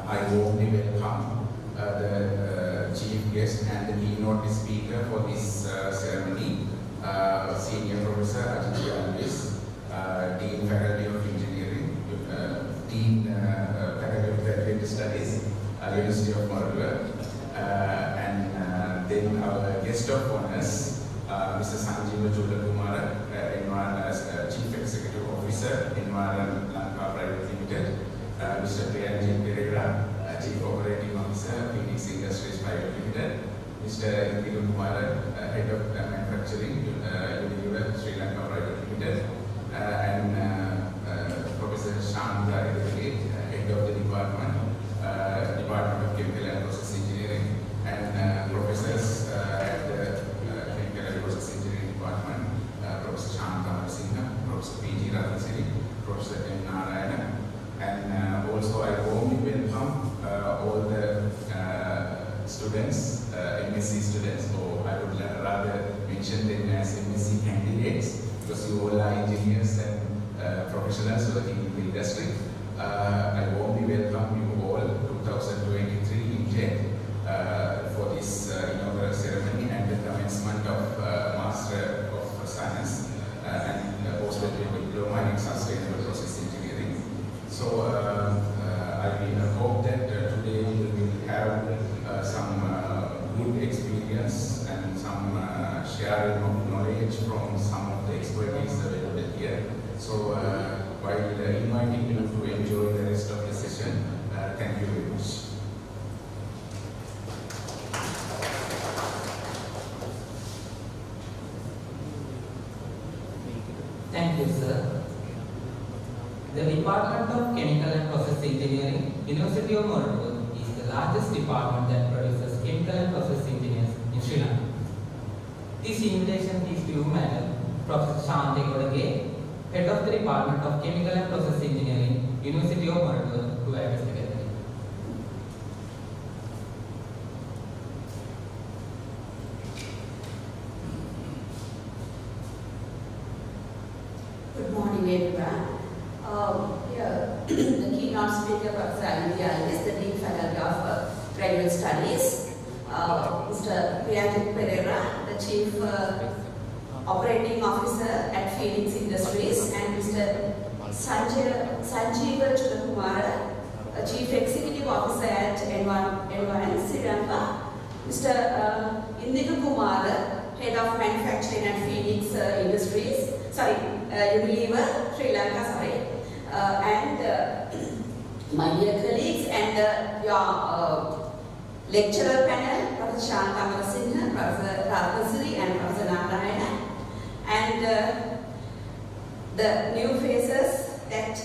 I warmly welcome the chief guest and the keynote speaker for this ceremony, Senior Professor Ajit Alvis, Dean Faculty of Engineering, Dean Faculty of Graduate Studies, University of Morogoro, and then our guest of honors, Mr. Sanjeeva Kumara, as Chief Executive Officer, Inaugural Private Limited, Mr. Priyanjit Pereira, Chief Operating Officer, Phoenix Industries Private Limited, Mr. Inaugural Kumara, Head of Manufacturing, Inaugural Sri Lanka Private Limited, and Professor Shanta, Head of the Department of Chemical and Process Engineering, and professors at the Chemical and Process Engineering Department, Professor Shanta Singha, Professor PG Diploma, Professor M. Narayana, and also I warmly welcome all the students, MSc students, or I would rather mention them as MSc candidates, because you all are engineers and professionals working in the industry. I warmly welcome you all 2023 intake for this inaugural ceremony and the commencement of Master of Science and Postgraduate Diploma in Sustainable Process Engineering. So I hope that today we will have some good experience and some sharing of knowledge from some of the expertise available here. So while inviting you to enjoy the rest of the session, thank you very much. Thank you, sir. The Department of Chemical and Process Engineering, University of Morogoro, is the largest department that produces chemical and process engineers in Sri Lanka. This invitation is to you, Madam Professor Shante Kodage, Head of the Department of Chemical and Process Engineering, University of Morogoro, to address the gathering. Good morning, everyone. The keynote speaker, Professor Ajit is the Dean Faculty of Graduate Studies. Mr. Priyanjit Pereira, the Chief Operating Officer at Phoenix Industries, and Mr. Sanjeeva Kumara, Chief Executive Officer at Environment Sri Lanka, Mr. Inaugural Kumara, Head of Manufacturing at Phoenix Industries, Unilever Sri Lanka, and my dear colleagues and your lecturer panel, Professor Shanta Singha, Professor Ratnasiri, and Professor Narayana, and the new faces that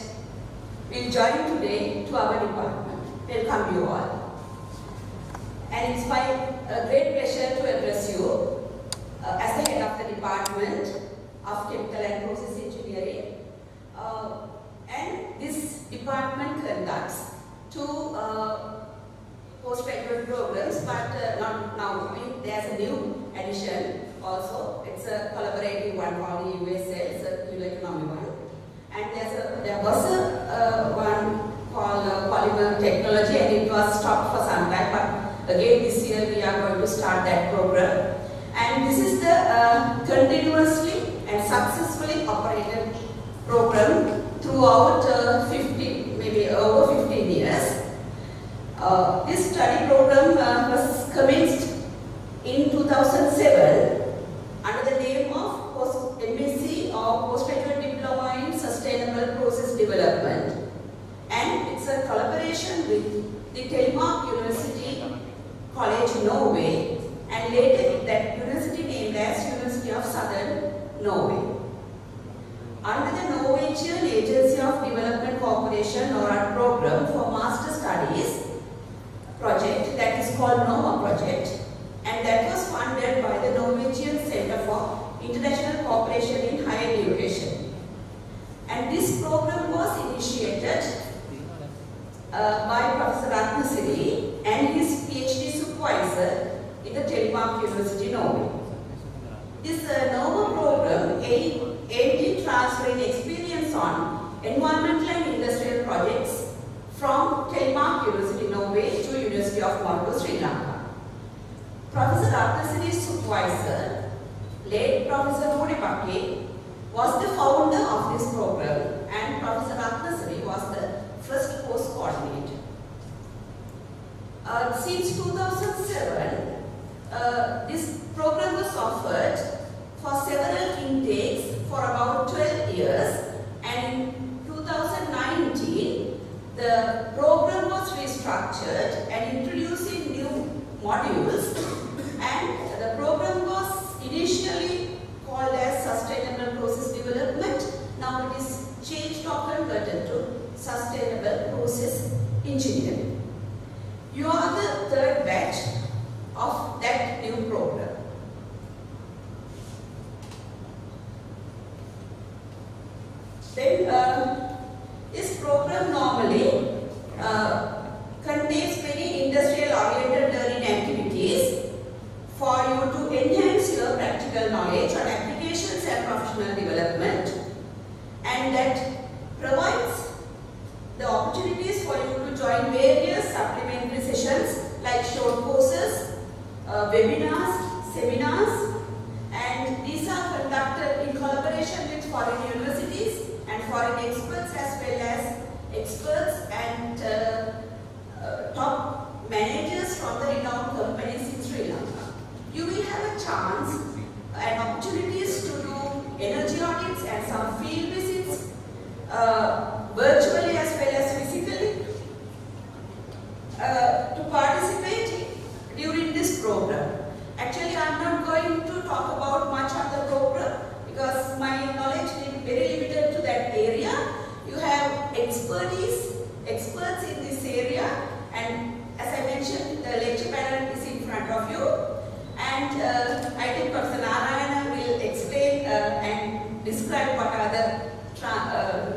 will join today to our department. Welcome you all. And it's my great pleasure to address you as the head of the Department of Chemical and Process Engineering. And this department conducts two postgraduate programs, but not now. There's a new addition also. It's a collaborative one called USL, Circular Economy one. And there was one called Polymer Technology, and it was stopped for some time. But again, this year we are going to start that program. And this is the continuously and successfully operated program throughout 15, maybe over 15 years. This study program was commenced in 2007 under the name of MSc or Postgraduate Diploma in Sustainable Process Development, and it's a collaboration with the Telemark University College in Norway, and later that university named as University of Southern Norway. Under the Norwegian Agency of Development Cooperation or a program for Master Studies project that is called NOVA project, and that was funded by the Norwegian Center for International Cooperation in Higher Education. And this program was initiated by Professor Ratnasiri and his PhD supervisor in the Telemark University, Norway. This NOVA program aimed in transferring experience on environmental and industrial projects from Telemark University, Norway of Colombo, Sri Lanka. Professor Ratnasiri's supervisor, late Professor Mudipakki, was the founder of this program, and Professor Ratnasiri was the first course coordinator. Since 2007, this program was offered for several intakes for about 12 years, and in 2019, the program was restructured and introducing new modules, and the program was initially called as Sustainable Process Development. Now it is changed or converted to Sustainable Process Engineering. You are the third batch of that new program. Then this program normally contains many industrial-oriented learning activities for you to enhance your practical knowledge on applications and professional development, and that provides the opportunities for you to join various supplementary sessions like short courses, webinars, seminars, and these are conducted in collaboration with foreign universities and foreign experts, as well as experts and top managers from the renowned companies in Sri Lanka. You will have a chance and opportunities to do energy audits and some field visits, virtually as well as physically, to participate during this program. Actually, I am not going to talk about much of the program because my knowledge is very limited to that area. You have experts in this area, and as I mentioned, the lecture panel is in front of you, and I think Professor Narayana will explain and describe what are the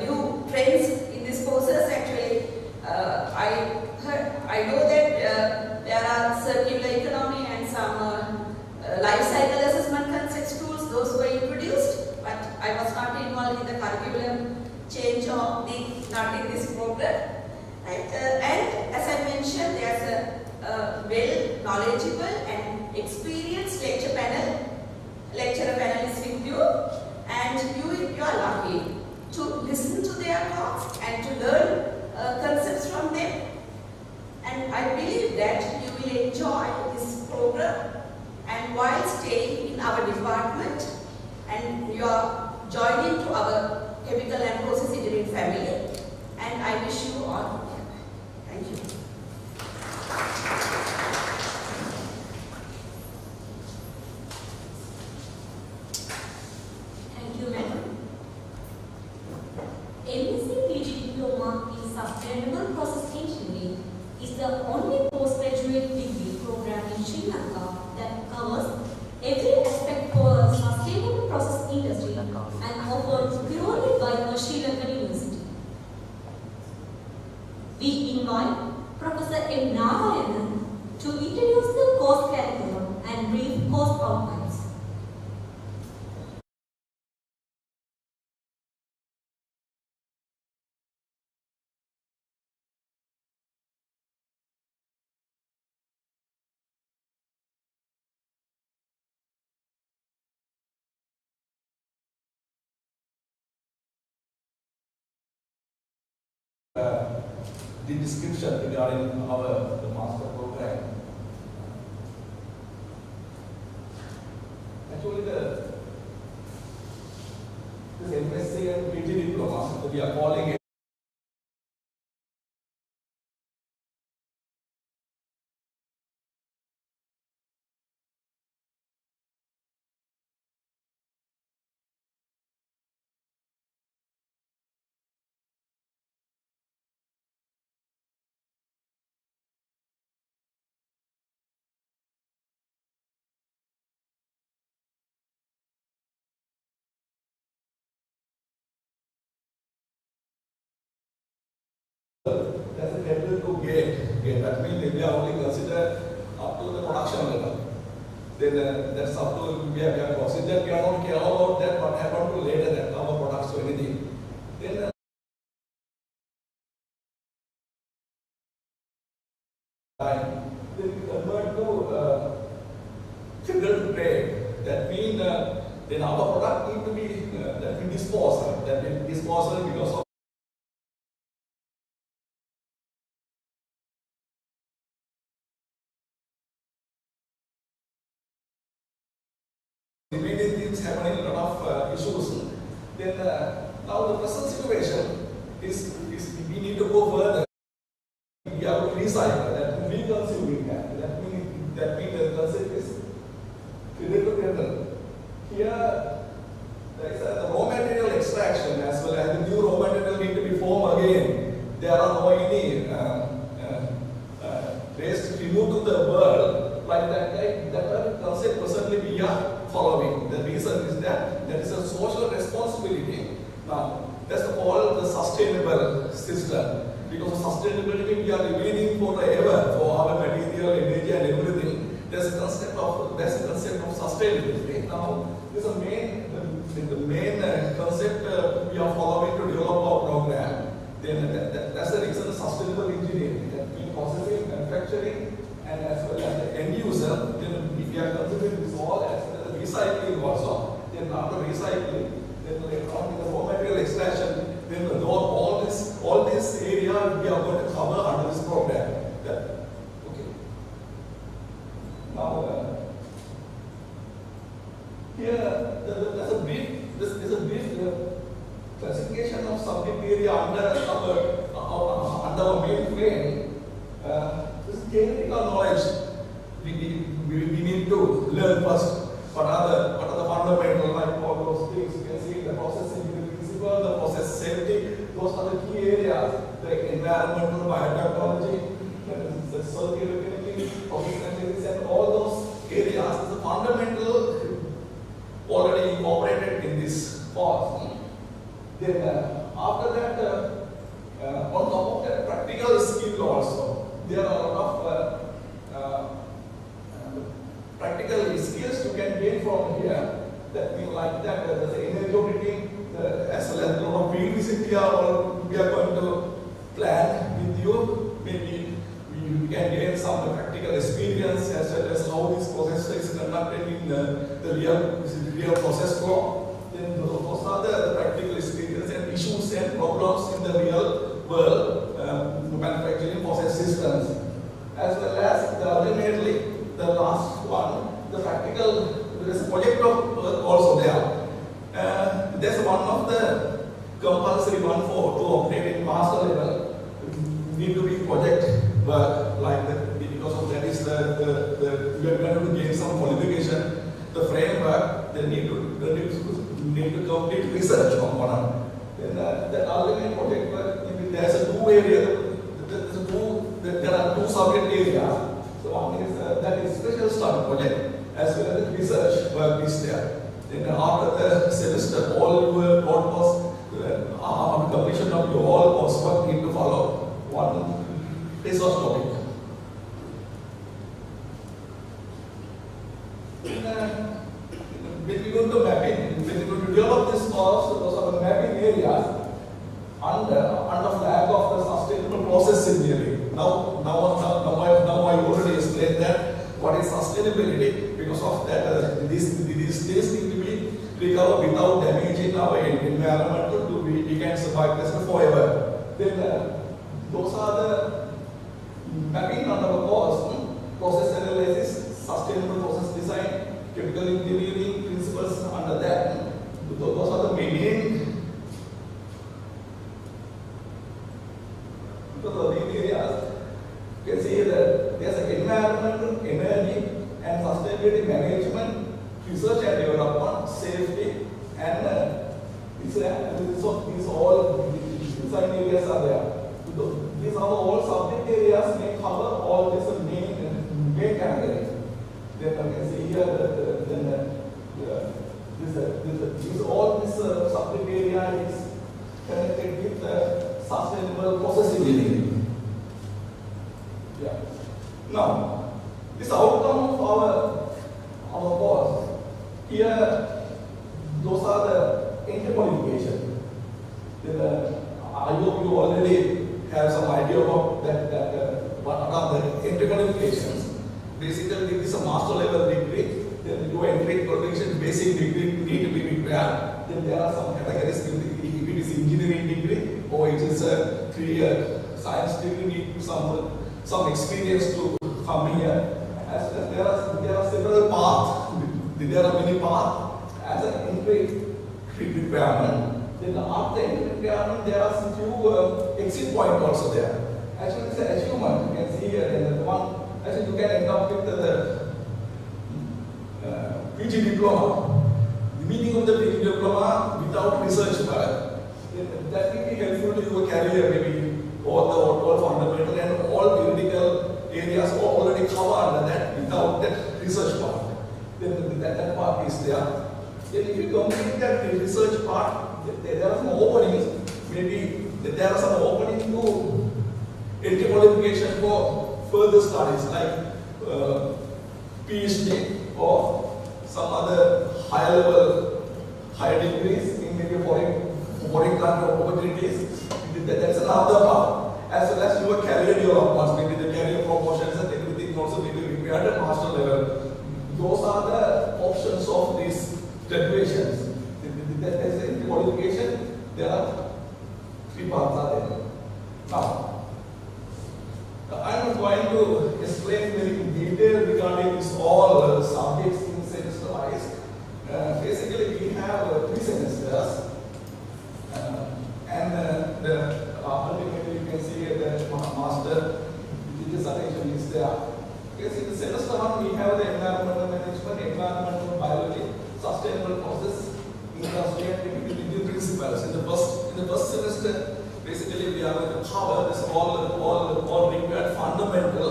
new trends in these courses. Actually, I know that there are circular economy and some life cycle assessment concept tools, those were introduced, but I was not involved in the curriculum change or not in this program. Right? And as I mentioned, there's a well knowledgeable and experienced lecturer panel is with you, and you are lucky to listen to their talks and to learn concepts from them. And I believe that you will enjoy this program, and while staying in our department, and you are joining to our chemical and process engineering family, and I wish you all. Thank you. Thank you, madam. MSc-PG Diploma in Sustainable Process Engineering is the only postgraduate degree program in Sri Lanka that covers every aspect for a sustainable process industry and offered purely by a Sri Lankan university. We invite Professor M. Narayanan to introduce the course curriculum and brief course outlines. The description regarding the master program. Actually, this MSc and PG Diploma, we are calling it that's a level to gate. That means we are only considered up to the production level. Then that's up to we are considered. We are not care about that. What happened to later that our products or anything. Then time then we convert to filtered grade. That means then our product need to be that means disposal. That means disposal because of many things happening, a lot of issues. Then now the present situation is we need to go further. We have to recycle that we consuming that. That means the concept is critical to here there is the raw material extraction as well as the new raw material need to be formed again. There are no any waste removed to the world like that. That concept presently we are following. The reason is that there is a social responsibility. Now that's called the sustainable system. Because of sustainability we are remaining forever for our material, energy and everything. There's a concept of sustainability. Now this is the main concept we are following to develop our program. Then that's the reason sustainable engineering. That means processing, manufacturing, and as well as the end user. Then we are considering this all as well as recycling also. Then after recycling, then later on in the raw material extraction, then all this area we are going to cover under this program. Okay. Now here there's a brief classification of subject area under our main frame. This theoretical knowledge we need to learn first. What are the fundamental, like all those things you can see, the process engineering principle, the process safety, those are the key areas, like environmental, biotechnology, the circular economy, process analysis, and all those areas is the fundamental already incorporated in this course. Then after that, on top of that, practical skill also. There are a lot of practical skills you can gain from here. That means like that, there's energy auditing, as well as a lot of field visit here, or we are going to plan with you. Maybe you can gain some practical experience as well as how this process is conducted in the real process flow. Then those are the practical experience and issues and problems in the real world manufacturing process systems. As well as ultimately the last one, the practical, there is a project of also there. There's one of the compulsory one for to operate in master level. Need to be project work like that, because of that is we are going to gain some qualification. The framework they need to complete research component. Then the ultimate project work, there's a two area. There are two subject areas. So one is that is special study project as well as the research work is there. Then after the semester, all your course after completion of your all coursework need to follow one research topic. When we go to mapping, when we go to develop this course, those are the mapping areas under flag of the sustainable process engineering. Now I already explained that what is sustainability. Because of that, these things need to be recovered without damaging our environment. We can survive this forever. Then those are the mapping under the course, process analysis, sustainable process design, chemical engineering principles under that. Those are the main areas. You can see that there's an environmental, energy, and sustainability management, research and development, safety, and these all design areas are there. These are all subject areas may cover all these main categories. Then you can see here all this subject area is connected with the sustainable process engineering. Yeah. Now, this outcome of our course here, those are the entry qualification. I hope you already have some idea about that what are the entry qualifications. basically this is a master level degree. Then your entry qualification basic degree need to be prepared. Then there are some categories. If it is engineering degree or it is a 3-year science degree, need some experience to come here. As there are several paths. There are many paths as an entry requirement. Then after entry requirement, there are some few exit points also there. Actually, it's an achievement. You can see here. And the one actually you can end up with the PG Diploma. The meaning of the PG Diploma without research work, that will be helpful to your career, maybe all fundamental and all theoretical areas are already covered under that without that research part. Then that part is there. Then if you complete that research part, there are some openings. Maybe there are some openings to entry qualification for further studies like PhD or some other higher degrees in maybe foreign country opportunities. That's another part. As well as your career development, maybe the career promotions and everything also may be required at master level. Those are the options of these graduations. That's the qualification. There are 3 parts are there. Now, I am going to explain very in detail regarding this all subjects in semester wise. Basically, we have 3 semesters, and ultimately you can see the master dissertation is there. You can see the semester 1 we have the environmental management, environmental biology, sustainable process, industry and technical principles. In the first semester, basically we are going to cover this all required fundamental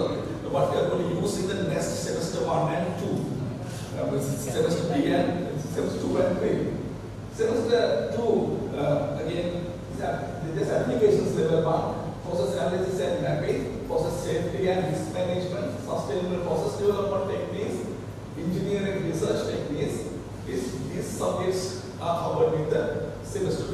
what we are going to use in the next semester 1 and 2. Semester B and semester 2 and 3. Semester 2 again this applications level 1, process analysis and mapping, process safety and risk management, sustainable process development techniques, engineering research techniques. These subjects are covered with the semester 2.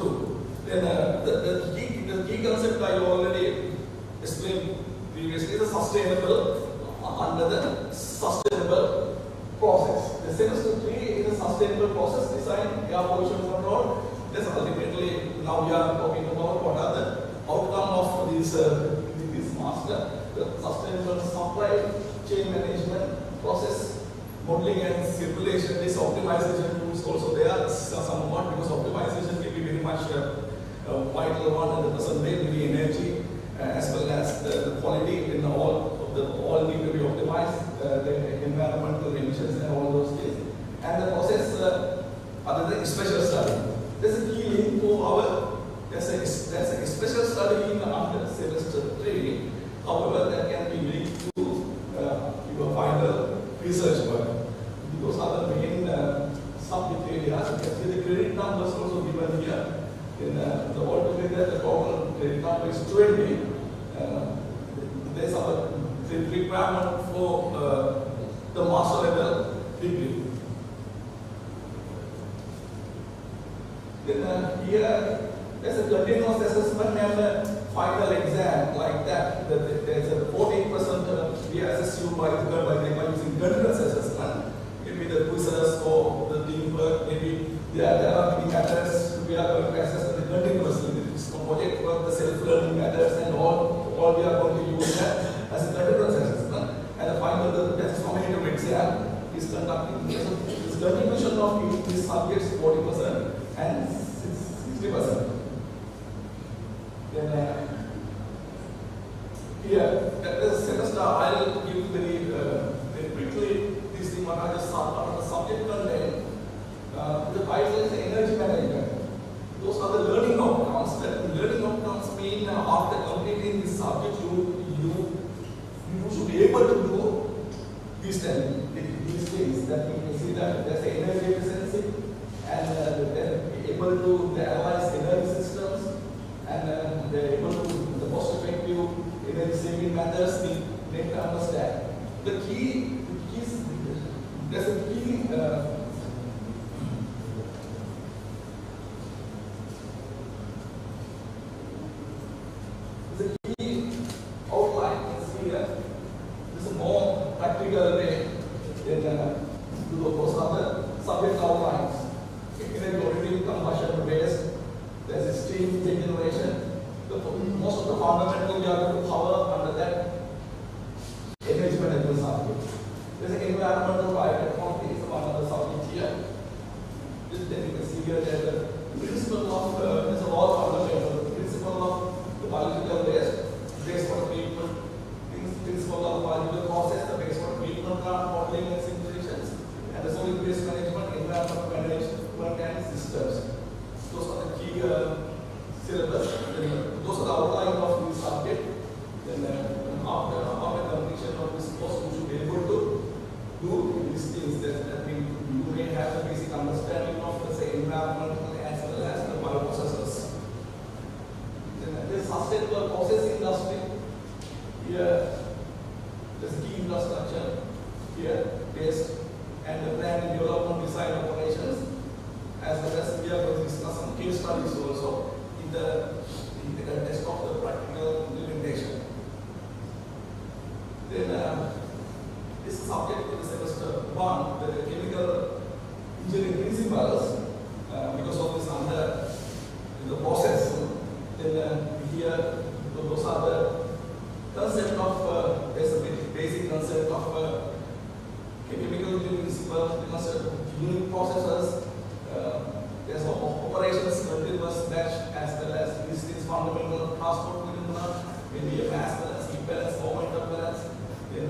Then the key concept I already explained previously is sustainable under the sustainable process. The semester 3 is a sustainable process design, air pollution control. This ultimately now we are talking about what are the outcome of this master, the sustainable supply chain management process. Modeling and simulation, this optimization tools also there somewhat because optimization will be very much vital one in the present day, maybe energy as well as the quality in all need to be optimized, the environmental emissions and all those things. And the process other than special study. There's a key link to there's a special study in under semester 3. However, that can be linked to your final research work. Those are the main subject areas. You can see the credit numbers also given here. In the altogether, the total credit number is 20. There's the requirement for the master level degree. Then here, there's a continuous assessment and a final exam like that. There's a 14% we are assessed by using continuous assessment. Maybe the quizzes or the teamwork, maybe there are many methods we are going to assess the continuously. This project work, the self-learning methods and all we are going to use that as a continuous assessment. And the final, the summative exam is conducting. This contribution of these subjects 40% and 60%. Then here, at the semester, I'll give very quickly this thing what I just saw part of the subject content. The title is energy management. Those are the learning outcomes. That learning outcomes mean after completing this subject, you should be able to do these things. That you can see that there's energy efficiency and they're able to analyze energy systems and they're able to the most effective energy saving methods they can understand. The key is there's a key outline is here. This is more practical way than those other subject outlines. In a rotating combustion based, there is steam generation. Most of the fundamental we are going to cover under that energy management subject. There is an environmental bioeconomy is one of the subjects here. Then you can see here that the principle of is all fundamental. The principle of the biological waste, based on treatment, principle of biological process, the based on treatment plant modeling and simulations, and the solid waste management, environmental management and systems. Those are the key syllabus. Those are the outline of this subject. Then after completion of this course, you should be able to do these things. That means you may have a basic understanding of the environmental as well as the bioprocesses. Then the sustainable process industry. Here, there's key infrastructure here based and the plan and development design operations, as well as we are going to discuss some case studies also in the test of the practical implementation. Then this is subject to the semester 1, the chemical engineering principles, because of this under the process. Then here those are the concept of basic concept of chemical engineering principles, the concept of unique processes. There's operations, continuous batch, as well as these things fundamental transport phenomena, maybe a mass balance, heat balance, momentum balance. Then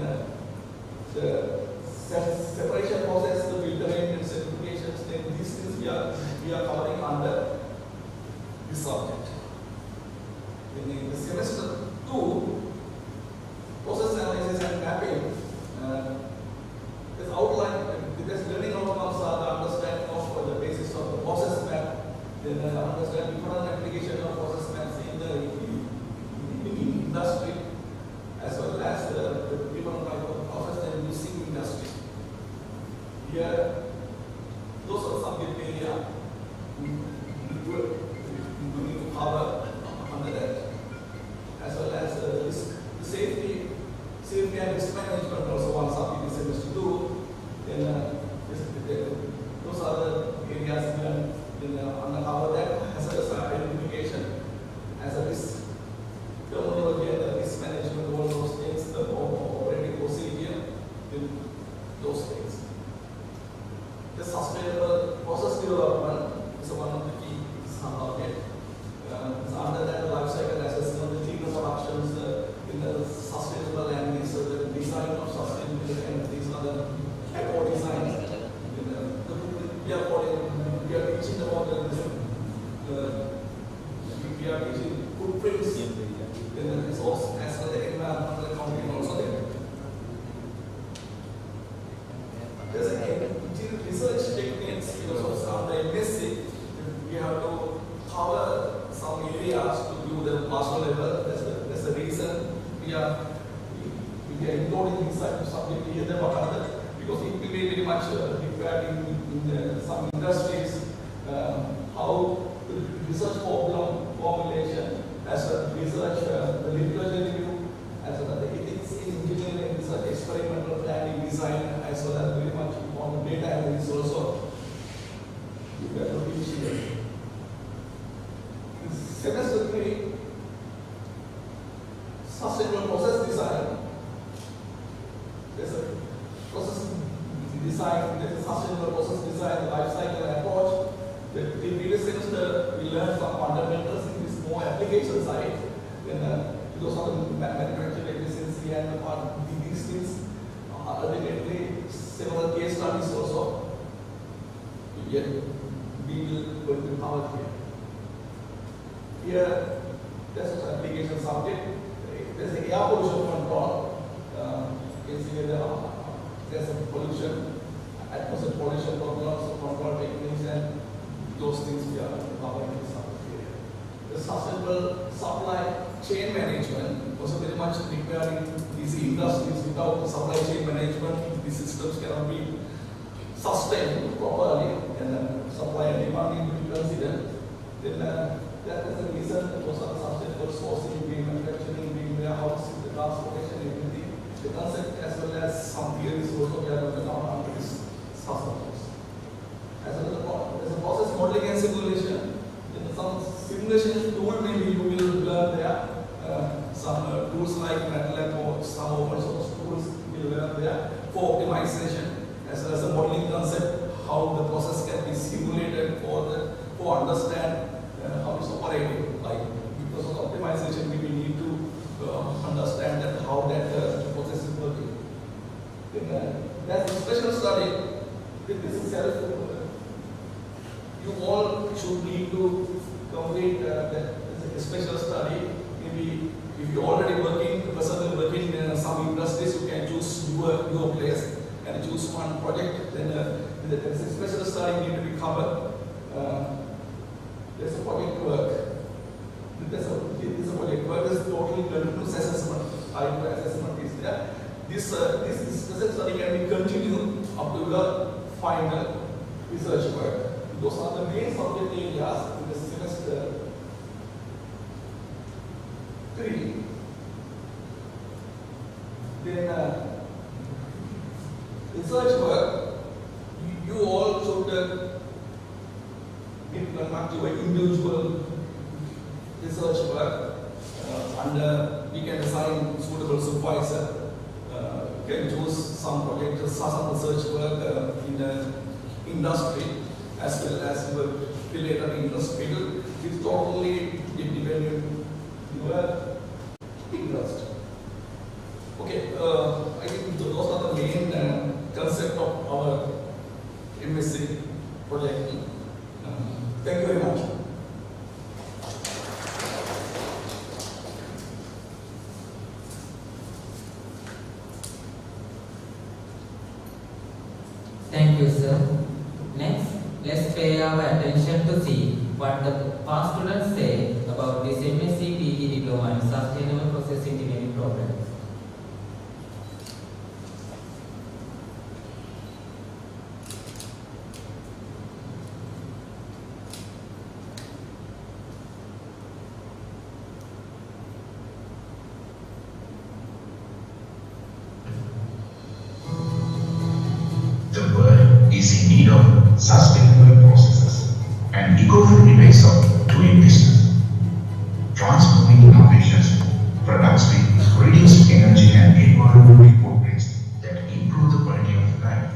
the separation process, the filtering and certifications, then these things we are covering under this subject. Then in the semester 2, process analysis and mapping, is outlined, because learning outcomes are the understanding of the basis of the process map, then understand different application of process maps in the industry, as well as the different type of process and using industry. Here, those are subject area we need to cover under that, as well as the safety and risk management also one subject in semester 2. Then those are the areas we are undercover that, as well as identification, as a risk terminology and the risk management, all those things, the operating procedure, those things. The sustainable process development is one of the key subjects. Under that, the life cycle assessment, the technical productions, in the sustainable and the design of sustainability, and these are the eco design. We are teaching about we are teaching footprints, the resource as well as the environmental accounting also there. There's a research techniques because of the MSc. We have to cover some areas to do the master level. That's the reason we are including this type of subject here, because it will be very much required in some industries. How the research formulation, as a research, the literature review, as well as the ethics in engineering, research, experimental planning, design, as well as very much on data analysis also. We have to teach here. Semester 3, sustainable process design. There's a process design, there's a sustainable process design, life cycle approach. The previous semester we learned some fundamentals in this more application side. Then because of the manufacturing efficiency and these things, ultimately several case studies also we will going to cover here. Here, there's an application subject. There's the air pollution control. You can see there's a pollution, atmospheric pollution control techniques, and those things we are covering in this subject area. The sustainable supply chain management was very much required in these industries. Without the supply chain management, these systems cannot be sustained properly, and supply and demand need to be considered. Then that is the reason those are the sustainable sourcing, being manufacturing, being warehousing, the transportation, everything. The concept as for optimization, as well as a modeling concept, how the process can be simulated for understand how it's operating. Like because of optimization, we will need to understand that how that process is working. That's a special study. This is you all should need to complete that special study. Maybe if you're already personally working in some industries, you can choose your place and choose one project. Then there's a special study need to be covered. There's a project work. This project work is totally continuous assessment. IQ assessment is there. This special study can be continued up to the final research work. Those are the main subject areas in the semester 3. Then research work, you all should conduct your individual research work and we can assign suitable supervisor. You can choose some projects, some research work in the industry as well as your related industry. It's totally dependent on your interest. Okay, I think those are the main concept of our MSc project. Thank you very much. Thank you, sir. Next, let's pay our attention to see what the past students say about this MSc-PG Diploma in Sustainable Process Engineering program. The world is in need of sustainable processes and eco-friendly ways of doing business. Transforming innovations, products with reduced energy and environmental footprints that improve the quality of life.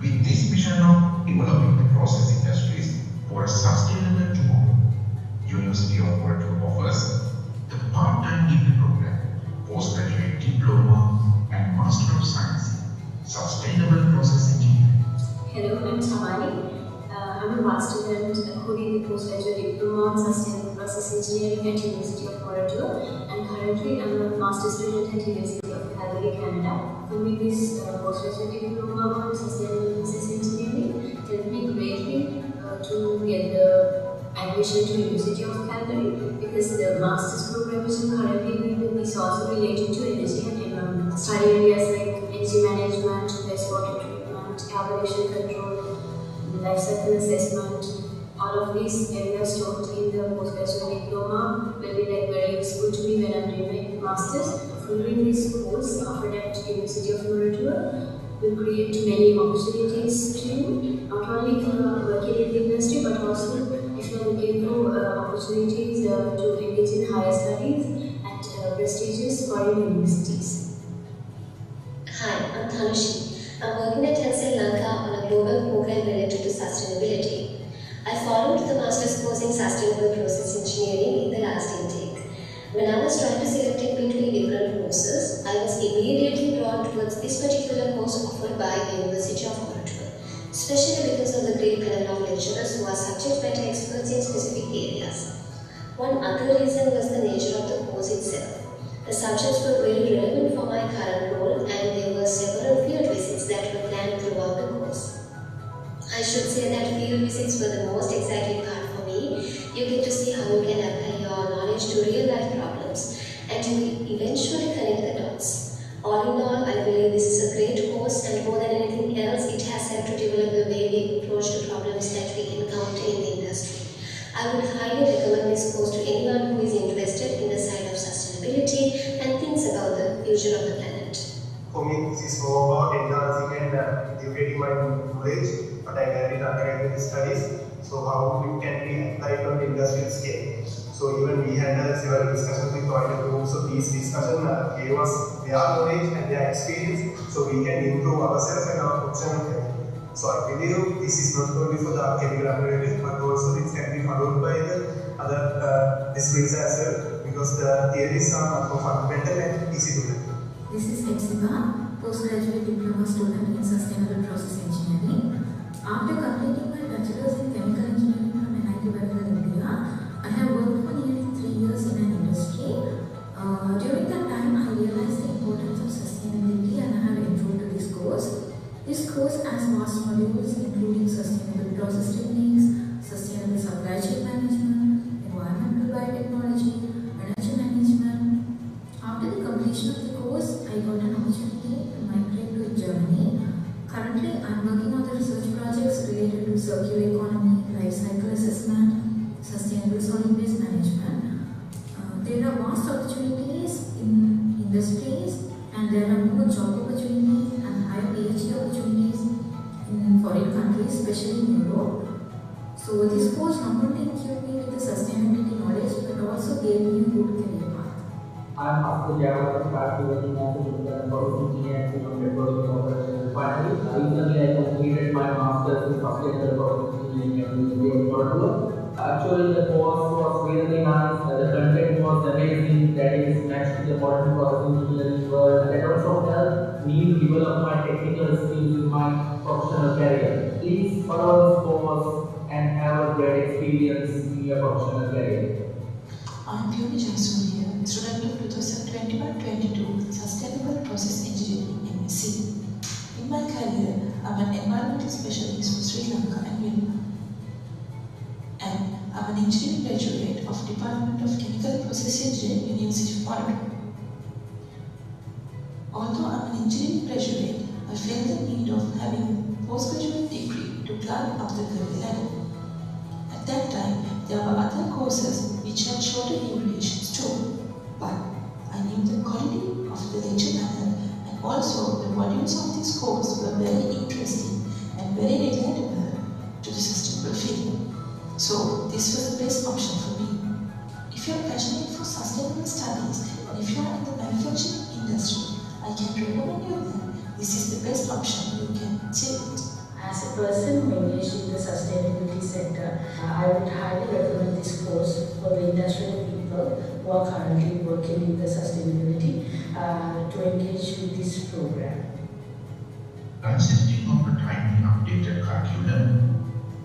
With this mission of developing the process industries for a sustainable tomorrow, University of Moratua offers the part-time degree program, postgraduate diploma and Master of Science, Sustainable Process Engineering. Hello, I'm Tamani. I'm a master student holding the postgraduate diploma in Sustainable Process Engineering at University of Moratua, and currently I'm a master student at University of Calgary, Canada. For me, this postgraduate diploma on Sustainable Process Engineering helped me greatly to get the admission to University of Calgary, because the master's program which I'm currently doing is also related to energy and environment. Study areas like energy management, wastewater treatment, air pollution control, life cycle assessment. All of these areas taught in the postgraduate diploma will be very useful to me when I'm doing my masters. Following this course offered at University of Moratua will create many opportunities to you, not only if you are working in the industry, but also if you are looking for opportunities to engage in higher studies at prestigious foreign universities. Hi, I'm Dhanushi. I'm working at Sri Lanka on a global program related to sustainability. I followed the master's course in Sustainable Process Engineering in the last intake. When I was trying to select in between different courses, I was immediately drawn towards this particular course offered by the University of Moratua, especially because of the great panel of lecturers who are subject matter experts in specific areas. One other reason was the nature of the course itself. The subjects were very relevant for my current role, and there were several field visits that were planned throughout the course. I should say that field visits were the most exciting part for me. You get to see how you can apply your knowledge to real life problems, and you will eventually connect the dots. All in all, I believe this is a great course, and more than anything else, it has helped to develop the way we approach to problems that we encounter in the industry. I would highly recommend this course to anyone who is interested in the side of sustainability and thinks about the future of the planet. For me, this is more about enhancing and educating my knowledge, but I carried academic studies, so how it can be applied on the industrial scale. So even we had several discussions with toilet rooms. So these discussions gave us their knowledge and their experience, so we can improve ourselves and our professional career. So I believe this is not only for the chemical undergraduate, but also this can be followed by the other disciplines as well, because the theories are much more fundamental and easy to learn. This is Epsiba, postgraduate diploma student in sustainable process engineering. After completing my bachelor's in chemical engineering from MIT India, I have worked for nearly 3 years in an industry. During that time, I realized the importance of sustainability and I have enrolled to this course. This course has vast modules including sustainable process techniques, sustainable supply chain management, environmental biotechnology, energy management. After the completion of the course, I got an opportunity to migrate to Germany. Currently, I am working on the research projects related to circular economy, life cycle assessment, sustainable solid waste management. There are vast opportunities in industries and there are more job opportunities and higher PhD opportunities in foreign countries, especially in Europe. So this course not only equipped me with the sustainability knowledge but also gave me a good career path. I'm after Java started working as a chemical process engineer at the Petroleum Corporation. Finally, recently I completed my master's in sustainable process engineering at the University of Inaugural. Actually, the course was really nice. The content was amazing. That is matched to the modern process engineering world. That also helped me develop my technical skills in my professional career. Please follow this course and have a great experience in your professional career. I'm Puni Jasuria, student of 2021-22 Sustainable Process Engineering MSc. In my career, I'm an environmental specialist for Sri Lanka and Myanmar. And I'm an engineering graduate of Department of Chemical and Process Engineering, University of Malta. Although I'm an engineering graduate, I felt the need of having a postgraduate degree to climb up the career ladder. At that time, there were other courses which had shorter durations too, but I knew the quality of the lecture panel and also the modules of this course were very interesting and very relatable to the sustainable field. So this was the best option for me. If you are passionate for sustainable studies and if you are in the manufacturing industry, I can recommend you that this is the best option you can select. As a person who engaged in the sustainability sector, I would highly recommend this course for the industrial people who are currently working in the sustainability to engage with this program. Consisting of a timely updated curriculum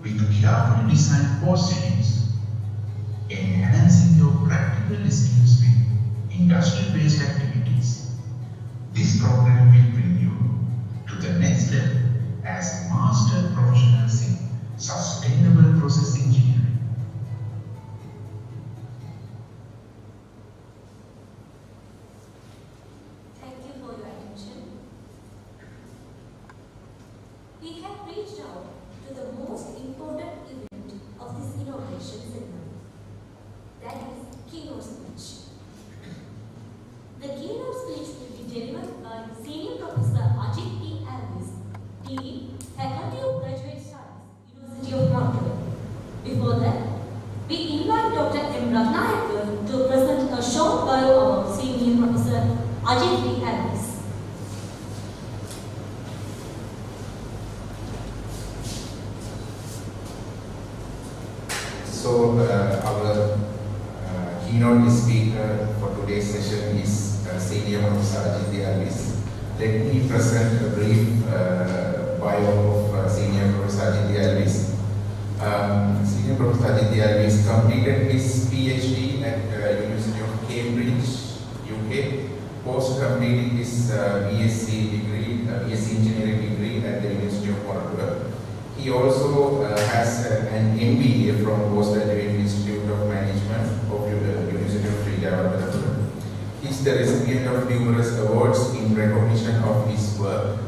with carefully designed course settings, enhancing your practical skills with industry-based activities. This program will bring you to the next level as master professionals in sustainable process engineering. Thank you for your attention. We have reached out to the most important event of this inauguration ceremony. That is keynote speech. The keynote speech will be delivered by Senior Professor Ajit P. Alvis, Dean, Faculty of Graduate Studies, University of Montreal. Before that, we invite Dr. M. Ratnayakar to present a short bio about Senior Professor Ajit P. Alvis. So our keynote speaker for today's session is Senior Professor Ajit Alvis. Let me present a brief bio of Senior Professor Ajit Alvis. Senior Professor Ajit Alvis completed his PhD at University of Cambridge, UK, post completing his BSc degree, BSc Engineering degree at the University of Montreal. He also has an MBA from Postgraduate Institute of Management of the University of Sri Lanka. He is the recipient of numerous awards in recognition of his work,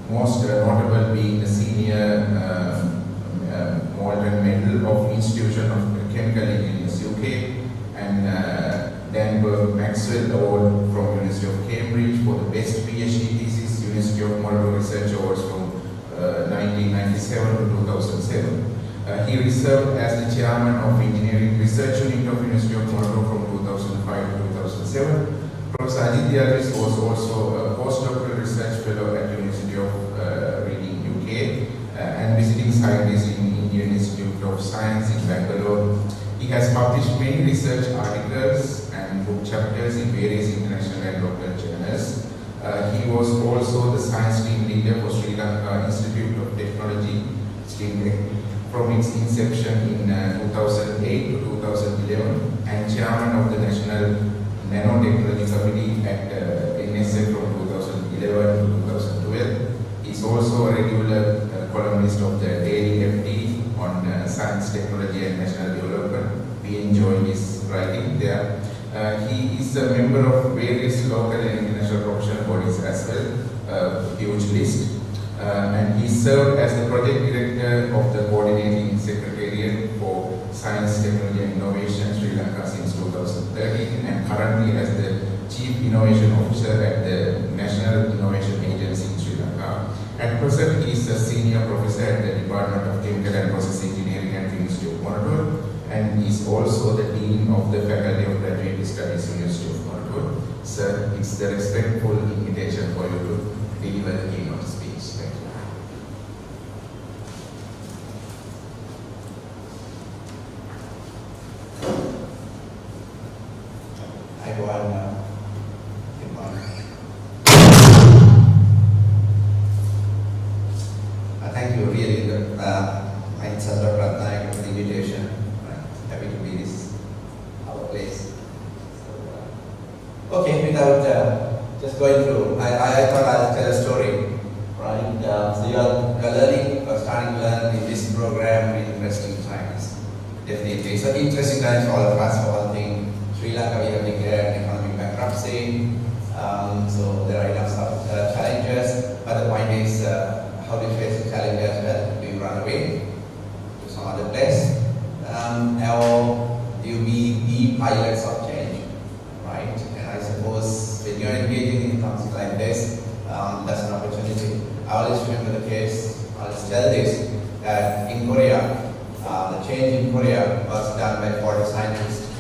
most notable being the Senior Molten Medal of Institution of Chemical Engineers UK and Danberg Maxwell Award from University of Cambridge for the Best PhD Thesis, University of Montreal Research Awards from 1997 to 2007. He served as the chairman of Engineering Research Unit of University of Colorado from 2005 to 2007. Professor Ajit Yadris was also a postdoctoral research fellow at University of Reading, UK, and visiting scientist in Indian Institute of Science in Bangalore. He has published many research articles and book chapters in various international and local journals. He was also the science team leader for Sri Lanka Institute of Technology, from its inception in 2008 to 2011, and chairman of the National Nanotechnology Committee at NSF from 2011 to 2012. He is also a regular columnist of the Daily FT on science, technology and national development. We enjoy his writing there. He is a member of various local and international professional bodies as well, huge list. And he served as the project director of the Coordinating Secretariat for Science, Technology and Innovation Sri Lanka since 2013, and currently as the Chief Innovation Officer at the National Innovation Agency in Sri Lanka. At present, he is a senior professor at the Department of Chemical and Process Engineering at the University of Colorado, and is also the Dean of the Faculty of Graduate Studies, University of Colorado. Sir, it's the respectful invitation for you to deliver the keynote speech. Thank you. Everyone, good morning. Thank you, really. I'm Sandra Pratnaik for the invitation. Happy to be this our place. So, okay, without just going through, I thought I'll tell a story, right? So you're learning or starting to learn in this program in interesting times. Definitely, so interesting times for all of us. For one thing, Sri Lanka, we have declared economic bankruptcy. So there are enough challenges, but the point is, how do you face the challenges? Well, do you run away to some other place? Or do you be the pilots of change, right? And I suppose when you're engaging in something like this, that's an opportunity. I always remember the case, I always tell this, that in Korea, the change in Korea was done by 40 scientists,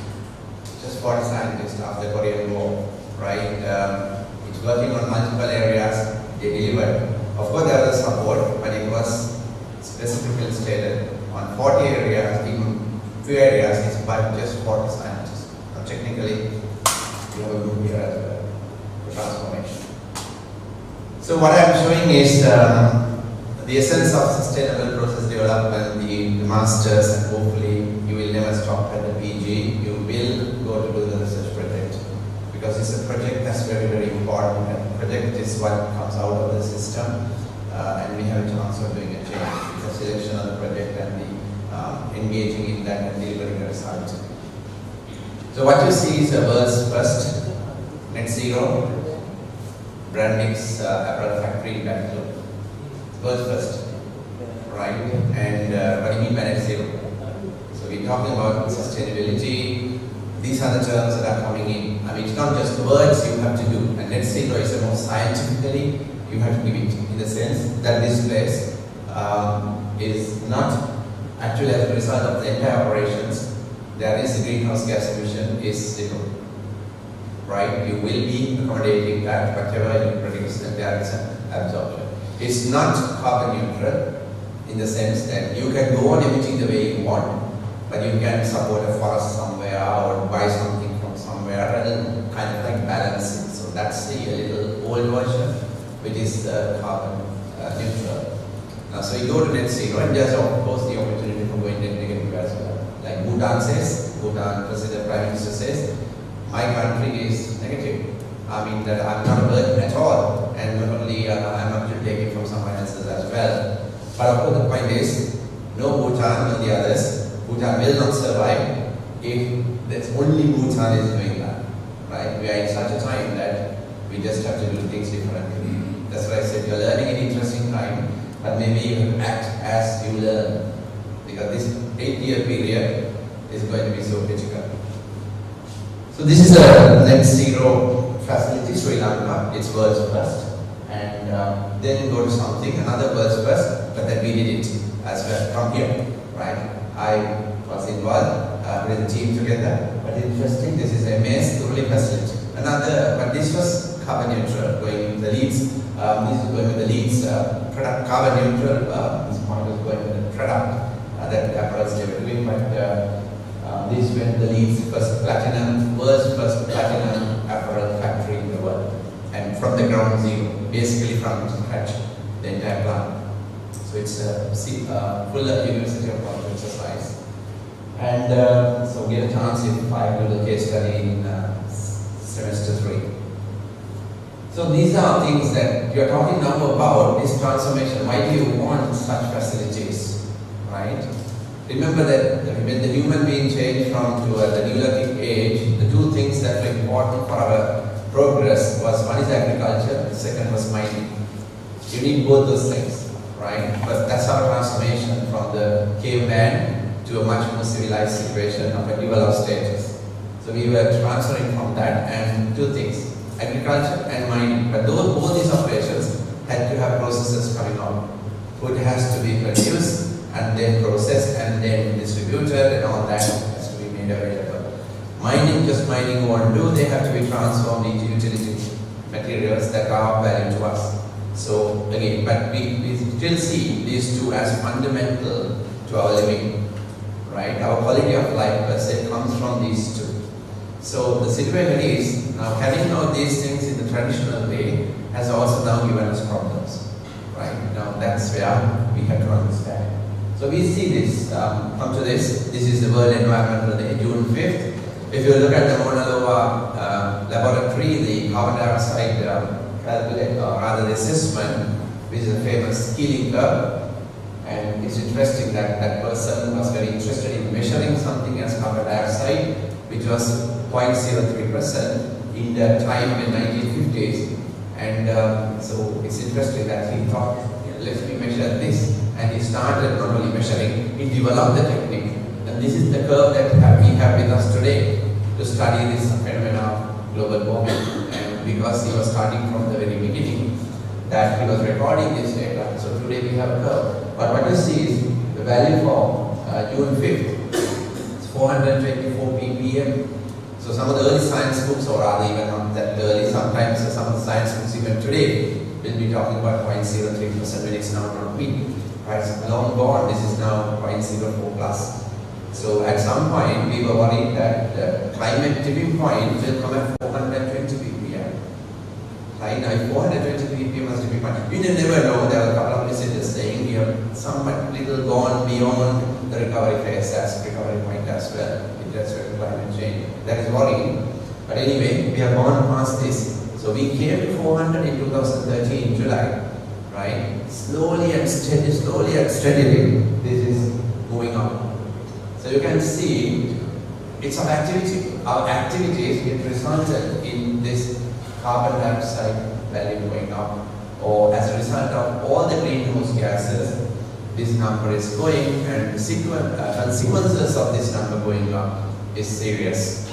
just 40 scientists after the Korean War, right? It's working on multiple areas, they delivered. Of course, there was support, but it was specifically stated on 40 areas, in few areas, it's by just 40 scientists. Now, technically, you have a group here as well for transformation. So, what I'm showing is the essence of sustainable process development, the masters, and hopefully you will never stop at the PG. You will go to do the research project, because it's a project that's very, very important, and project is what comes out of the system, and we have a chance of doing a change. The selection of the project and the engaging in that and delivering a result. So what you see is a world's first net zero Brandix apparel factory in Bangalore. World's first, right? And what do you mean by net zero? So we're talking about sustainability. These are the terms that are coming in. I mean, it's not just words you have to do. And net zero is the most scientifically you have to give it, in the sense that this place is not actually as a result of the entire operations. There is a greenhouse gas emission is zero, right? You will be accommodating that whatever you produce, and there is an absorption. It's not carbon neutral in the sense that you can go on emitting the way you want, but you can support a forest somewhere or buy something from somewhere and kind of like balance it. So that's the little old version, which is carbon neutral. So you go to net zero, and there's of course the opportunity for going net negative as well. Like Bhutan says, Bhutan President Prime Minister says, my country is negative. I mean that I'm not a burden at all, and not only I'm up to take it from someone else's as well. But of course the point is, no Bhutan, no the others. Bhutan will not survive if that's only Bhutan is doing that, right? We are in such a time that we just have to do things differently. That's why I said you're learning an interesting time, but maybe you have to act as you learn, because this 8-year period is going to be so critical. So this is a net zero facility, Sri Lanka. It's world's first, and then go to something, another world's first, but then we did it as well from here. right? I was involved with the team together, but interesting, this is a maize thoroughly facility. Another, but this was carbon neutral, going with the leads, this is going with the leads product, carbon neutral, this point was going with the product that apparels they were doing, but this went the leads first platinum, world's first platinum apparel factory in the world, and from the ground zero, basically from scratch, the entire plant. So it's a full University of College exercise. And so we get a chance if I do the case study in semester 3. So these are things that you are talking now about this transformation. Why do you want such facilities, right? Remember that when the human being changed from to the Neolithic age, the two things that were important for our progress was one is agriculture, the second was mining. You need both those things, right? But that's our transformation from the caveman to a much more civilized situation of a developed status. So we were transferring from that, and two things, agriculture and mining. But both these operations had to have processes coming out. Food has to be produced and then processed and then distributed, and all that has to be made available. Mining, just mining won't do, they have to be transformed into utility materials that are of value to us. So again, but we still see these two as fundamental to our living, right? Our quality of life per se comes from these two. So the situation is, now having out these things in the traditional way has also now given us problems, right? Now that's where we have to understand. So we see this, come to this is the World Environmental Day, June 5th. If you look at the Mauna Loa laboratory, the carbon dioxide calculate, or rather the assessment, which is a famous Keeling curve, and it's interesting that that person was very interested in measuring something as carbon dioxide, which was 0.03% in the time in the 1950s, and so it's interesting that he thought, let me measure this, and he started not only measuring, he developed the technique, and this is the curve that we have with us today to study this phenomenon of global warming. And because he was starting from the very beginning, that he was recording this data, so today we have a curve. But what you see is the value for June 5th, it's 424 ppm. So some of the early science books, or rather even not that early, sometimes some of the science books even today will be talking about 0.03% when it's now not peak. Right, so long gone, this is now 0.04 plus. So at some point we were worried that the climate tipping point will come at 420 ppm. Right, now 420 ppm must be much. We never know, there are a couple of messages saying we have somewhat little gone beyond the recovery phase, as recovery point as well. That's where climate change. That is worrying. But anyway, we have gone past this. So we came to 400 in 2013, July, right? Slowly and steadily, this is moving up. So you can see it's our activity. Our activities get resulted in this carbon dioxide value going up, or as a result of all the greenhouse gases, this number is going, and the consequences of this number going up is serious.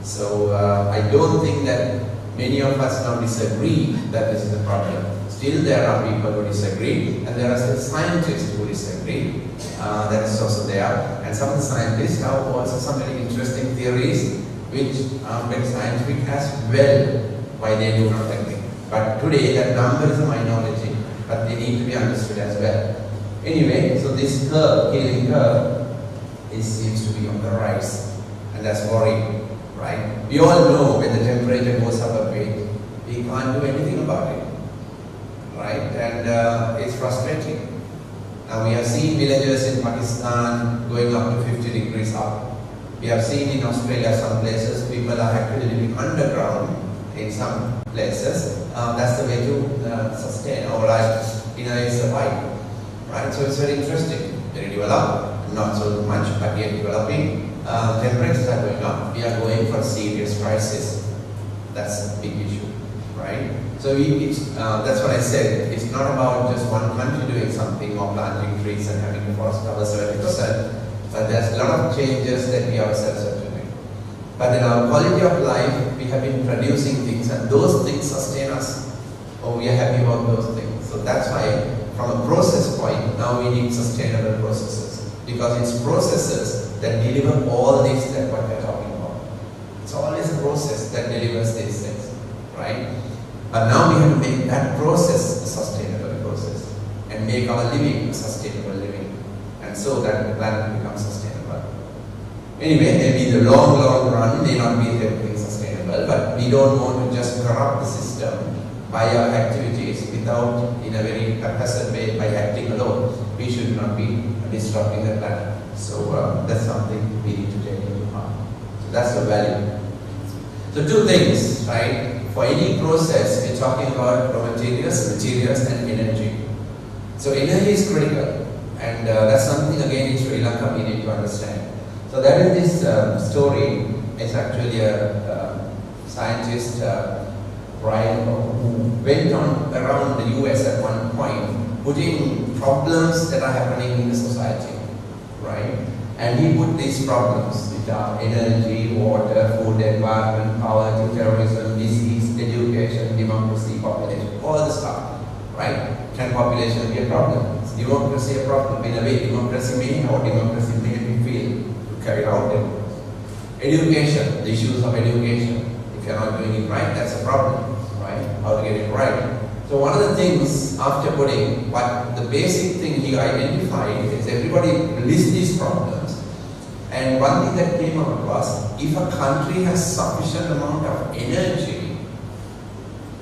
So I don't think that many of us now disagree that this is a problem. Still there are people who disagree, and there are still scientists who disagree. That is also there. And some of the scientists have also some very interesting theories which are very scientific as well, why they do not agree. But today that number is a minority, but they need to be understood as well. Anyway, so this curve, Keeling curve, seems to be on the rise, and that's worrying, right? We all know when the temperature goes up a bit, we can't do anything about it, right? And it's frustrating. Now we have seen villages in Pakistan going up to 50 degrees up. We have seen in Australia some places people are actually living underground in some places. That's the way to sustain or survive. Right, so it's very interesting, very developed, not so much, but yet developing. Temperatures are going up. We are going for a serious crisis. That's a big issue, right? So that's what I said. It's not about just one country doing something or planting trees and having the forest cover 70%, but there's a lot of changes that we ourselves are doing. But in our quality of life, we have been producing things, and those things sustain us. Oh, we are happy about those things. So that's why, from a process point, now we need sustainable processes. because it's processes that deliver all this that what we're talking about. It's always a process that delivers these things, right? But now we have to make that process a sustainable process and make our living a sustainable living, and so that the planet becomes sustainable. Anyway, maybe in the long run may not be everything sustainable, but we don't want to just corrupt the system by our activities without, in a very haphazard way, by acting alone. We should not be disrupting the planet. So that's something we need to take into account. So that's the value. So two things, right? For any process, we're talking about raw materials, and energy. So energy is critical, and that's something again in Sri Lanka we need to understand. So that in this story is actually a scientist, Brian, who went on around the US at one point, putting problems that are happening in the society, right? And he put these problems, which are energy, water, food, environment, poverty, terrorism, disease, education, democracy, population, all the stuff, right? Can population be a problem? Is democracy a problem? In a way, democracy may or democracy may be failed to carry out democracy. Education, the issues of education. If you're not doing it right, that's a problem, right? How to get it right. So one of the things after putting, what the basic thing he identified is everybody lists these problems, and one thing that came out was if a country has sufficient amount of energy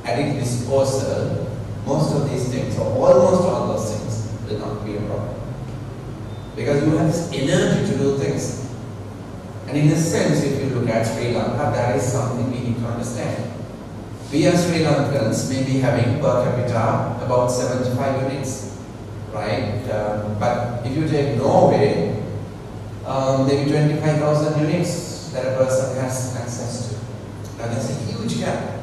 at its disposal, most of these things, or almost all those things, will not be a problem. Because you have this energy to do things. And in a sense, if you look at Sri Lanka, that is something we need to understand. We as Sri Lankans may be having per capita about 75 units, right? But if you take Norway, maybe 25,000 units that a person has access to. Now there's a huge gap,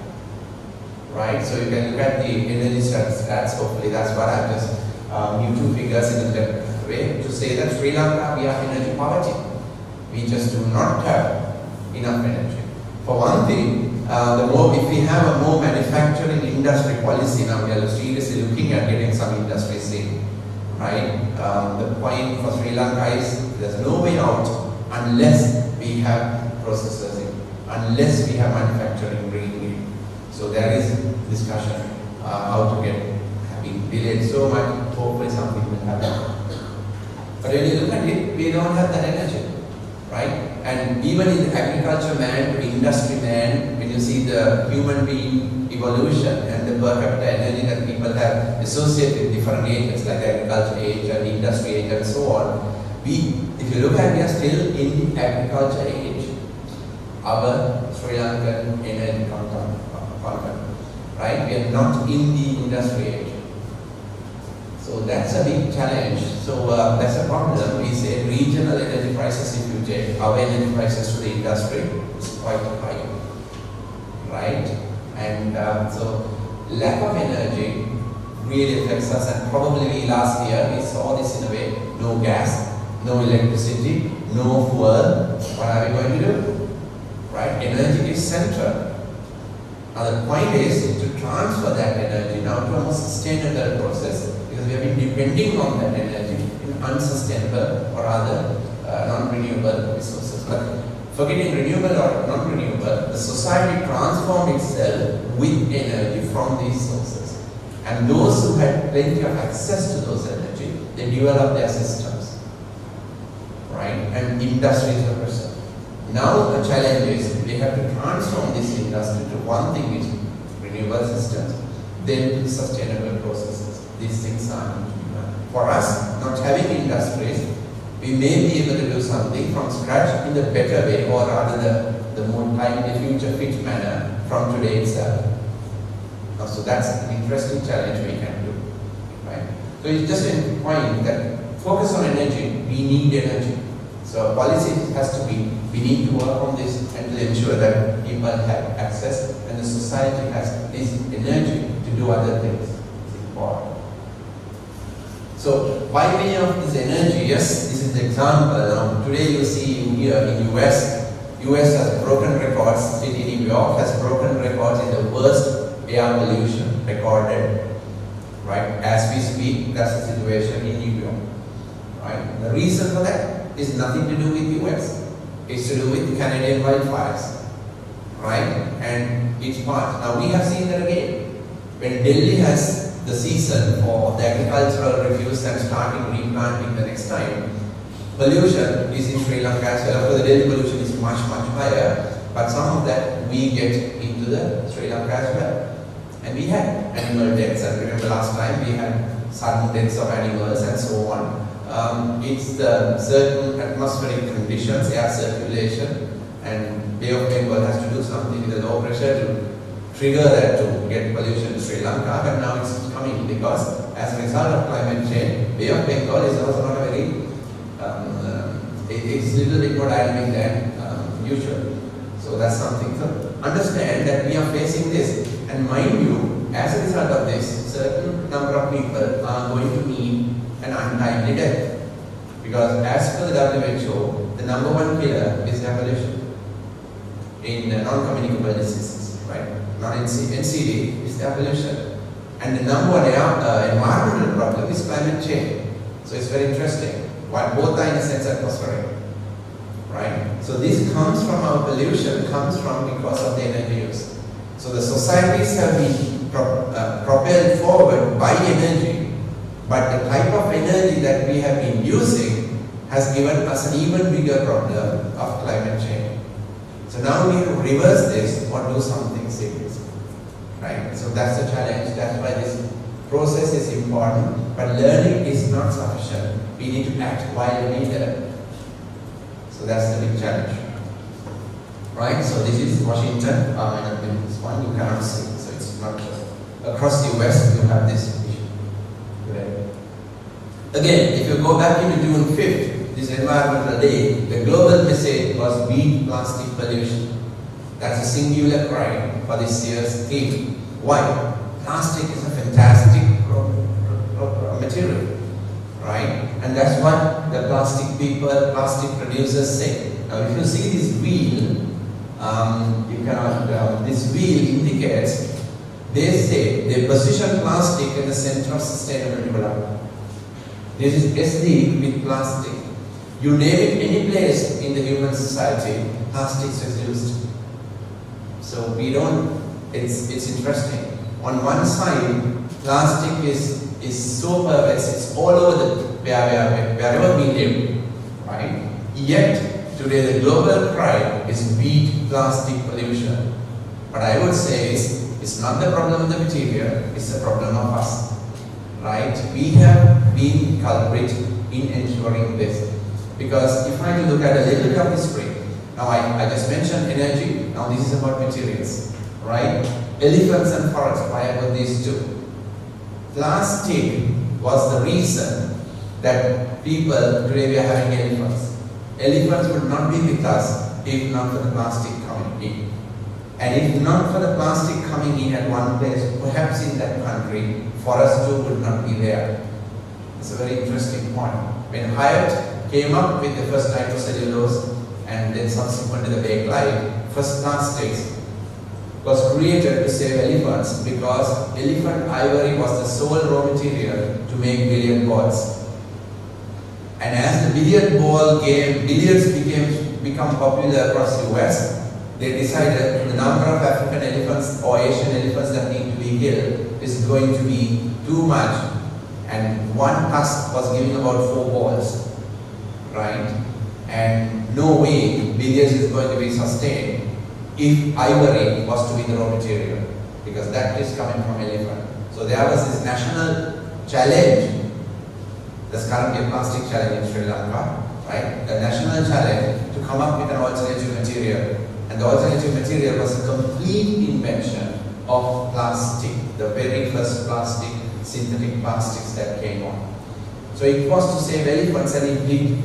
right? So you can look at the energy stats, hopefully that's what I've just new two figures in a way to say that Sri Lanka, we are energy poverty. We just do not have enough energy. For one thing, if we have a more manufacturing industry policy, now we are seriously looking at getting some industries in, right? The point for Sri Lanka is there's no way out unless we have processors in, unless we have manufacturing green. So there is discussion how to get, having delayed so much, hopefully something will happen. But when you look at it, we don't have that energy, right? And even in the agriculture man to industry man, when you see the human being evolution and the per capita energy that people have associated with different ages like agriculture age and industry age and so on, if you look at, we are still in the agriculture age. Our Sri Lankan energy content, right? We are not in the industry age. So that's a big challenge. So that's a problem. We say regional energy prices, if you take our energy prices to the industry, is quite high, right? And so lack of energy really affects us, and probably last year we saw this in a way: no gas, no electricity, no fuel. What are we going to do? Right? Energy is central. Now the point is to transfer that energy now to a more sustainable process, because we have been depending on that energy in unsustainable or rather non-renewable resources. But forgetting renewable or non-renewable, the society transformed itself with energy from these sources. And those who had plenty of access to those energy, they developed their systems, right? And industries were present. Now the challenge is we have to transform this industry to one thing, which is renewable systems, then to sustainable processes. These things are not to be done. For us, not having industries, we may be able to do something from scratch in the better way, or rather the more timely, future fit manner from today itself. Now, so that's an interesting challenge we can do, right? So it's just a point that focus on energy. We need energy. So policy has to be, we need to work on this and to ensure that people have access and the society has this energy to do other things. It's important. So by way of this energy, yes, this is the example. Now, today you see here in US has broken records. City New York has broken records in the worst air pollution recorded. Right? As we speak, that's the situation in New York. right? The reason for that is nothing to do with US. It's to do with Canadian wildfires, right? And its part. Now we have seen that again. When Delhi has the season for the agricultural refuse and starting replanting the next time, pollution is in Sri Lanka as well. Of course, the Delhi pollution is much higher, but some of that we get into the Sri Lanka as well. And we had animal deaths, and remember last time we had sudden deaths of animals and so on. It's the certain atmospheric conditions, air circulation, and Bay of Bengal has to do something with the low pressure to trigger that to get pollution to Sri Lanka, but now it's coming because as a result of climate change, Bay of Bengal is also not a very, it's a little bit more dynamic than usual. So that's something. So understand that we are facing this, and mind you, as a result of this, certain number of people are going to meet an untimely death. Because as per the WHO, the number one killer is air pollution in non-communicable diseases, right? NCD is air pollution. And the number one environmental problem is climate change. So it's very interesting. While both are in a sense atmospheric, right? So this comes from our pollution, comes from because of the energy use. So the societies have been propelled forward by energy, but the type of energy that we have been using has given us an even bigger problem of climate change. So now we have to reverse this or do something serious, right? So that's the challenge. That's why this process is important, but learning is not sufficient. We need to act while we learn. So that's the big challenge, right? So this is Washington. This one you cannot see, so it's not across the US. You have this issue today. Again, if you go back into June 5th, this Environmental Day, the global message was beat plastic pollution. That's a singular cry for this year's theme. Why? Plastic is a fantastic material, right? And that's what the plastic people, plastic producers say. Now, if you see this wheel, this wheel indicates, they say they position plastic in the center of sustainable development. This is SD with plastic. You name it any place in the human society, plastics is used. So we don't, it's interesting. On one side, plastic is so pervasive, it's all over the wherever we live, right? Yet today the global cry is beat plastic pollution. But I would say it's not the problem of the material, it's the problem of us, right? We have been culprit in ensuring this. Because if I look at a little bit of history, now I just mentioned energy, now this is about materials, right? Elephants and forests, why about these two? Plastic was the reason that people today we are having elephants. Elephants would not be with us if not for the plastic coming in. And if not for the plastic coming in at one place, perhaps in that country, forest too would not be there. It's a very interesting point. When Hyatt came up with the first nitrocellulose and then subsequently the bakelite, first plastics was created to save elephants because elephant ivory was the sole raw material to make billiard balls. And as the billiard ball game, billiards become popular across the US, they decided the number of African elephants or Asian elephants that need to be killed is going to be too much. And one tusk was giving about 4 balls, right? And no way billiards is going to be sustained if ivory was to be the raw material, because that is coming from elephant. So there was this national challenge. There's currently a plastic challenge in Sri Lanka, right? A national challenge to come up with an alternative material. And the alternative material was a complete invention of plastic, the very first plastic, synthetic plastics that came on. So it was to save elephants, and it did,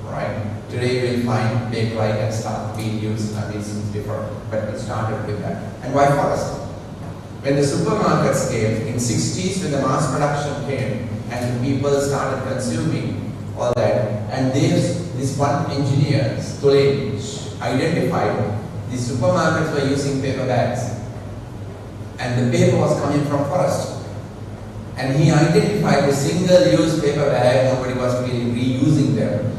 right? Today we'll find bakelite and stuff being used since before, but it started with that. And why forest? When the supermarkets came, in 60s when the mass production came, and people started consuming all that, and this one engineer, Stolin, identified the supermarkets were using paper bags, and the paper was coming from forest. And he identified a single-use paper bag, nobody was really reusing them.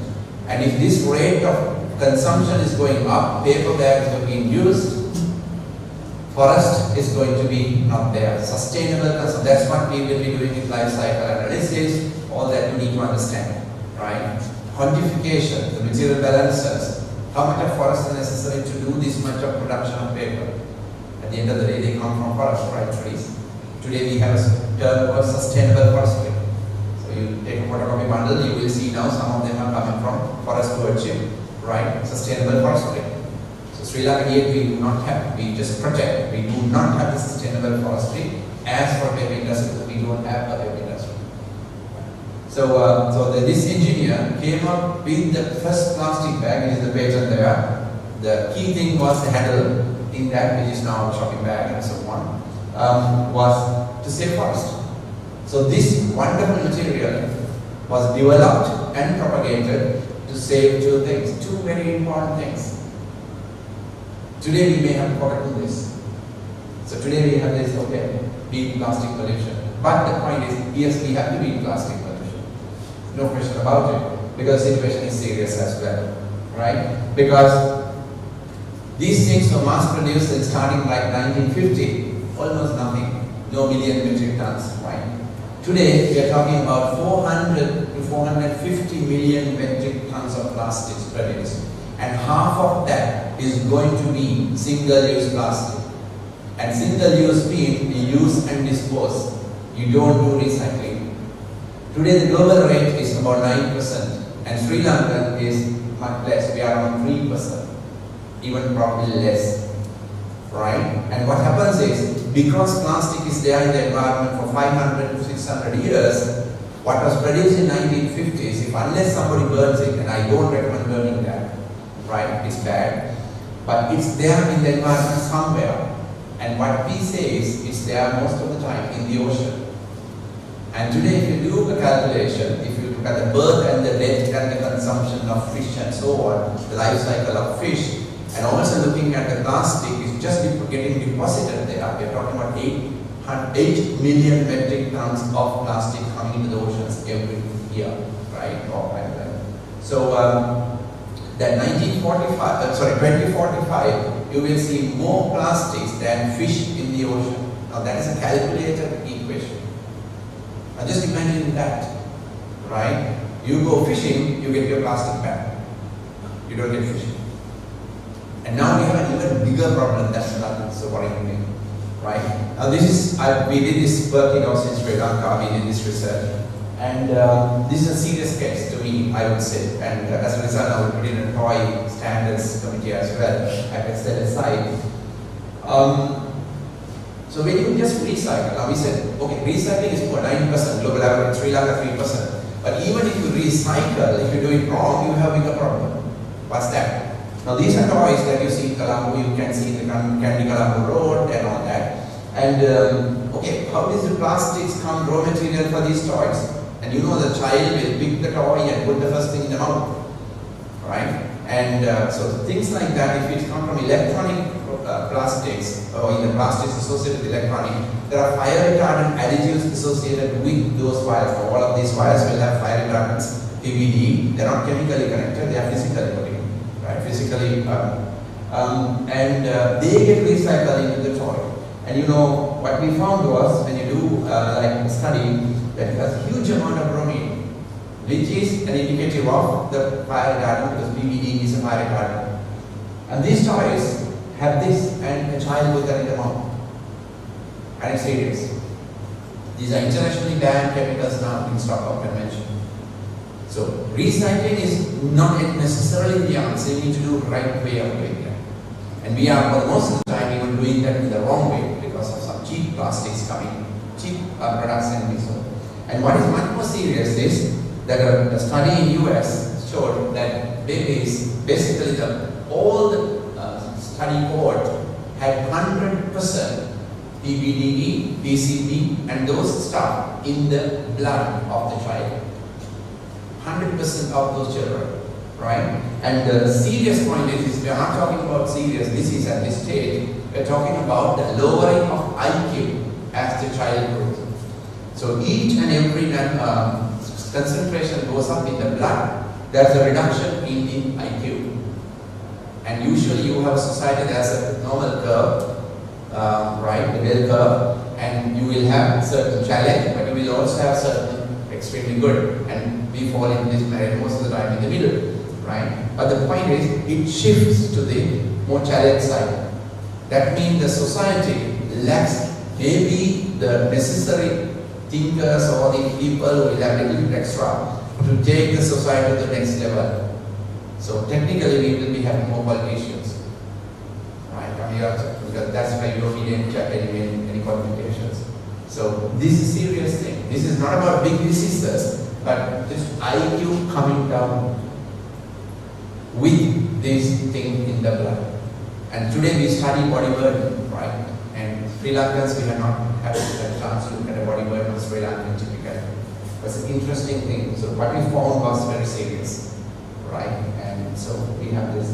And if this rate of consumption is going up, paper bags are being used, forest is going to be not there. Sustainable consumption, that's what we will be doing with life cycle analysis, all that you need to understand, right? Quantification, the material balances, how much of forest is necessary to do this much of production of paper. At the end of the day, they come from forest, right, trees. Today we have a term called sustainable forestry. So you take a photocopy bundle, you will see now some of them are coming from forest stewardship, right? Sustainable forestry. So Sri Lanka yet we do not have, we just protect, we do not have the sustainable forestry. As for paper industry, we don't have the paper industry. So, this engineer came up with the first plastic bag, it is the patent there. The key thing was the handle in that, which is now a shopping bag and so on, was to save forest. So this wonderful material was developed and propagated to save two things, two very important things. Today we may have forgotten this. So today we have this, okay, beat plastic pollution. But the point is, yes, we have to beat plastic pollution. No question about it, because the situation is serious as well, right? Because these things were mass produced in starting like 1950, almost nothing, no million metric tons, right? Today we are talking about 400 to 450 million metric tons of plastics produced, and half of that is going to be single-use plastic. And single-use means you use and dispose. You don't do recycling. Today the global rate is about 9%, and Sri Lanka is much less. We are around 3%, even probably less, right? And what happens is, because plastic is there in the environment for 500 to 600 years, what was produced in 1950s, if unless somebody burns it, and I don't recommend burning that, right? It's bad, but it's there in the environment somewhere. And what we say is, it's there most of the time in the ocean. And today, if you do a calculation, if you look at the birth and the death and the consumption of fish and so on, the life cycle of fish, and also looking at the plastic, is just getting deposited there. We're talking about 8 million metric tons of plastic coming into the oceans every year, right? So that 2045, you will see more plastics than fish in the ocean. Now that is a calculated equation. Now just imagine that, right? You go fishing, you get your plastic bag. You don't get fishing. And now we have an even bigger problem that's not so worrying me, right? Now this is, we did this work in Sri Lanka, we did this research. And this is a serious case to me, I would say. And as a result, I will put in a toy standards committee as well. I can set aside. So when you just recycle, now we said, okay, recycling is for 9%, global average, Sri Lanka 3%. But even if you recycle, if you do it wrong, you have a bigger problem. What's that? Now these are toys that you see in Colombo, you can see in the Candy Colombo Road and all that. And okay, how does the plastics come raw material for these toys? And you know the child will pick the toy and put the first thing in the mouth, right? And so things like that, if it comes from electronic plastics, or in the plastics associated with electronic, there are fire retardant additives associated with those wires. So all of these wires will have fire retardants, PVD. They are not chemically connected, they are physically connected, right? Physically, and they get recycled into the toy. And you know, what we found was, when you do like a study, that has a huge amount of bromine, which is an indicative of the fire retardant, because PVD is a fire retardant. And these toys have this, and a child will get in the mouth. And it's serious. These are internationally banned chemicals now in Stockholm Convention. So recycling is not necessarily the answer. You need to do the right way of doing that. And we are, for most of the time, even doing that in the wrong way because of some cheap plastics coming, cheap products and so on. And what is much more serious is that a study in US showed that babies, basically all the study cohort had 100% PBDE, PCB and those stuff in the blood of the child. 100% of those children, right? And the serious point is we are not talking about serious disease at this stage, we are talking about the lowering of IQ as the child grows. So each and every concentration goes up in the blood, there's a reduction in the IQ. And usually you have a society that has a normal curve, right, the bell curve, and you will have certain challenge, but you will also have certain extremely good, and we fall in this merit most of the time in the middle, right? But the point is, it shifts to the more challenge side. That means the society lacks maybe the necessary thinkers or the people who will have a little bit extra to take the society to the next level. So technically we will be having more politicians, right? Because that's why you don't need any qualifications. So this is a serious thing. This is not about big diseases, but this IQ coming down with this thing in the blood. And today we study body burden, right? And Sri Lankans, we have not had a chance to look at a body burden of Sri Lankan typically. It's an interesting thing. So what we found was very serious, right? And so we have this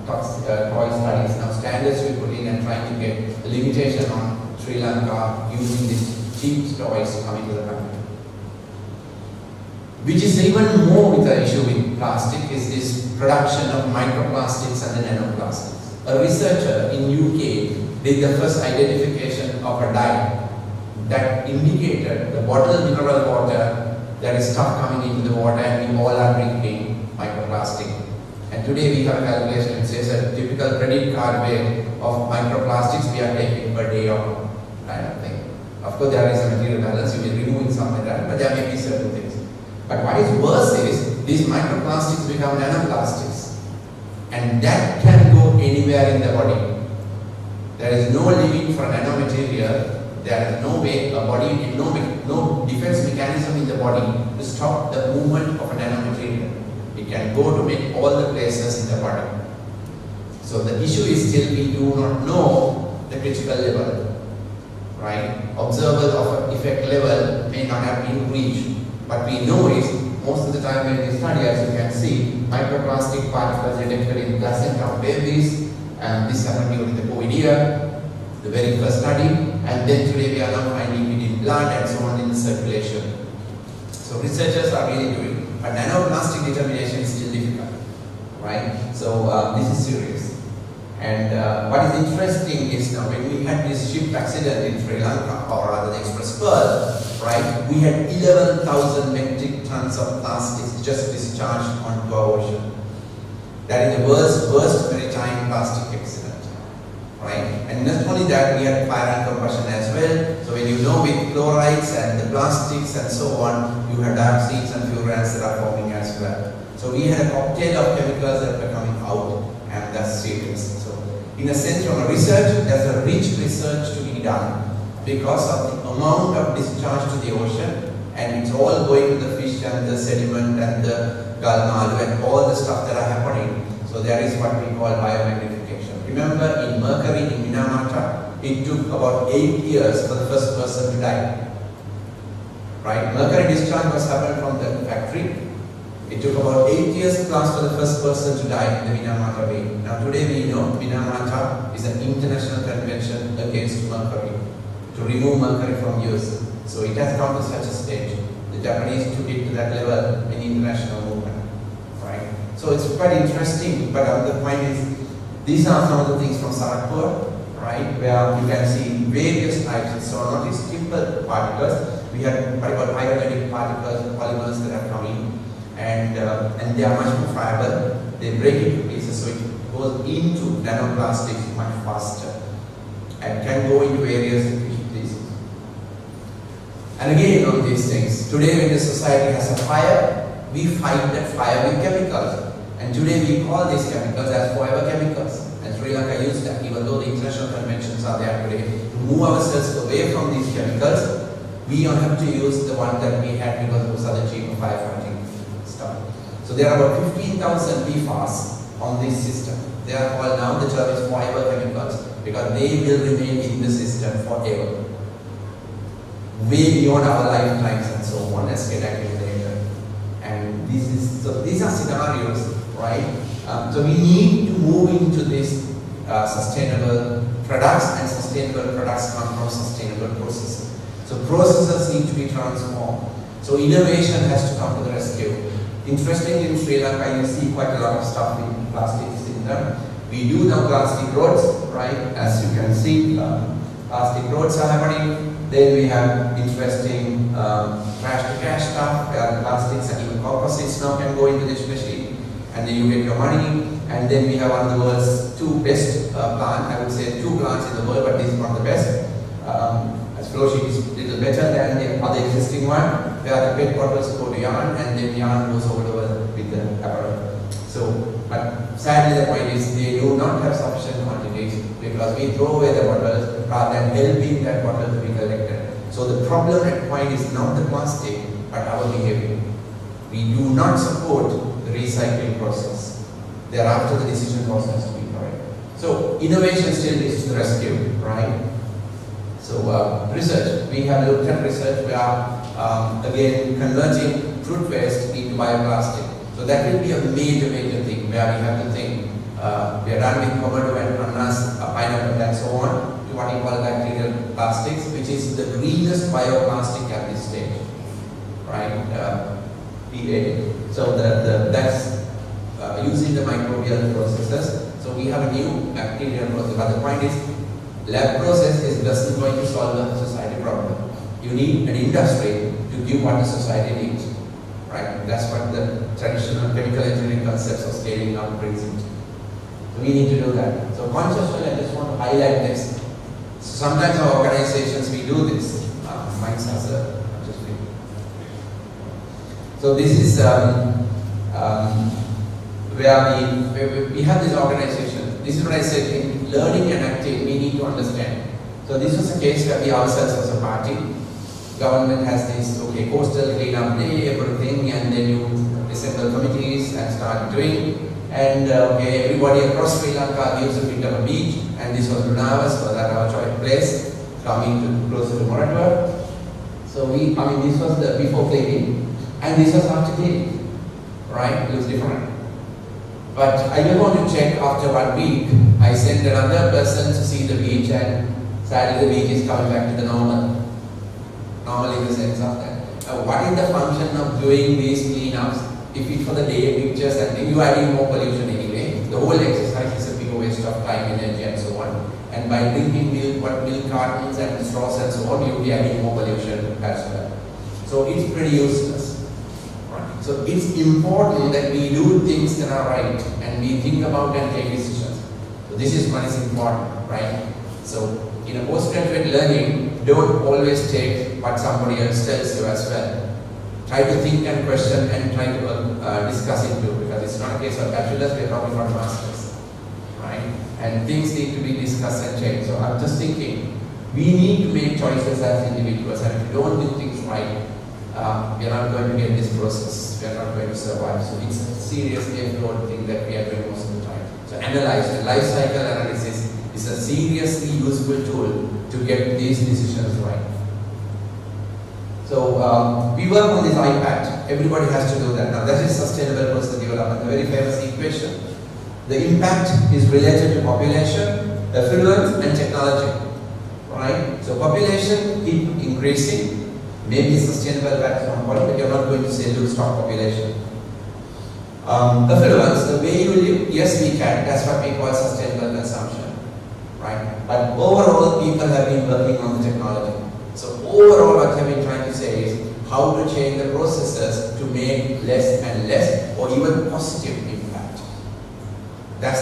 toy studies now, standards we put in and trying to get a limitation on Sri Lanka using these cheap toys coming to the country. Which is even more with the issue with plastic is this production of microplastics and the nanoplastics. A researcher in UK did the first identification of a dye that indicated the bottled mineral water that is stuff coming into the water, and we all are drinking microplastic. And today we have a calculation that says a typical credit card weight of microplastics we are taking per day or kind of thing. Of course there is a material balance, you will be removing some of that, but there may be certain things. But what is worse is these microplastics become nanoplastics, and that can go anywhere in the body. There is no limit for nanomaterial. There is no way a body, no defense mechanism in the body to stop the movement of a nanomaterial. It can go to all the places in the body. So the issue is still we do not know the critical level, right? Observable of effect level may not have been reached. What we know is most of the time when we study, as you can see, microplastic particles detected in placenta of babies, and this happened during the COVID year, the very first study, and then today we are now finding it in blood and so on in the circulation. So researchers are really doing, but nanoplastic determination is still difficult, right? So this is serious. And what is interesting is now when we had this ship accident in Sri Lanka, or rather the Express Pearl, right, we had 11,000 metric tons of plastics just discharged onto our ocean. That is the world's worst maritime plastic accident, right? And not only that, we had fire and combustion as well. So when you know with chlorides and the plastics and so on, you have dioxins and furans that are forming as well. So we had a cocktail of chemicals that were coming out, and that's serious. So in a sense, from a research, there's a rich research to be done because of the amount of discharge to the ocean, and it's all going to the fish and the sediment and the galmalu and all the stuff that are happening. So there is what we call biomagnification. Remember in Mercury in Minamata, it took about 8 years for the first person to die. Right? Mercury discharge was happened from the factory. It took about 8 years plus for the first person to die in the Minamata Bay. Now today we know Minamata is an international convention against mercury, to remove mercury from use. So it has come to such a stage. The Japanese took it to that level in international movement, right? So it's quite interesting, but the point is, these are some of the things from Sarakpur, right, where you can see various types. So not these simple particles, we have what I call pyrolytic particles, polymers that have come in, and they are much more friable. They break into pieces, so it goes into nanoplastics much faster and can go into various places. And again on these things, today when the society has a fire, we fight that fire with chemicals. And today we call these chemicals as forever chemicals. And Sri Lanka used that, even though the international conventions are there today. To move ourselves away from these chemicals, we don't have to use the one that we had because those are the cheaper firefighting stuff. So there are about 15,000 PFAS on this system. They are called now, the term is forever chemicals, because they will remain in the system forever. Way beyond our lifetimes and so on, let's get at it later. And so these are scenarios, right? So we need to move into this sustainable products, and sustainable products come from sustainable processes. So processes need to be transformed. So innovation has to come to the rescue. Interestingly, in Sri Lanka, you see quite a lot of stuff in plastics in them. We do now plastic roads, right? As you can see, plastic roads are happening. Then we have interesting trash to cash stuff, where plastics and even composites now can go into this machine, and then you get your money. And then we have one of the world's two best plants. I would say two plants in the world, but this is one of the best. As flow sheet is a little better than the other existing one, where the PET bottles go to yarn, and then yarn goes over the world with the apparel. So, but sadly the point is they do not have sufficient quantities because we throw away the bottles rather than helping that bottle to be collected. So the problem at point is not the plastic, but our behavior. We do not support the recycling process. Thereafter the decision process to be correct. So innovation still needs to rescue, right? So research, we have looked at research. We are again converting fruit waste into bioplastic. So that will be a major thing where we have to think. We are done with tomato and ananas, pineapple and so on, to what you call bacterial plastics, which is the greenest bioplastic at this stage, right? PA. So that's using the microbial processes. So we have a new bacterial process. But the point is, lab process isn't going to solve the society problem. You need an industry to give what the society needs, right? That's what the traditional chemical engineering concepts of scaling up brings into. So we need to do that. So consciously, I just want to highlight this. So sometimes our organizations, we do this. Mine has a just read. So this is where we have this organization. This is what I said, in learning and acting, we need to understand. So this was a case where we ourselves as a party, government has this, okay, coastal cleanup day, everything, and then you assemble committees and start doing. And okay, everybody across Sri Lanka gives a bit of a beach, and this was Lunavas, so that our choice place, coming to closer to Moratua. So this was the before cleaning, and this was after cleaning, right? It looks different. But I don't want to check after 1 week. I sent another person to see the beach, and sadly the beach is coming back to the normal in the sense of that. What is the function of doing these cleanups? If it's for the day pictures and then you are adding more pollution anyway, the whole exercise is a big waste of time, energy and so on. And by drinking milk cartons and straws and so on, you'll be adding more pollution as well. So it's pretty useless. So it's important that we do things that are right and we think about and take decisions. So this is what is important, right? So in a postgraduate learning, don't always take what somebody else tells you as well. Try to think and question and try to discuss it too, because it's not a case of bachelor's, we're talking about masters, right? And things need to be discussed and changed. So I'm just thinking, we need to make choices as individuals, and if we don't do things right, we are not going to get this process, we are not going to survive. So it's a seriously flawed thing that we are doing most of the time. So analyze, the life cycle analysis is a seriously useful tool to get these decisions right. So we work on this impact. Everybody has to do that. Now that is sustainable personal development, a very famous equation. The impact is related to population, affluence and technology, right? So population keep increasing, maybe sustainable at some point, but you're not going to say, look, stop population. Affluence, the way you live, yes we can, that's what we call sustainable consumption, right? But overall, people have been working on the technology. So overall, what I've been trying to say is how to change the processes to make less and less or even positive impact. That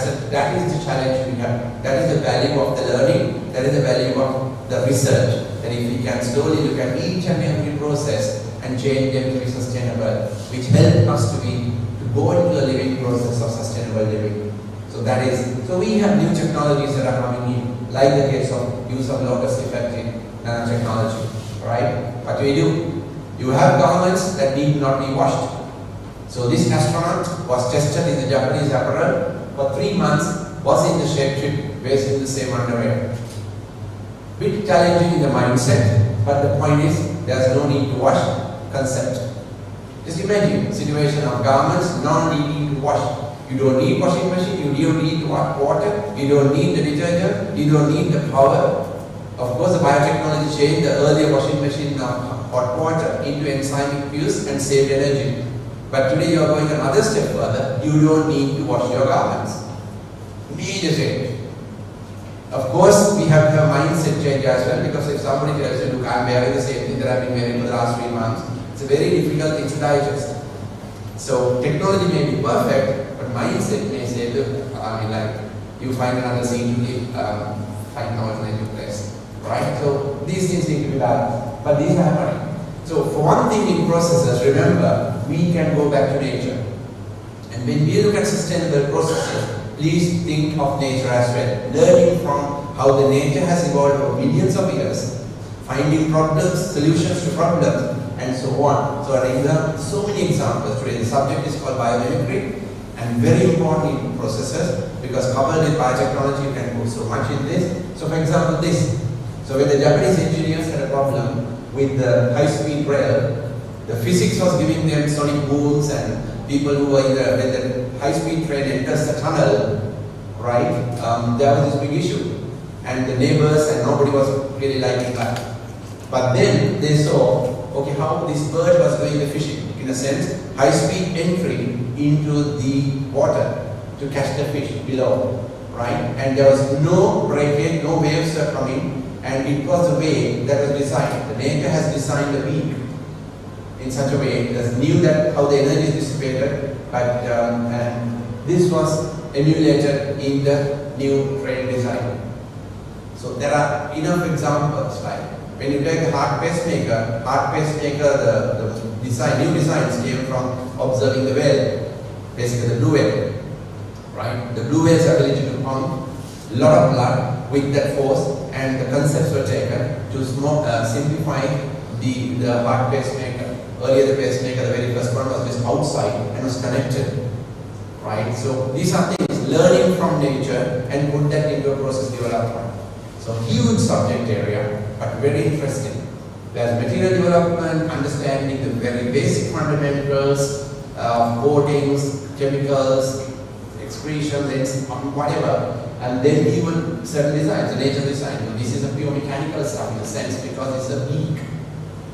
is the challenge we have. That is the value of the learning. That is the value of the research. That if we can slowly look at each and every process and change them to be sustainable, which help us to go into a living process of sustainable living. So we have new technologies that are coming in, like the case of use of locus effect in nanotechnology, right? What do we do? You have garments that need not be washed. So this astronaut was tested in the Japanese apparel for 3 months, was in the shape trip, wearing the same underwear. Bit challenging in the mindset, but the point is, there's no need to wash concept. Just imagine a situation of garments not needing to wash. You don't need washing machine, you don't need water, you don't need the detergent, you don't need the power. Of course, the biotechnology changed the earlier washing machine of hot water into enzymic fuse and saved energy. But today you are going another step further. You don't need to wash your garments. Major change. Of course, we have to have mindset change as well, because if somebody tells you, look, I'm wearing the same thing that I've been wearing for the last 3 months, it's a very difficult thing to digest. So technology may be perfect, but mindset may say, look, I mean, like, you find another scene to live, find an alternative place. Right? So these things need to be done. But these are happening. So for one thing in processes, remember, we can go back to nature. And when we look at sustainable processes, please think of nature as well. Learning from how the nature has evolved over millions of years, finding problems, solutions to problems, and so on. So an example, so many examples today. The subject is called biomimicry, and very important in processes, because covered with biotechnology, you can do so much in this. So for example, this. So when the Japanese engineers had a problem with the high-speed rail, the physics was giving them sonic booms, and people who were in when the high-speed train enters the tunnel, right, there was this big issue. And the neighbors and nobody was really liking that. But then they saw, okay, how this bird was doing the fishing. In a sense, high-speed entry into the water to catch the fish below, right? And there was no breakage, no waves were coming. And it was the way that was designed. The nature has designed the beak in such a way that knew that how the energy is dissipated, but and this was emulated in the new train design. So there are enough examples, right? When you take the heart pacemaker, the design, new designs came from observing the whale, basically the blue whale, right? The blue whale's ability to pump a lot of blood with that force, and the concepts were taken to simplify the heart pacemaker. Earlier the pacemaker, the very first one, was just outside and was connected, right? So these are things, learning from nature and put that into a process development. So huge subject area, but very interesting. There's material development, understanding the very basic fundamentals of coatings, chemicals, excretions, whatever. And then even certain designs, the nature design. This is a pure mechanical stuff in a sense, because it's a beak.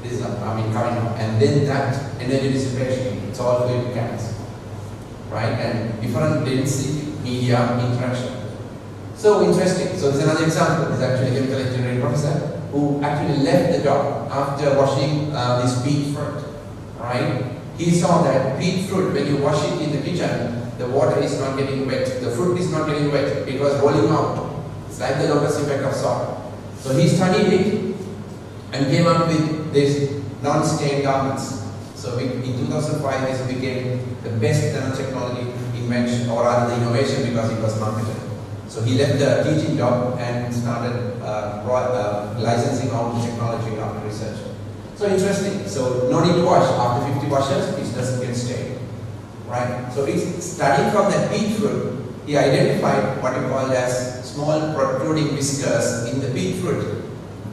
This is, coming up. And then that energy dissipation, it's all fluid mechanics. Right? And different density, media, interaction. So interesting. So this is another example. This is actually a chemical engineering professor who actually left the job after washing this beet fruit. Right? He saw that beet fruit, when you wash it in the kitchen, the water is not getting wet, the fruit is not getting wet, it was rolling out. It's like the locus effect of salt. So he studied it and came up with this non-stained garments. So in 2005, this became the best nanotechnology invention, or rather the innovation, because it was marketed. So he left the teaching job and started licensing out the technology after research. So interesting. So no need to wash. After 50 washes, it doesn't get stained. Right? So he's studying from that beet fruit, he identified what he called as small protruding whiskers in the beet fruit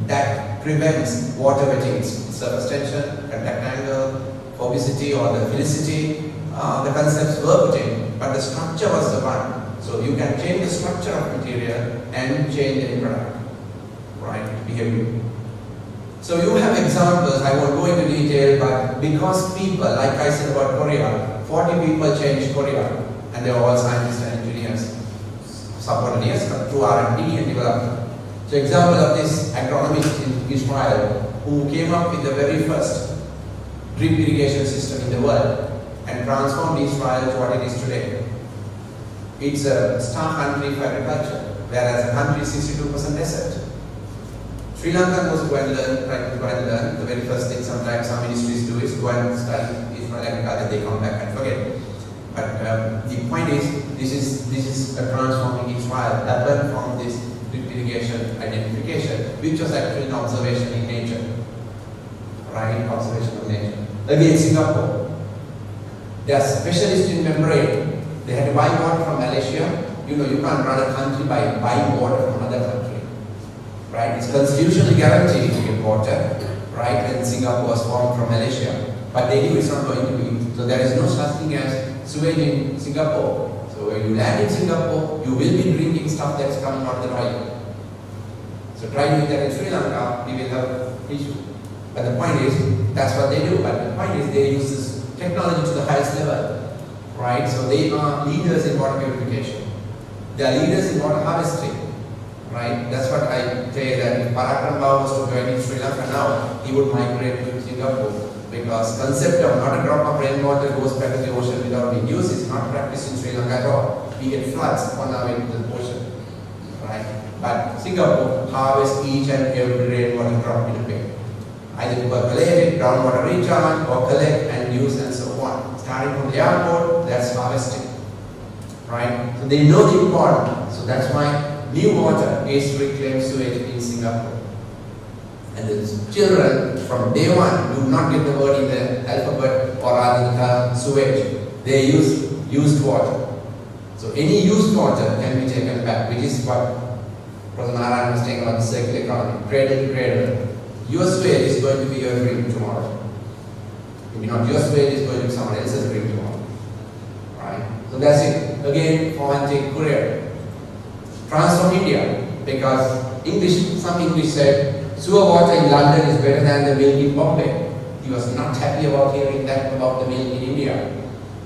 that prevents water wetting. Surface tension, contact angle, phobicity or the philicity, the concepts were put in, but the structure was the one. So you can change the structure of material and change the product, right? Behavior. So you have examples, I won't go into detail, but because people, like I said about Korea, 40 people changed Korea, and they were all scientists and engineers, supported yes, but through R&D and development. So example of this agronomist in Israel, who came up with the very first drip irrigation system in the world, and transformed Israel to what it is today. It's a star country for agriculture, whereas the country is 62% desert. Sri Lanka was trying to learn. The very first thing sometimes some ministries do is go and study Israel agriculture, they come back and forget. But the point is, this is a transforming Israel happened from this drip irrigation identification, which was actually an observation in nature. Right? Observation of nature. Again, Singapore. They are specialists in membrane. They had to buy water from Malaysia. You know, you can't run a country by buying water from another country. Right? It's constitutionally guaranteed to get water. Right? And Singapore was formed from Malaysia. But they knew it's not going to be. So there is no such thing as sewage in Singapore. So when you land in Singapore, you will be drinking stuff that's coming out of the right. So try doing that in Sri Lanka, we will have issue. But the point is, that's what they do. But the point is, they use this technology to the highest level, right? So they are leaders in water purification. They are leaders in water harvesting, right? That's what I say, that if Parakram Bhava was to join in Sri Lanka now, he would migrate to Singapore, because concept of not a drop of rainwater goes back to the ocean without being used is not practiced in Sri Lanka at all. We get floods on our way to the ocean, right? But Singapore harvests each and every rainwater drop in a bay. Either percolate it, groundwater recharge, or collect and use and so on. Starting from the airport, that's harvesting, right? So they know the importance. So that's why new water is reclaimed sewage in Singapore. And the children from day one do not get the word in the alphabet or rather the sewage. They use used water. So any used water can be taken back, which is what Professor Narayan was saying about the circular economy, cradle to cradle. Your sewage is going to be your drink tomorrow. Maybe not your sewage is going to be someone else's drink tomorrow. Right? So that's it. Again, for one thing, Korea. Transform India, because some English said, sewer water in London is better than the milk in Bombay. He was not happy about hearing that about the milk in India.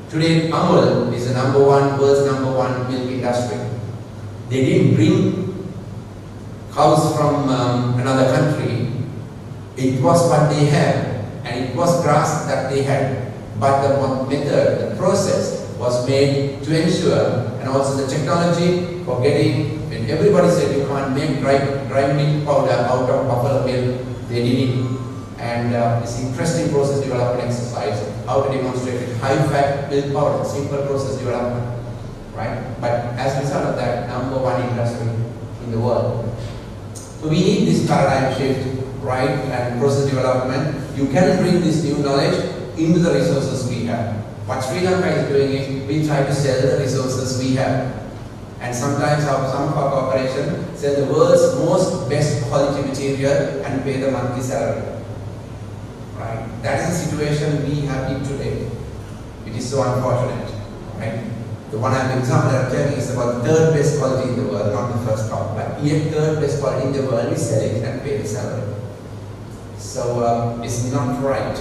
Today, Amul is the world's number one milk industry. They didn't bring cows from another country. It was what they had, and it was grass that they had. But the method, the process was made to ensure, and also the technology for getting, when everybody said you can't make dry milk powder out of buffalo milk, they did it. And this interesting process development exercise, how to demonstrate it, high fat milk powder, simple process development, right? But as a result of that, number one industry in the world. So we need this paradigm shift, right, and process development. You can bring this new knowledge into the resources we have. What Sri Lanka is doing is, we try to sell the resources we have. And sometimes some of our corporations sell the world's most best quality material and pay the monthly salary. Right? That is the situation we have in today. It is so unfortunate. Right? The one example I'm telling is about the third best quality in the world, not the first top, but yet third best quality in the world, we sell it and pay the salary. So it's not right.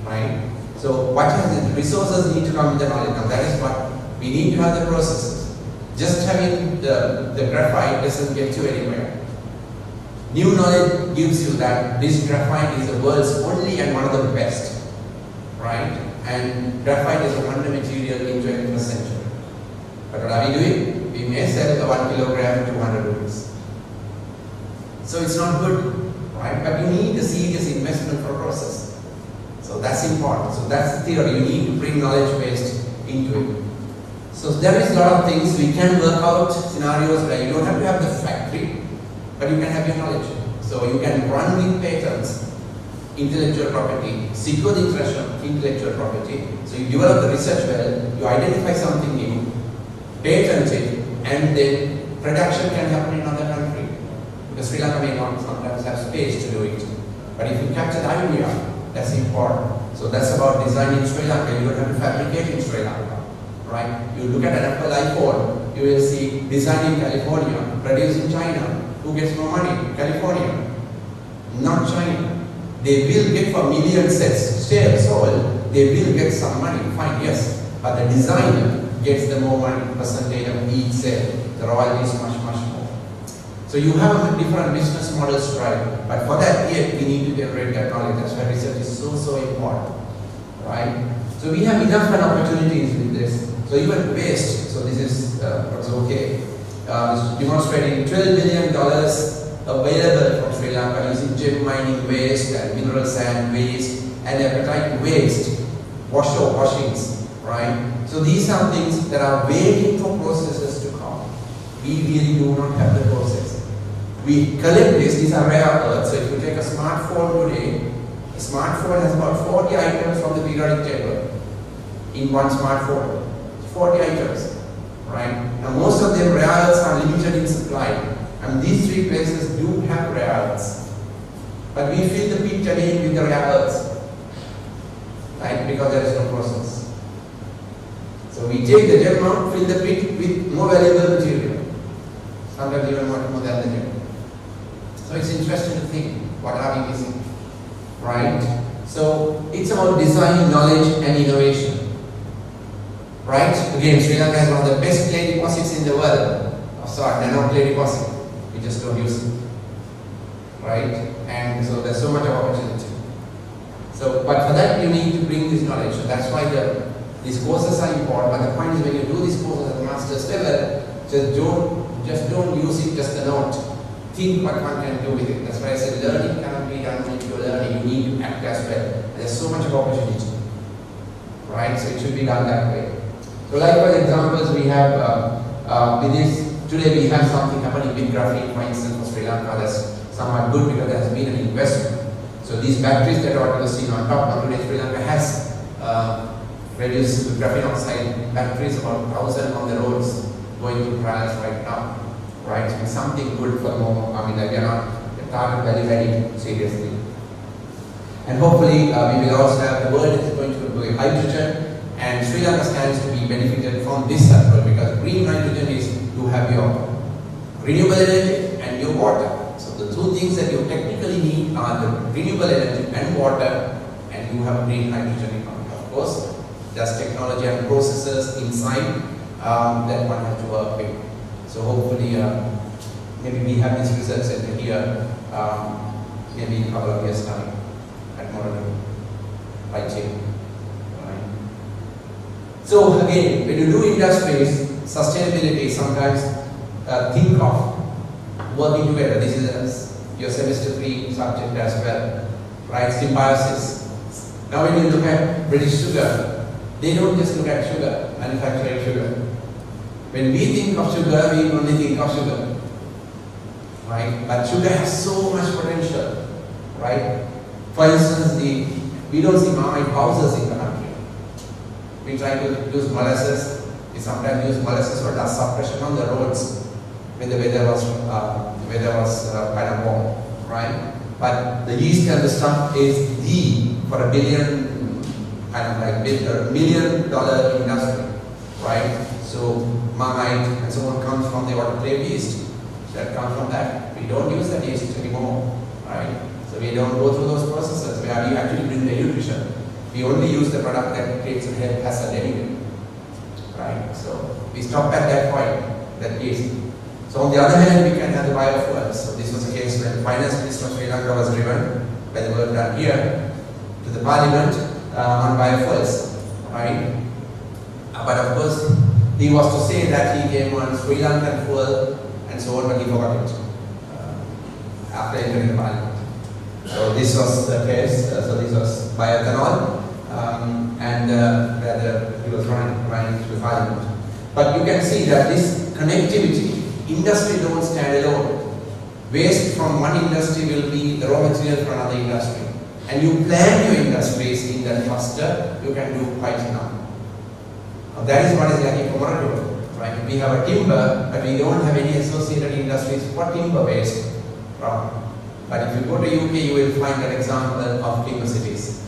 Right? So what is the resources need to come with the knowledge. Now that is what we need to have, the processes. Just having the graphite doesn't get you anywhere. New knowledge gives you that this graphite is the world's only and one of the best. Right? And graphite is a wonder material in 21st century. But what are we doing? We may sell the 1 kilogram 200 rupees. So it's not good. Right? But you need a serious investment for process. So that's important. So that's the theory. You need to bring knowledge based into it. So there is a lot of things we can work out, scenarios where you don't have to have the factory, but you can have your knowledge. So you can run with patents, intellectual property, secure the interest of intellectual property. So you develop the research well, you identify something new, patent it, and then production can happen in another country. Because Sri Lanka may not sometimes have space to do it. But if you capture the idea, that's important. So that's about design in Sri Lanka. You don't have to fabricate in Sri Lanka, right? You look at an Apple iPhone, you will see design in California, produced in China. Who gets more money? California, not China. They will get for million sets sold. They will get some money, fine, yes. But the designer gets the more money, percentage of each sale. The royalty is much more. So you have different business models to drive, but for that yet we need to generate that knowledge. That's why research is so important, right? So we have enough opportunities with this. So even waste, so this is okay. Demonstrating $12 billion available from Sri Lanka using gem mining waste and mineral sand waste and appetite waste, washings, right? So these are things that are waiting for processes to come. We really do not have the process. We collect this, these are rare earths. So if you take a smartphone today, a smartphone has about 40 items from the periodic table in one smartphone. 40 items, right? Now most of them rare earths are limited in supply. And these three places do have rare earths. But we fill the pit again with the rare earths, right? Because there is no process. So we take the gem out, fill the pit with more valuable material. Sometimes even much more than the gem. So it's interesting to think, what are we missing? Right? So it's about design, knowledge and innovation. Right? Again, Sri Lanka is one of the best clay deposits in the world. Nano clay deposit. We just don't use it. Right? And so there's so much of opportunity. So, but for that you need to bring this knowledge. So that's why these courses are important. But the point is, when you do these courses at the master's level, just don't use it just a note. Think what one can do with it. That's why I said learning cannot be done when you're learning. You need to act as well. There's so much of opportunity. Right? So it should be done that way. So like for examples, we have with this, today we have something happening with graphene, for instance, for Sri Lanka. That's somewhat good because there has been an investment. So these batteries that are seen on top, now today Sri Lanka has reduced graphene oxide batteries, about 1,000 on the roads going through trials right now. Right? So it's something good for the moment. I mean, we are not target very seriously. And hopefully we will also have, the world is going to go hydrogen, and Sri Lanka stands to be benefited from this as well, because green hydrogen is you have your renewable energy and your water. So the two things that you technically need are the renewable energy and water, and you have green hydrogen economy. Of course, there's technology and processes inside that one has to work with. So hopefully, maybe we have this research center here, maybe in a couple of years' time at Moradun, right here. So again, when you do industries, sustainability, sometimes think of working together. This is your semester 3 subject as well, right? Symbiosis. Now when you look at British sugar, they don't just look at sugar, manufacturing sugar. When we think of sugar, we only think of sugar, right? But sugar has so much potential, right? For instance, we don't see marmite houses in the country. We try to use molasses. We sometimes use molasses for dust suppression on the roads when the weather was kind of warm, right? But the yeast and the stuff is for $1 billion, $1 million industry, right? So marmite and so on comes from the autoclave yeast. That comes from that. We don't use that yeast anymore, right? So we don't go through those processes where we actually bring the nutrition. We only use the product that creates a health hazard anyway, right? So we stop at that point, that yeast. So on the other hand, we can have the biofuels. So this was a case when the Finance Minister of Sri Lanka was driven by the work done here to the Parliament on biofuels, right? But of course, he was to say that he came on Sri Lankan fuel and so on, but he forgot it after entering the Parliament. So this was the case. So this was bioethanol, and whether he was running to the Parliament. But you can see that this connectivity, industry don't stand alone. Waste from one industry will be the raw material for another industry. And you plan your industries in that cluster, you can do quite enough. Now that is what is lacking for Moradun, right? We have a timber, but we don't have any associated industries for timber waste from. But if you go to UK, you will find an example of timber cities.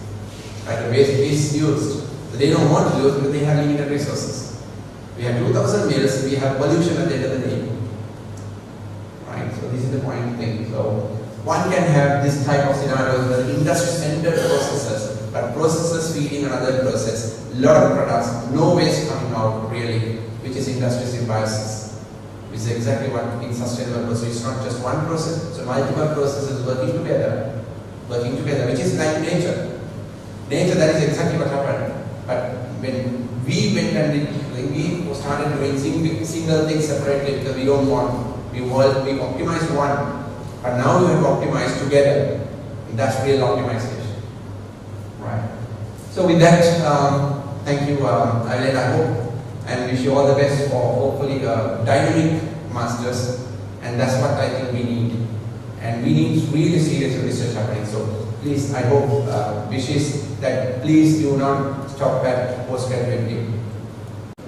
Right? The waste is used. So they don't want to use because they have limited resources. We have 2,000 mills, we have pollution at the end of the day. Right? So this is the point thing. So one can have this type of scenarios where industry-centered processes, but processes feeding another process, lot of products, no waste coming out really, which is industry symbiosis. Which is exactly what in sustainable process. It's not just one process, so multiple processes working together, which is like nature. Nature, that is exactly what happened. But when we went and we started doing single things separately because we don't want, we optimized one, but now we have to optimize together. And that's real optimization, right? So with that, thank you, Aileen, I hope and wish you all the best for hopefully a dynamic masters, and that's what I think we need. And we need really serious research happening. So please, I hope wishes that please do not stop at postgraduate degree.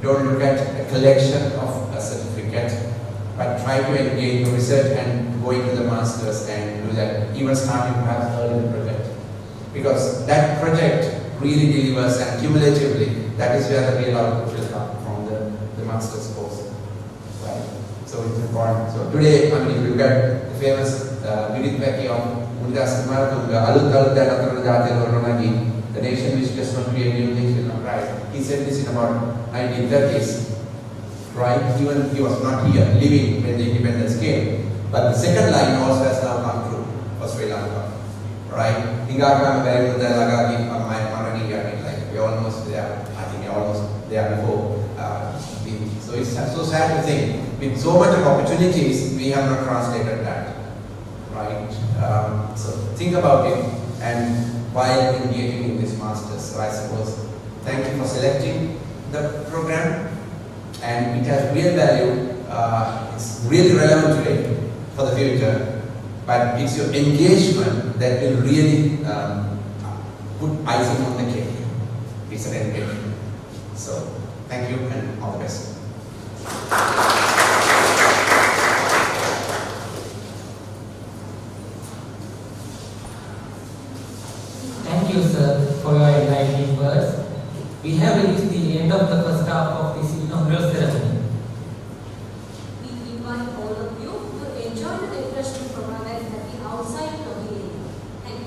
Don't look at a collection of a certificate, but try to engage in research and go into the masters and do that, even starting perhaps early in the project. Because that project really delivers, and cumulatively, that is where the real output will come from the master's course. Right? So it's important. So today, I mean, if you look at the famous Vidit Becky of Mundas Kumartunga, the nation which does not create new things will not rise. He said this in about 1930s, right? Even he was not here living when the independence came. But the second line also has now come true for Sri Lanka, right? We almost there. I think we're almost there before. So it's so sad to think, with so much of opportunities, we have not translated that, right? So think about it, and while engaging in this master's, so I suppose, thank you for selecting the program, and it has real value. It's really relevant today for the future, but it's your engagement that will really put icing on the cake. It's an engagement. So thank you and all the best. Thank you, sir, for your enlightening words. We have reached the end of the first half of this inaugural ceremony. We invite all of you to enjoy the refreshment provided at the outside pavilion. Thank you.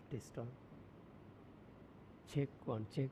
test on. Check one, check.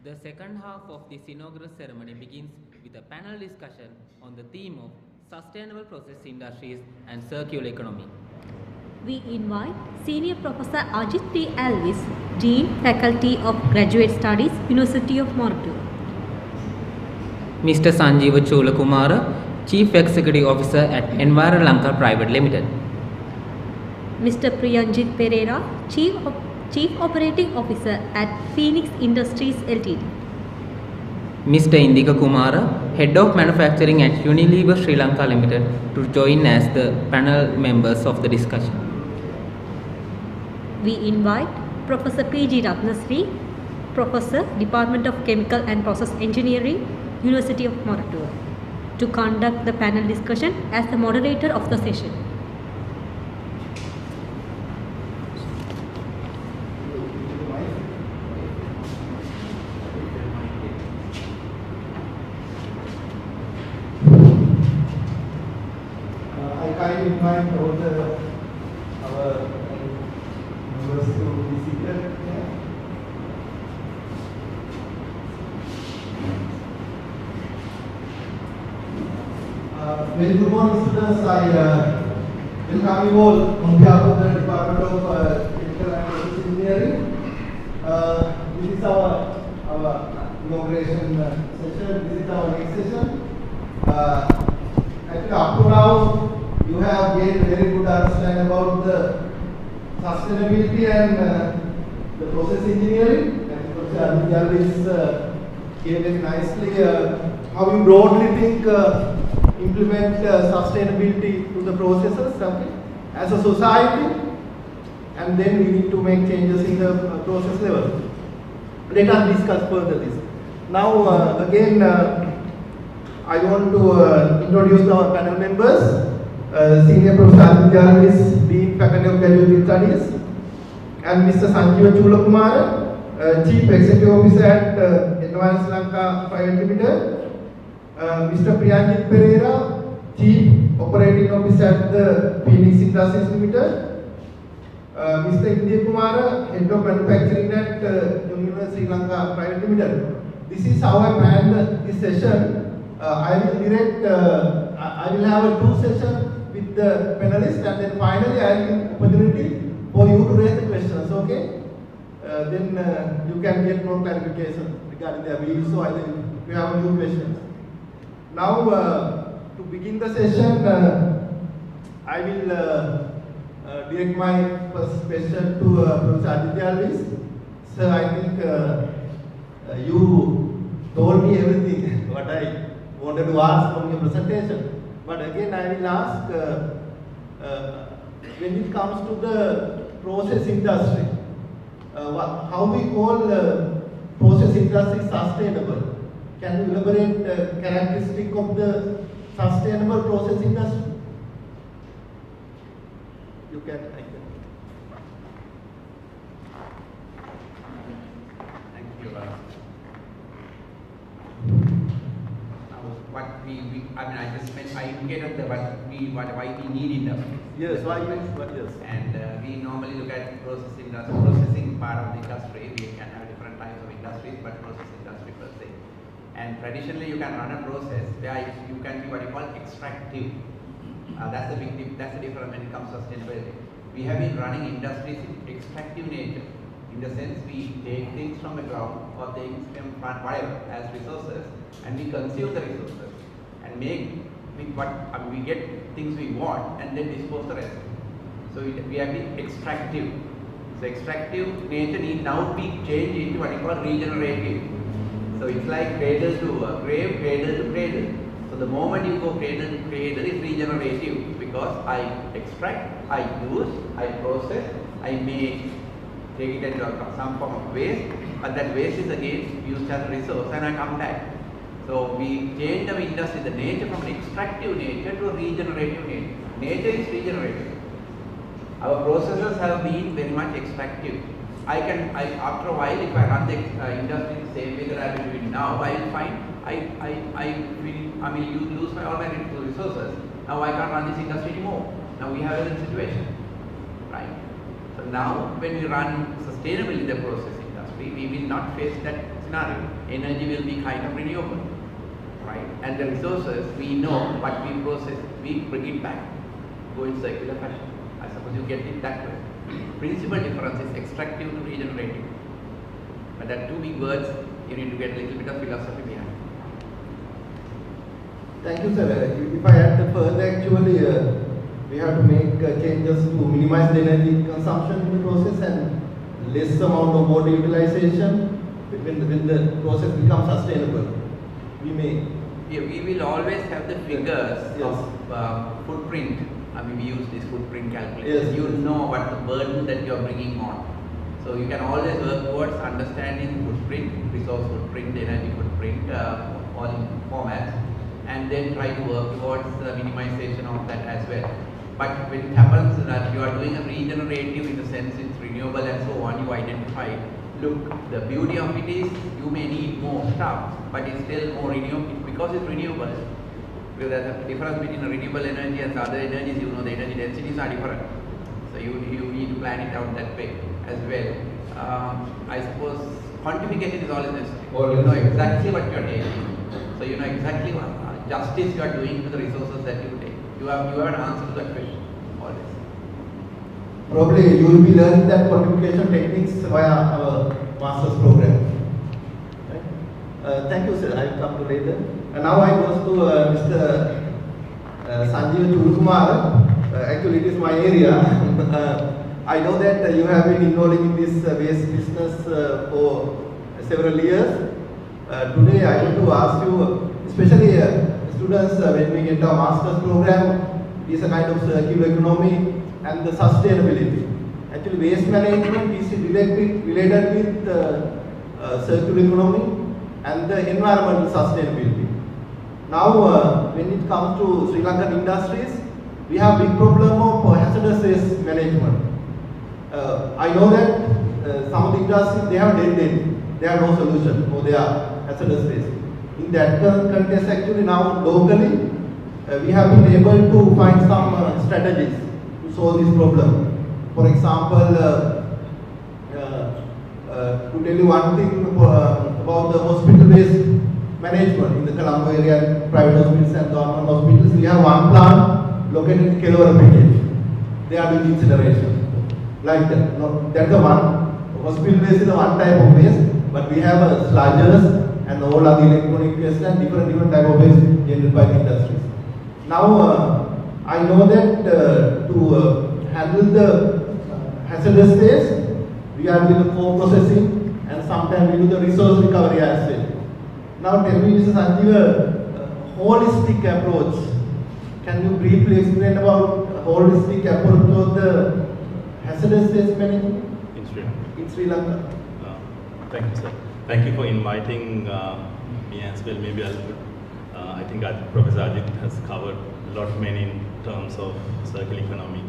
The second half of this inaugural ceremony begins with a panel discussion on the theme of sustainable process industries and circular economy. We invite Senior Professor Ajit T. Alvis, Dean, Faculty of Graduate Studies, University of Moratuwa. Mr. Sanjeeva Cholakumara, Chief Executive Officer at Enviro Lanka Private Limited. Mr. Priyanjit Pereira, Chief Operating Officer at Phoenix Industries Ltd. Mr. Indika Kumara, Head of Manufacturing at Unilever Sri Lanka Limited, to join as the panel members of the discussion. We invite Professor PG Ratnasri, Professor, Department of Chemical and Process Engineering, University of Moratuwa, to conduct the panel discussion as the moderator of the session. I invite all our members to be seated. Very good morning, students. I welcome you all on behalf of the Department of Chemical and Process Engineering. This is our inauguration session. This is our next session. Actually, up to now, you have gained very good understanding about the sustainability and the process engineering. And Professor Alvis gave very nicely how you broadly think implement sustainability to the processes, okay, as a society, and then we need to make changes in the process level. Let us discuss further this. Now, again, I want to introduce our panel members. Senior Professor Ajit Alvis, Dean, Faculty of Graduate Studies, and Mr. Sanjeeva Cholakumara, Chief Executive Officer at Enviro Lanka Private Limited, Mr. Priyanjit Pereira, Chief Operating Officer at the Phoenix Industries Limited, Mr. Indika Kumara, Head of Manufacturing at Unilever Sri Lanka Private Limited. This is how I planned this session. I will have a two sessions with the panelists, and then finally I will give opportunity for you to raise the questions, okay? Then you can get more clarification regarding their views, so I think we have new questions. Now, to begin the session, I will direct my first question to Professor Ajit Alvis. Sir, I think you told me everything what I wanted to ask from your presentation. But again, I will ask, when it comes to the process industry, how we call process industry sustainable? Can you elaborate characteristic of the sustainable process industry? You can. Thank you. What I just meant, I indicated why we need industry. Yes, why yes. And we normally look at processing part of the industry. We can have different types of industries, but process industry per se. And traditionally, you can run a process where you can be what you call extractive. That's the difference when it comes to sustainability. We have been running industries in extractive nature. In the sense, we take things from the ground or things from whatever as resources, and we consume the resources and make we get things we want and then dispose the rest. So we have been extractive. So extractive nature need now be changed into what you call regenerative. So it's like cradle to grave, cradle to cradle. So the moment you go cradle to cradle, it's regenerative because I extract, I use, I process, I may take it into some form of waste, but that waste is again used as a resource and I come back. So we change our industry, the nature from an extractive nature to a regenerative nature. Nature is regenerative. Our processes have been very much extractive. After a while, if I run the industry the same way that I am doing now, I will find you lose all my resources. Now I can't run this industry anymore. Now we have a situation, right? So now when we run sustainably the process industry, we will not face that scenario, energy will be kind of renewable, right? And the resources, we know what we process, we bring it back, go in circular fashion. I suppose you get it that way. Principal difference is extractive to regenerative. But there are two big words, you need to get a little bit of philosophy behind. Thank you, sir. If I add further, actually, we have to make changes to minimize the energy consumption in the process and less amount of water utilization when the process becomes sustainable. We may. Yeah, we will always have the figures of footprint. I mean, we use this footprint calculation. Yes. You know what the burden that you are bringing on. So you can always work towards understanding footprint, resource footprint, energy footprint, all in formats, and then try to work towards the minimization of that as well. But when it happens that you are doing a regenerative, in the sense it's renewable and so on, you identify, look, the beauty of it is you may need more stuff, but it's still more renewable because it's renewable. Because there's a difference between a renewable energy and other energies, you know, the energy densities are different. So you need to plan it out that way as well. I suppose quantification is always necessary. You know exactly what you are taking. So you know exactly what justice you are doing to the resources that you take. You have an answer to that question always. Probably you will be learning that quantification techniques via our master's program. Right? Thank you, sir. I will come to later. And now I goes to Mr. Sanjeev Churukumar. Actually, it is my area. I know that you have been involving in this waste business for several years. Today, I want to ask you, especially students, when we get our master's program, it is a kind of circular economy and the sustainability. Actually, waste management is related with circular economy and the environmental sustainability. Now, when it comes to Sri Lankan industries, we have big problem of hazardous waste management. I know that some of the industries, they have dead end. They have no solution for their hazardous waste. In that context, actually now locally, we have been able to find some strategies to solve this problem. For example, to tell you one thing about the hospital waste management in the Colombo area, private hospitals and government hospitals, we have one plant located in Kelowara package. They are doing incineration. Like that. No, that's the one. Hospital waste is the one type of waste, but we have sludges and all other electronic waste and different type of waste generated by the industries. Now, I know that to handle the hazardous waste, we are doing the co-processing and sometimes we do the resource recovery as well. Now tell me, Mr. Sanjeev, holistic approach. Can you briefly explain about holistic approach to the hazardous waste management in Sri Lanka? Thank you, sir. Thank you for inviting me as well. Maybe I think Professor Ajit has covered a lot many in terms of circular economy.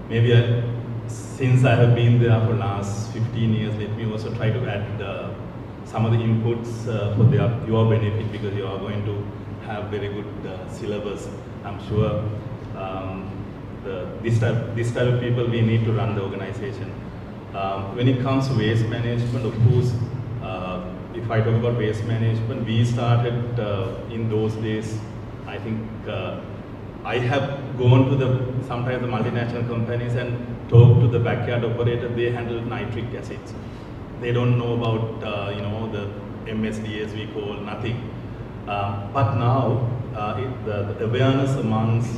Maybe since I have been there for last 15 years, let me also try to add some of the inputs for your benefit, because you are going to have very good syllabus. I'm sure this type of people we need to run the organization. When it comes to waste management, of course, if I talk about waste management, we started in those days. I think I have gone to sometimes the multinational companies and talked to the backyard operator. They handle nitric acids. They don't know about the MSD as we call, nothing. But now the awareness amongst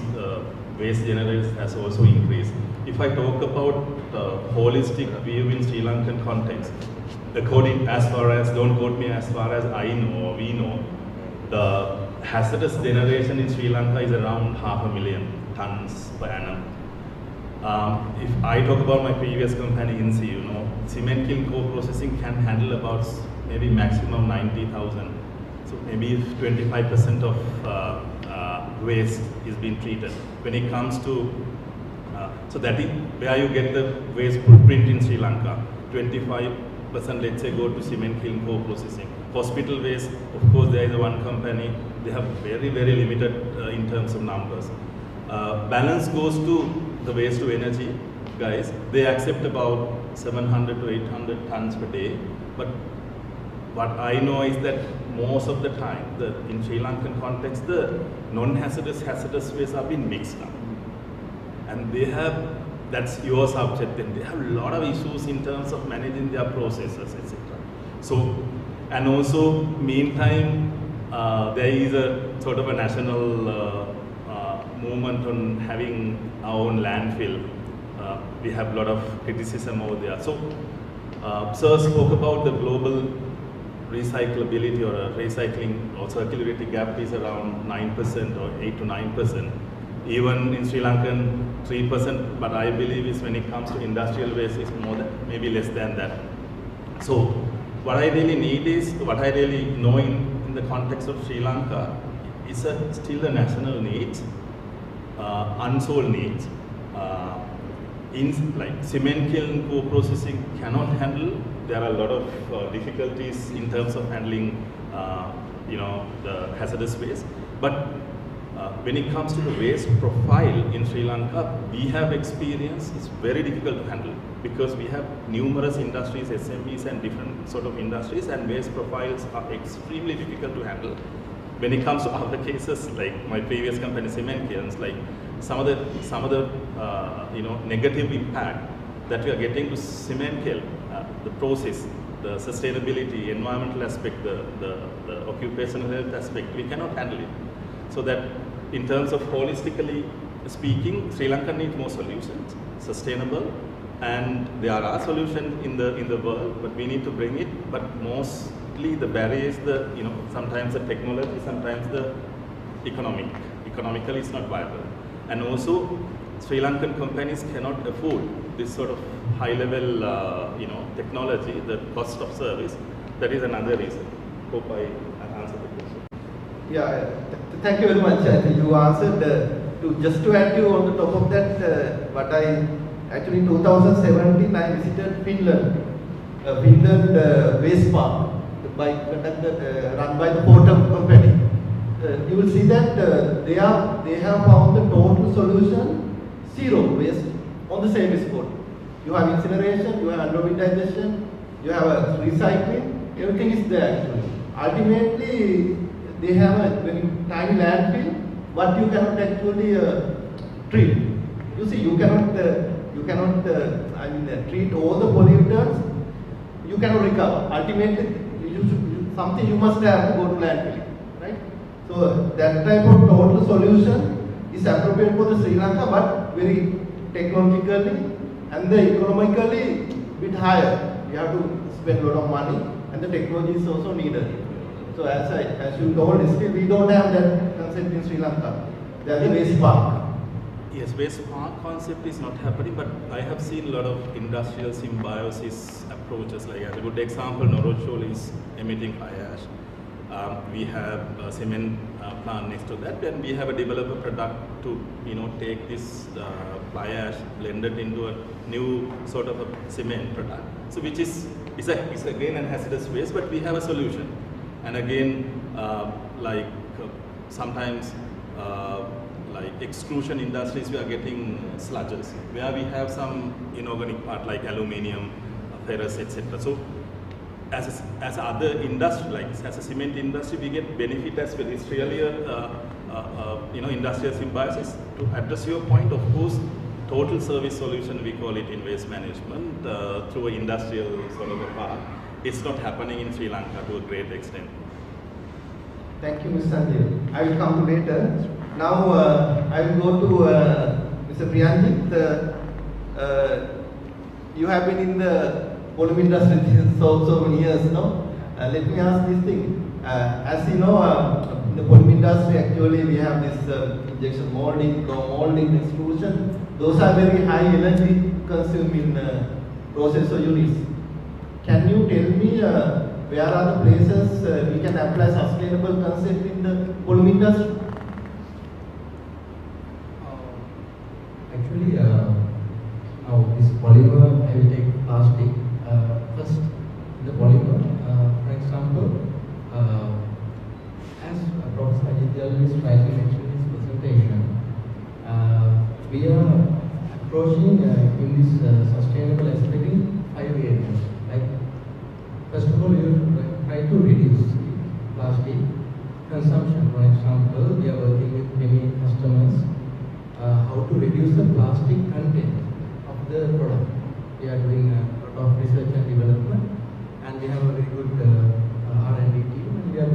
waste generators has also increased. If I talk about holistic view in Sri Lankan context, according as far as, don't quote me, as far as I know or we know, the hazardous generation in Sri Lanka is around 500,000 tons per annum. If I talk about my previous company, INSI, cement kiln co-processing can handle about maybe maximum 90,000. So maybe 25% of waste is being treated. When it comes to, so that is where you get the waste footprint in Sri Lanka. 25%, let's say, go to cement kiln co-processing. Hospital waste, of course, there is one company, they have very, very limited in terms of numbers. Balance goes to the waste to energy guys. They accept about 700 to 800 tons per day, but what I know is that most of the time, in Sri Lankan context, the non-hazardous, hazardous waste are being mixed up. And they have, that's your subject, and they have a lot of issues in terms of managing their processes, etc. So, and also, meantime, there is a sort of a national movement on having our own landfill. We have a lot of criticism over there. So, Sir spoke about the global recyclability or recycling or circularity gap is around 9% or 8 to 9%. Even in Sri Lankan, 3%, but I believe is when it comes to industrial waste is more than, maybe less than that. So, what I really need is, what I really know in the context of Sri Lanka is still a national need, unsolved needs. In like cement kiln co-processing cannot handle. There are a lot of difficulties in terms of handling, the hazardous waste. But when it comes to the waste profile in Sri Lanka, we have experience. It's very difficult to handle because we have numerous industries, SMEs, and different sort of industries, and waste profiles are extremely difficult to handle. When it comes to other cases, like my previous company, cement kilns, like some of the negative impact that we are getting to cement kiln, the process, the sustainability, environmental aspect, the occupational health aspect, we cannot handle it. So that in terms of holistically speaking, Sri Lanka needs more solutions, sustainable, and there are solutions in the world, but we need to bring it. But mostly the barrier is sometimes the technology, sometimes the economically it's not viable. And also, Sri Lankan companies cannot afford this sort of high-level, technology, the cost of service. That is another reason. Hope I answered the question. Yeah, thank you very much. I think you answered. Just to add you on the top of that, what I actually in 2017 I visited Finland, waste park, run by the Portam company. You will see that they have found the total solution, zero waste on the same spot. You have incineration, you have anaerobic digestion, you have recycling, everything is there actually. Ultimately, they have a very tiny landfill, but you cannot actually treat. You see, you cannot treat all the pollutants. You cannot recover. Ultimately, something you must have to go to landfill, right? So that type of total solution is appropriate for the Sri Lanka, but very technologically and the economically bit higher. You have to spend a lot of money, and the technology is also needed. So as you told, still we don't have that concept in Sri Lanka. There is a waste park. Yes, waste park concept is not happening, but I have seen a lot of industrial symbiosis approaches. Like as a good example, Norotchol is emitting fly ash. We have a cement plant next to that, and we have a developer product to take this fly ash, blend it into a new sort of a cement product. So which is again an hazardous waste, but we have a solution. And again, sometimes like extrusion industries, we are getting sludges where we have some inorganic part like aluminium, ferrous, etc. So as other industry, like as a cement industry, we get benefit as well. It's really a industrial symbiosis. To address your point, of course, total service solution, we call it in waste management, through an industrial sort of a part. It's not happening in Sri Lanka to a great extent. Thank you, Mr. Sanjeev. I will come to later. Now I will go to Mr. Priyanjit. You have been in the polymer industry so many years now. Let me ask this thing. As you know, in the polymer industry, actually we have this injection molding, blow molding, extrusion. Those are very high energy consuming process or units. Can you tell me where are the places we can apply sustainable concept in the polymer industry? Actually, now this polymer, I will take plastic. First, the polymer, for example, as Professor Ajit is trying to mention in his presentation, we are approaching in this sustainable aspect in 5 areas. Like, first of all, you try to reduce plastic consumption. For example, we are working with many customers how to reduce the plastic content of the product. We are doing a lot of research and development, and we have a very good R&D team, and we are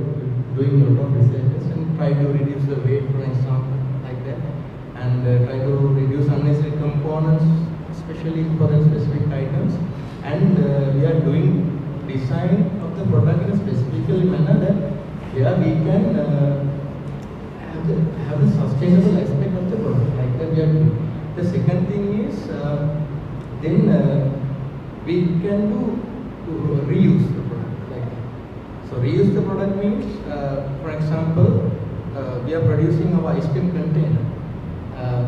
doing a lot of researches and try to reduce the weight, for example, like that, and try to reduce unnecessary components, especially for the specific items, and we are doing design of the product in a specific manner that where we can have the sustainable aspect of the product, like that we are doing. The second thing is then we can do to reuse the product, like that. So reuse the product means, for example, we are producing our ice cream container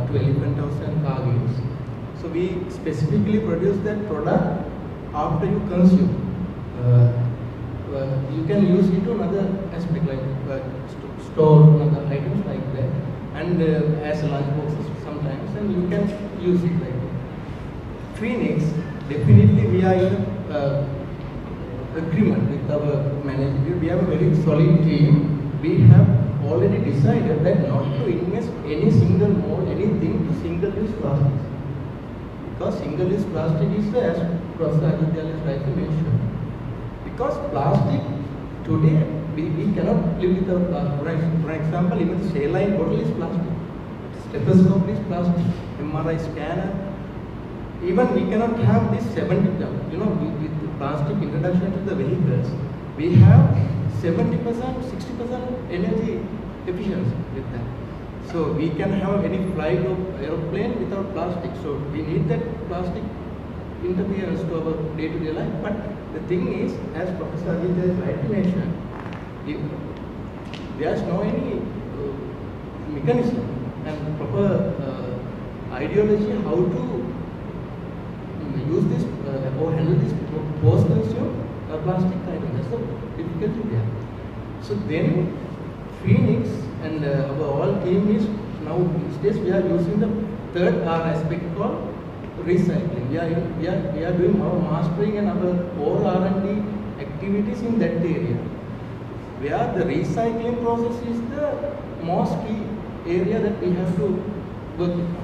to Elephant House and Cargills. So we specifically produce that product after you consume. You can use it to another aspect, like store other items like that, and as lunch boxes sometimes, and you can use it like that. Phoenix, definitely we are in agreement with our management. We have a very solid team. We have already decided that not to invest any single more anything to single-use plastics, because single-use plastic is, as Professor Aditya is rightly mentioned, because plastic today we cannot live without plastic. For example, even the saline bottle is plastic, stethoscope is plastic, MRI scanner. Even we cannot have this 70, with the plastic introduction to the vehicles, we have 70%, 60% energy efficiency with that. So we can have any flight of aeroplane without plastic. So we need that plastic interference to our day-to-day life. But the thing is, as Professor Aditya rightly mentioned, there is no any mechanism and proper ideology how to use this or handle this post-consumer plastic item. That's the difficulty there. So then Phoenix and our whole team is now these days we are using the third R aspect called recycling. We are doing our mastering and our all R&D activities in that area, where the recycling process is the most key area that we have to work on.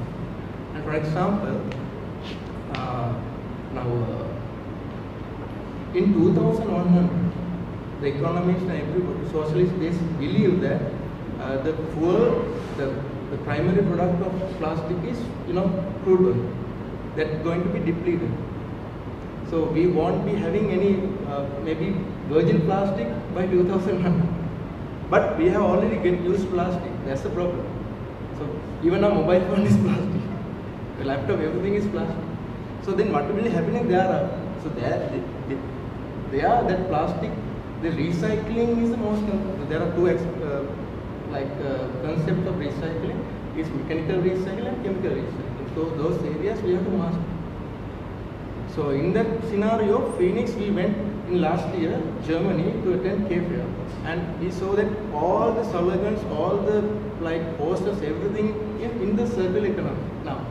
And for example, in 2100, the economists and everybody, socialists, they believe that the primary product of plastic is, crude oil, that's going to be depleted. So we won't be having any maybe virgin plastic by 2100. But we have already used plastic. That's the problem. So even our mobile phone is plastic, the laptop, everything is plastic. So then what will be happening there? So there that plastic, the recycling is the most. There are two concepts of recycling: is mechanical recycling and chemical recycling. So those areas we have to master. So in that scenario, Phoenix, we went in last year Germany to attend K-Fair, and we saw that all the slogans, all the posters, everything in the circular economy now.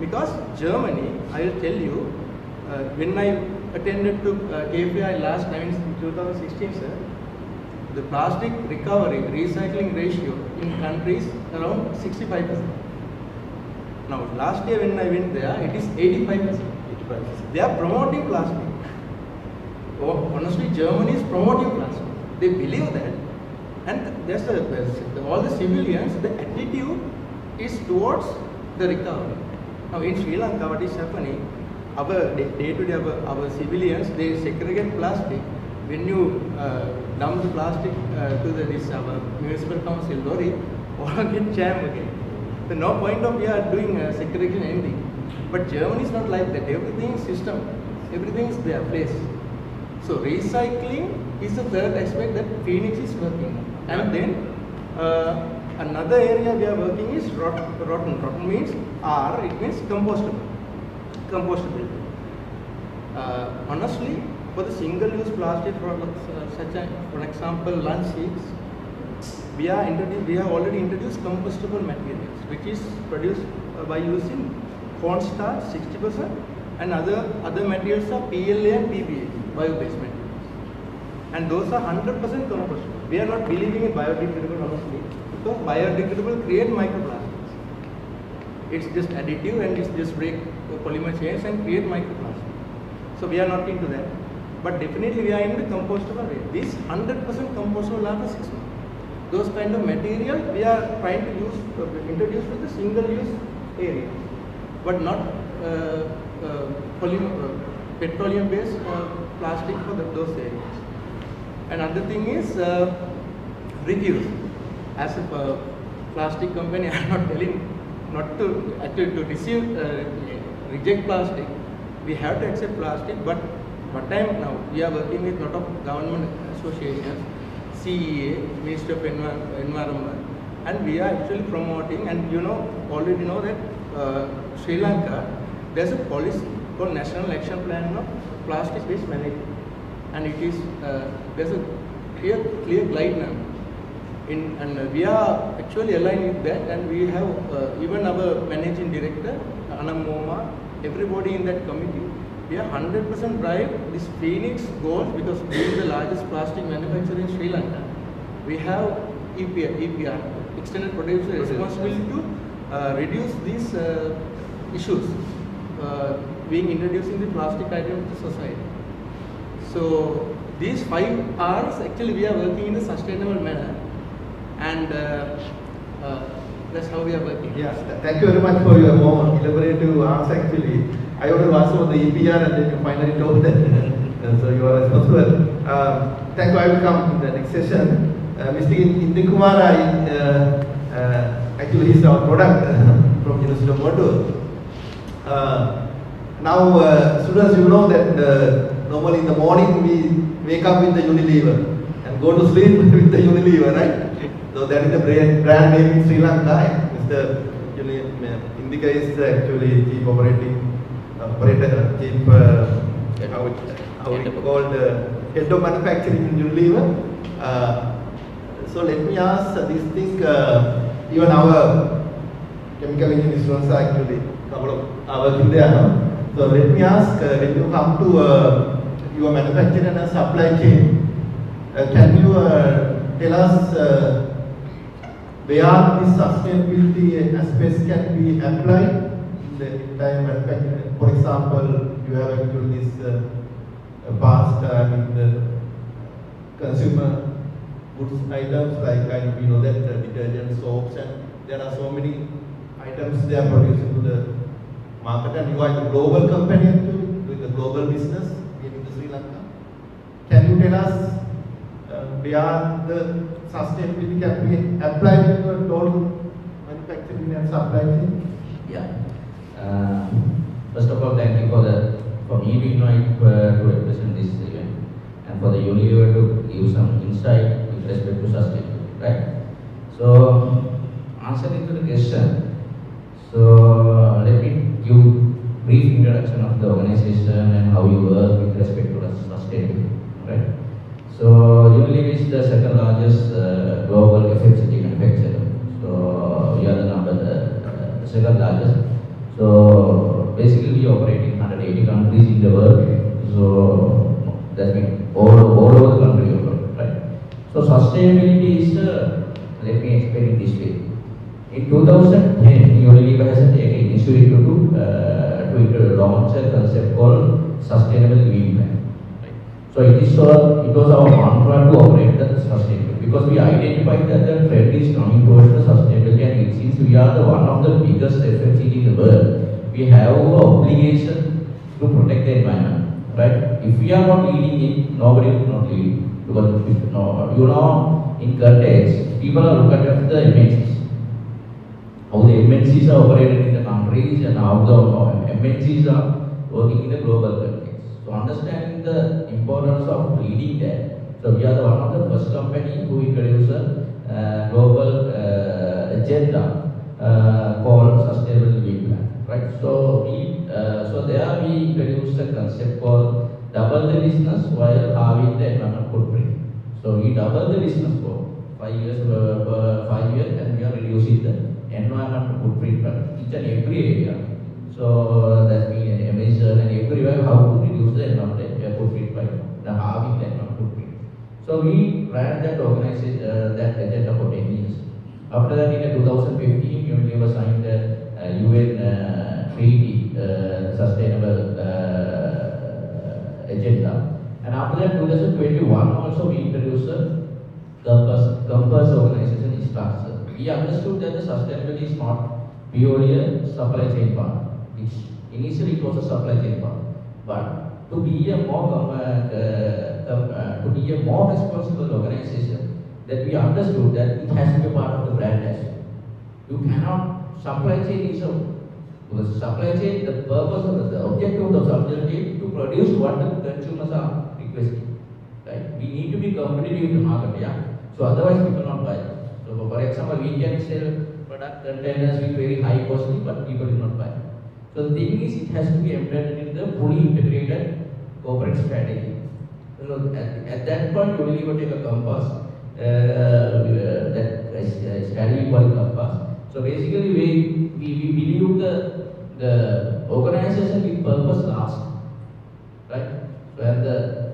Because Germany, I will tell you, when I attended to K-Fair last time in 2016, sir, the plastic recovery, recycling ratio in countries around 65%. Now last year when I went there, it is 85%. They are promoting plastic. Honestly, Germany is promoting plastic. They believe that, and that's all the civilians, the attitude is towards the recovery. Now in Sri Lanka, what is happening? Our day-to-day, our civilians, they segregate plastic. When you dump the plastic to this our municipal council lorry, all get jam again. So no point of we are doing segregation anything. But Germany is not like that. Everything is system. Everything is their place. So recycling is the third aspect that Phoenix is working on. And then another area we are working is rotten. Rotten means R. It means compostable. Compostability. Honestly, for the single-use plastic products such as, for example, lunch sheets, we have already introduced compostable materials, which is produced by using cornstarch 60%, and other materials are PLA and PBA, bio-based materials. and those are 100% compostable. We are not believing in biodegradable honestly, because biodegradable create microplastics. It's just additive and it's just break the polymer chains and create microplastics. So we are not into that. But definitely we are in the compostable way. This 100% compostable after 6 months. Those kind of material we are trying to introduce to the single-use area, but not petroleum-based plastic for those areas. Another thing is refuse. As a plastic company, I am not telling not to actually to reject plastic. We have to accept plastic, but what time now we are working with lot of government associations, CEA, Ministry of Environment, and we are actually promoting, and already know that Sri Lanka, there's a policy called National Action Plan of Plastic Waste Management, and it is there's a clear guideline, and we are actually aligned with that, and we have even our managing director, Anamoma, everybody in that committee. We are 100% drive this Phoenix goals, because being the largest plastic manufacturer in Sri Lanka, we have EPR, extended producer responsibility to reduce these issues being introduced in the plastic item to society. So these 5 R's actually we are working in a sustainable manner, and that's how we are working. Yes, thank you very much for your more elaborative answer. Actually, I only asked about the EPR and then you finally told that. So you are responsible. Thank you. I will come in the next session. Mr. Inaugural, actually he is our product from University of Motor. Now, students, you know that normally in the morning we wake up with the Unilever and go to sleep with the Unilever, right? So that is the brand name in Sri Lanka. Mr. Indika is actually chief head of manufacturing in Unilever. So let me ask this thing. Even our chemical engineering students are actually working there. No? So let me ask, when you come to your manufacturing and supply chain, can you tell us where this sustainability aspects can be applied in the entire manufacturing? For example, you have actually this past consumer goods items like we know that detergent, soaps, and there are so many items they are producing to the market, and you are a global company actually doing the global business in Sri Lanka. Can you tell us where the sustainability can be applied in your total manufacturing and supply chain? Yeah. First of all, thank you for me to invite to represent this event, and for the Unilever to give some insight with respect to sustainability, right? So, answering to the question, so let me give brief introduction of the organization and how you work with respect to sustainability, right? So, Unilever is the second largest global FMCG manufacturer. So, we are the second largest. So, basically we operate in 180 countries in the world. So, that means all over the country, right? So, sustainability is, let me explain it this way. In 2010, Unilever has taken initiative to launch a concept called Sustainable Living Plan. So it was our mantra to operate the sustainability, because we identified that the trend is coming towards the sustainability, and it seems we are one of the biggest FMCG in the world. We have an obligation to protect the environment, right? If we are not leading it, nobody will not lead. Because in context, people are looking at the MNCs, how the MNCs are operated in the countries and how the MNCs are working in the global context. So understanding the importance of leading that, so we are one of the first company who introduced a global agenda called Sustainable Living Plan, right? So there we introduced a concept called double the business while having the environmental footprint. So we double the business for 5 years, and we are reducing the environmental footprint for each and every area. So that means emission and everywhere how to reduce the environmental footprint by having the environmental footprint. So we ran that organization, that agenda for 10 years. After that, in 2015, Unilever signed the UN treaty, sustainable agenda. And after that, 2021 also we introduced a compass organization structure. We understood that the sustainability is not purely a supply chain part, which initially it was a supply chain part, but to be a more responsible organization, that we understood that it has to be a part of the brand as well. You cannot, supply chain is because supply chain, the purpose of the objective of the supply chain to produce what the consumers are requesting. Right? We need to be competitive in the market, yeah. So otherwise people not buy. So for example, we can sell product containers with very high costly, but people do not buy. So the thing is, it has to be embedded in the fully integrated corporate strategy. So at that point, you will even take a compass, that strategy called compass. So basically, we believe the organization with purpose lasts, right? Where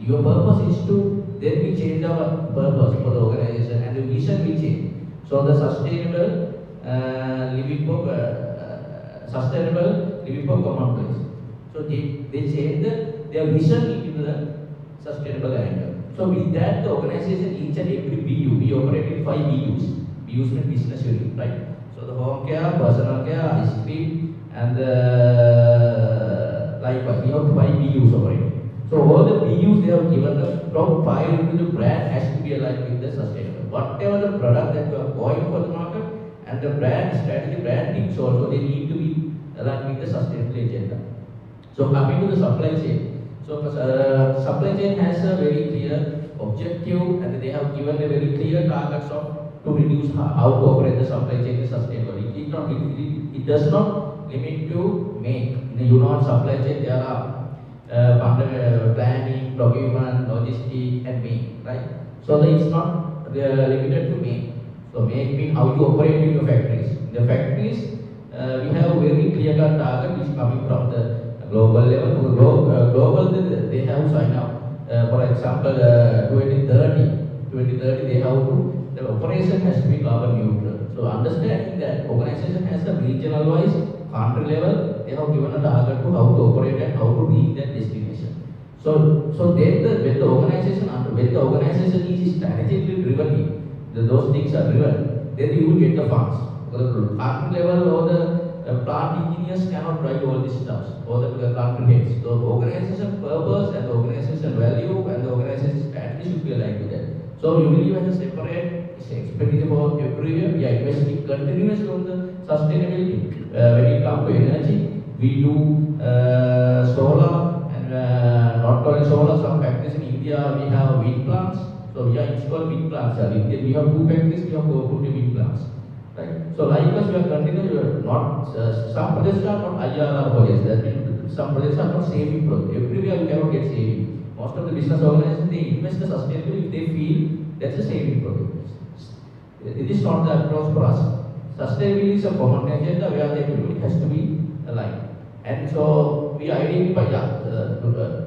your purpose is to, then we change our purpose for the organization and the vision we change. So the sustainable living for commonplace. So they change their vision into the sustainable angle. So with that, the organization, each and every BU, we operate in 5 BUs. BUs mean business unit, right? So the home care, personal care, ice cream, and likewise, we have 5 BUs operating. So all the BUs, they have given the top 5 into the brand has to be aligned with the sustainable. Whatever the product that you are going for the market, and the brand strategy, brand teams also, they need to be aligned with the sustainability agenda. So coming to the supply chain. So supply chain has a very clear objective, and they have given a very clear targets of to reduce how to operate the supply chain sustainably. It does not limit to make. In the supply chain there are planning, procurement, logistics, and make, right? So it's not limited to make. So make means how you operate in your factories. In the factories, we have a very clear-cut target which is coming from the global level. Global, they have signed up. For example, 2030, they have to, the operation has to be carbon neutral. So understanding that organization has a regional wise, country level, they have given a target to how to operate and how to reach that destination. So then when the organization is strategically driven, those things are driven, then you will get the funds. Because the country level or the plant engineers cannot drive all these stuff, or the country heads. So the organization purpose and the organization value and the organization strategy should be aligned with that. So you will have a separate expenditure for every year. We are investing continuously on the sustainability. When it comes to energy, we do solar, and not only solar, some factories in India we have wind plants. So we are installing wind plants. In India we have 2 factories, we have 4 wind plants. Right? So likewise we are continuing, not some projects are not IRR projects, that means some projects are not saving projects. Everywhere you cannot get saving. Most of the business organizations, they invest the sustainability if they feel that's a saving project. It is not the approach for us. Sustainability is a common agenda where everybody has to be aligned. And so we identify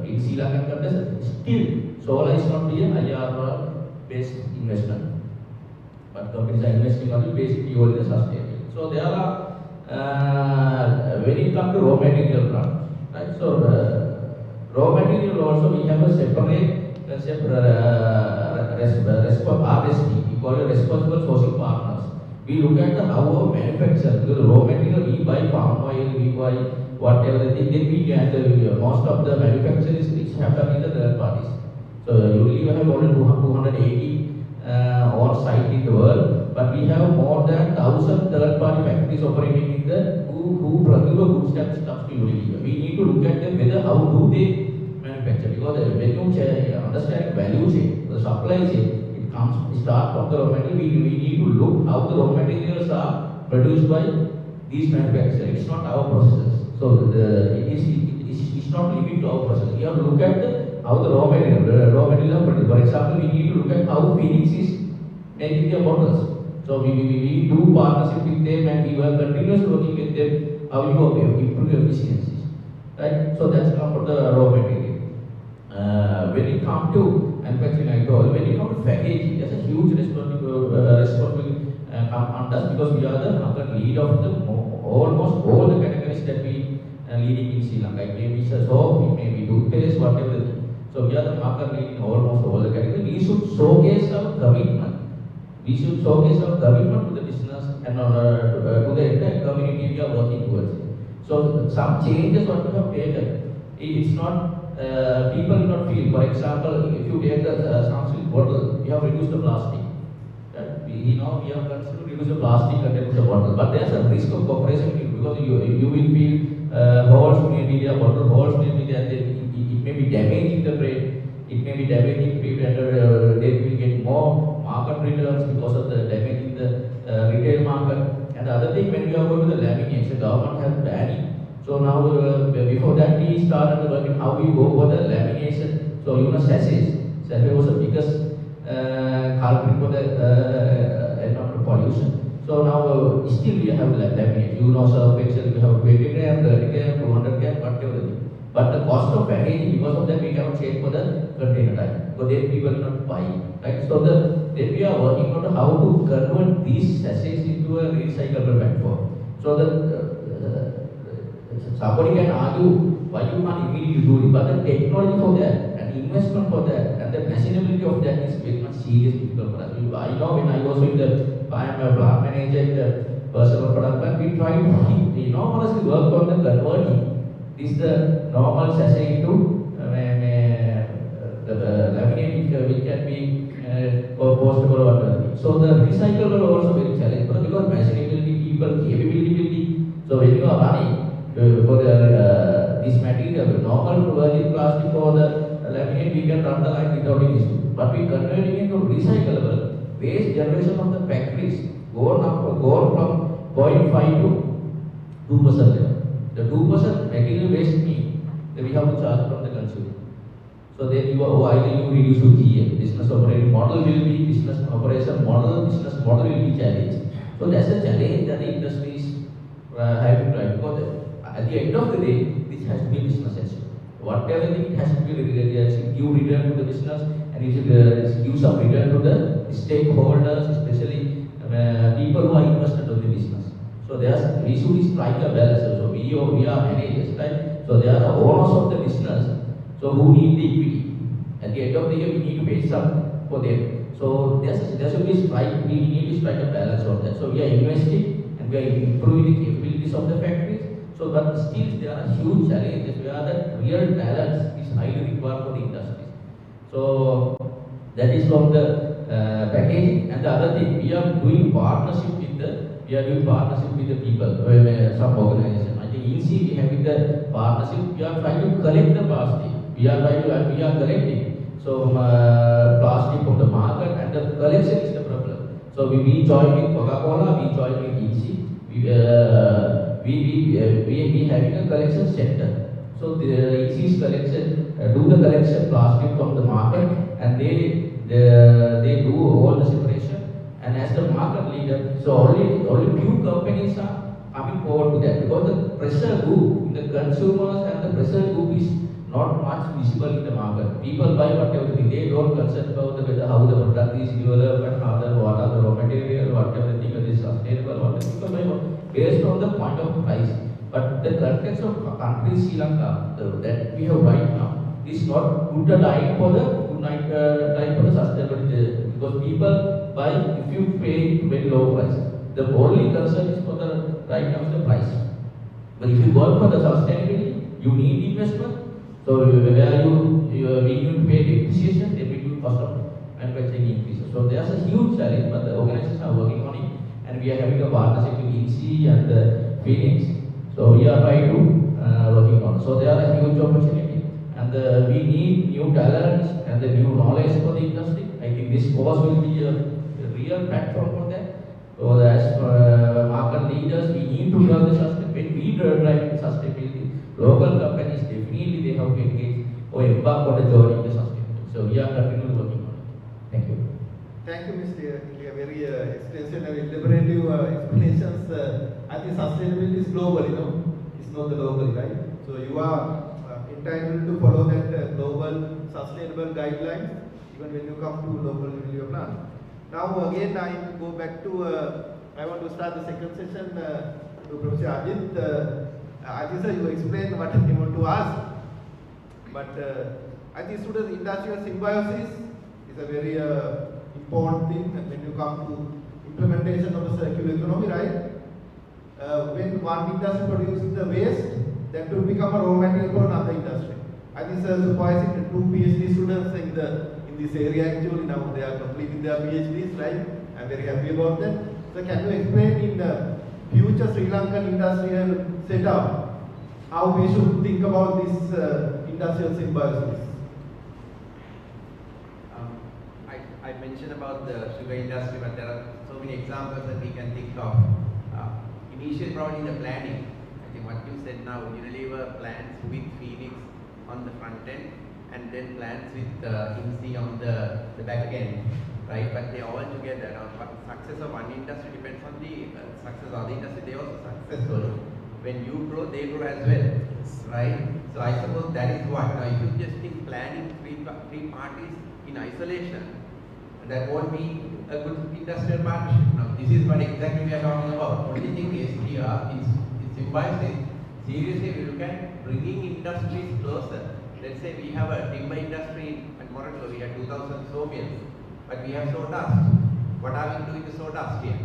in Sri Lankan countries, still solar is not be an IRR based investment. But companies are investing only based purely in the sustainability. So there are, when it comes to raw material plant, right? So raw material also we have a separate concept, RSP, we call it responsible sourcing partners. We look at how our manufacturer, because the raw material we buy palm oil, we buy whatever the thing, then we get most of the manufacturers which happen in the third parties. So usually we have only 280 on site in the world, but we have more than 1,000 third-party factories operating in the who procure good stuff to Unilever. We need to look at them whether how do they manufacture, because when you understand value chain, the supply chain, it starts from the raw material. We need to look how the raw materials are produced by these manufacturers. It's not our processes. So it's not limited to our process. We have to look at how the raw material are produced. For example, we need to look at how Phoenix is making their bottles. So we do partnership with them, and we were continuously working with them how you improve efficiencies. Right? So that's come from the raw material. When it comes to manufacturing, I told demand us because we are the market lead of the almost all the categories that we leading in Sri Lanka. It may be soap, it may be toothpaste, whatever the thing. So we are the market lead in almost all the categories. We should showcase our commitment. We should showcase our commitment to the business and to the entire community we are working towards. So some changes what we have taken, it's not people will not feel. For example, if you take the Samsung bottle, we have reduced the plastic. We have considered reduce the plastic content of the bottle, but there's a risk of corporation because you will feel holes may be there, bottle holes may be there. It may be damaging the trade. It may be damaging people, and they will get more market returns because of the damage in the retail market. And the other thing, when we are going to the lamination, government has banning. So now, before that, we started working how we go for the lamination. So sachets. Sachet was the biggest culprit for the environmental pollution. So now, still we have laminate. Surf excel, we have 20 gram, 30 gram, 200 gram, whatever. But the cost of packaging, because of that, we cannot change for the container type. So then people will not buy, right? So then we are working on how to convert these sachets into a recyclable platform. So that somebody can argue why you can't immediately do it, but the technology for that and investment for that and the sustainability of that is very much serious difficult for us. I know when I was in I am a plant manager in the personal product plant, we try to enormously work on the converting this the normal sachet into the laminate which can be compostable or whatever. So the recyclable also very challenging because sustainability, people, capability building. So when you are running for this material, normal virgin plastic for the laminate, we can run the line without any issue. But we converting into recyclable, waste generation of the factories gone from 0.5 to 2% level. The 2% material waste need that we have to charge from the consumer. So then either you reduce to GM, business operating model will be business operation model, business model will be challenged. So that's a challenge that the industries have to try because at the end of the day, this has to be a business issue. Whatever thing, it has to be give return to the business and you should give some return to the stakeholders, especially people who are invested in the business. So we should strike a balance. So we are managers, right? So there are owners of the business, so who need the equity. At the end of the year, we need to pay some for them. So there should be we need to strike a balance on that. So we are investing and we are improving the capabilities of the factories. So but still there are huge challenges where the real talent is highly required for the industries. So that is from the packaging. And the other thing, we are doing partnership with the people, some organization. I think EC we have with the partnership. We are trying to collect the plastic. We are collecting. So plastic from the market and the collection is the problem. So we join with Coca-Cola, we join with EC. We having a collection center. So the EC's collection do the collection plastic from the market and they do all the separation. And as the market leader, so only few companies are coming forward to that because the pressure group in the consumers and the pressure group is not much visible in the market. People buy whatever thing, they don't concern about how the product is developed and what are the raw material, whatever thing is sustainable, whatever people buy based on the point of price. But the context of country Sri Lanka that we have right now is not good time for the sustainability because people buy if you pay very low price. The only concern is for the right now is the price. But if you work for the sustainability, you need investment. So where you need to pay depreciation, they will do cost of manufacturing increases. So there's a huge challenge, but the organizations are working on it, and we are having a partnership with EC and the Phoenix. So we are trying to working on. So there are a huge opportunity, and we need new talents and the new knowledge for the industry. I think this course will be a real platform for that. So as market leaders, we need to drive the sustainability. When we drive sustainability, local companies definitely they have to engage or embark on the journey of the sustainability. So we are continually working on it. Thank you. Thank you, Mr. India. Very extensive and elaborative explanations. I think sustainability is global, it's not the local, right? So you are entitled to follow that global sustainable guidelines even when you come to local renewable plant. Now again, I go back to I want to start the second session to Professor Ajit. Ajit sir, you explained what you want to ask, but I think students, industrial symbiosis is a very important thing when you come to implementation of the circular economy, right? When one industry produces the waste, that will become a raw material for another industry. I think sir supervising 2 PhD students in this area actually now they are completing their PhDs, right? I'm very happy about that. So can you explain in the future Sri Lankan industrial setup how we should think about this industrial symbiosis? I mentioned about the sugar industry, but there are so many examples that we can think of. Initially, probably the planning. I think what you said now, Unilever plans with Phoenix on the front end, and then plans with IMSI on the back end, right? But they all together. Now, success of one industry depends on the success of the industry. They also successful. When you grow, they grow as well, right? So I suppose that is what. Now, if you just think planning three parties in isolation, that won't be a good industrial partnership. Now, this is what exactly we are talking about. Only thing is here in symbiosis. Seriously, we look at bringing industries closer. Let's say we have a timber industry at Morocco. We have 2,000 sawmills, but we have sawdust. What are we doing with the sawdust here?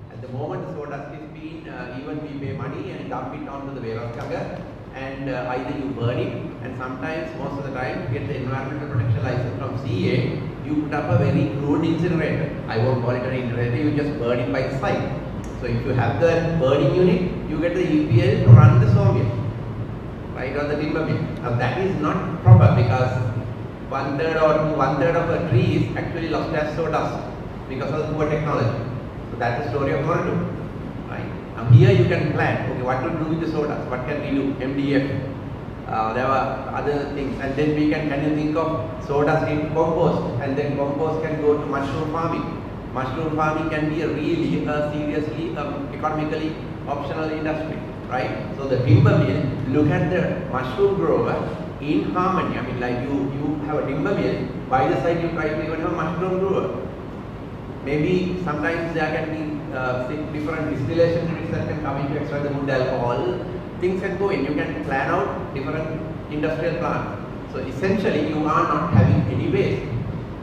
At the moment, the sawdust is being even we pay money and dump it onto the warehouse cover, and either you burn it, and sometimes most of the time you get the environmental protection license from CA. You put up a very crude incinerator. I won't call it an incinerator. You just burn it by the site. So if you have the burning unit, you get the EPL to run the sawmill, right, or the timber mill. Now that is not proper because one third of a tree is actually lost as sawdust because of the poor technology. So that's the story of Morocco, right? Now here you can plan, okay, what to do with the sawdust? What can we do? MDF. There are other things, and then we can you think of sawdust into compost, and then compost can go to mushroom farming. Mushroom farming can be a really seriously economically optional industry, right? So the timber mill, look at the mushroom grower in harmony. I mean, like you have a timber mill, by the side you try to even have a mushroom grower. Maybe sometimes there can be different distillation units that can come in to extract the wood alcohol. Things can go in. You can plan out different industrial plants. So essentially, you are not having any waste,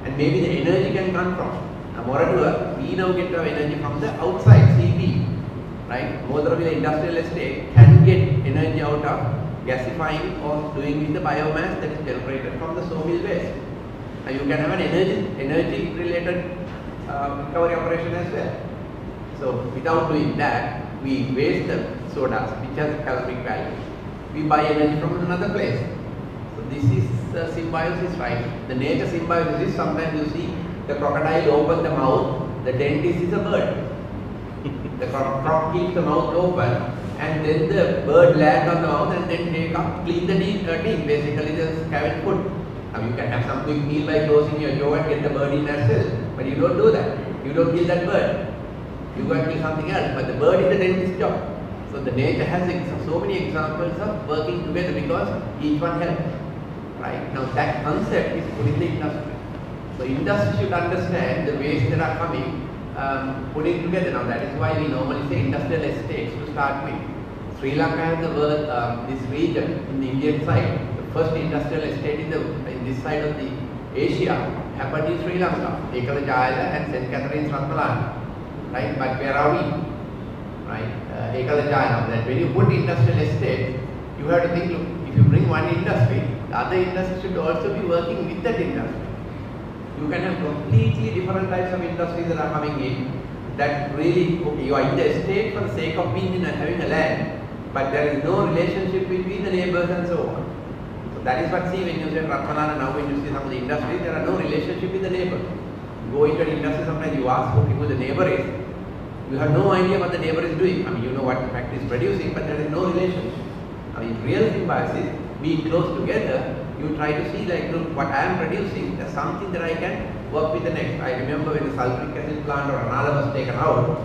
and maybe the energy can come from. Moreover, we now get our energy from the outside CP, right? Moreover, the industrial estate can get energy out of gasifying or doing with the biomass that is generated from the sawmill waste. And you can have an energy related recovery operation as well. So without doing that, we waste the sawdust, which has a caloric value. We buy energy from another place. So this is symbiosis, right? The nature symbiosis is sometimes you see the crocodile open the mouth, the dentist is a bird. The croc keeps the mouth open, and then the bird lands on the mouth and then take up, clean the teeth, basically the scavenge food. Now you can have some quick meal by closing your jaw and get the bird in as well, but you don't do that. You don't kill that bird. You go and kill something else, but the bird is the dentist's job. So the nature has so many examples of working together because each one helps. Right? Now that concept is put in the industry. So industry should understand the waste that are coming, put it together. Now that is why we normally say industrial estates to start with. Sri Lanka has the world, this region in the Indian side. The first industrial estate in this side of the Asia happened in Sri Lanka, Ekala Jayala and St. Catherine's Ratmalana. Right? But where are we? Right? Ekala Jayala. That when you put industrial estate, you have to think, look, if you bring one industry, the other industry should also be working with that industry. You can have completely different types of industries that are coming in that really, okay, you are in the estate for the sake of being in and having a land, but there is no relationship between the neighbors and so on. So that is what see when you say Ratmalana, now when you see some of the industries, there are no relationship with the neighbor. You go into an industry, sometimes you ask who the neighbor is. You have no idea what the neighbor is doing. I mean, you know what the factory is producing, but there is no relationship. I mean, real symbiosis, being close together, you try to see like, look, what I am producing, there's something that I can work with the next. I remember when the sulfuric acid plant or Ranala was taken out,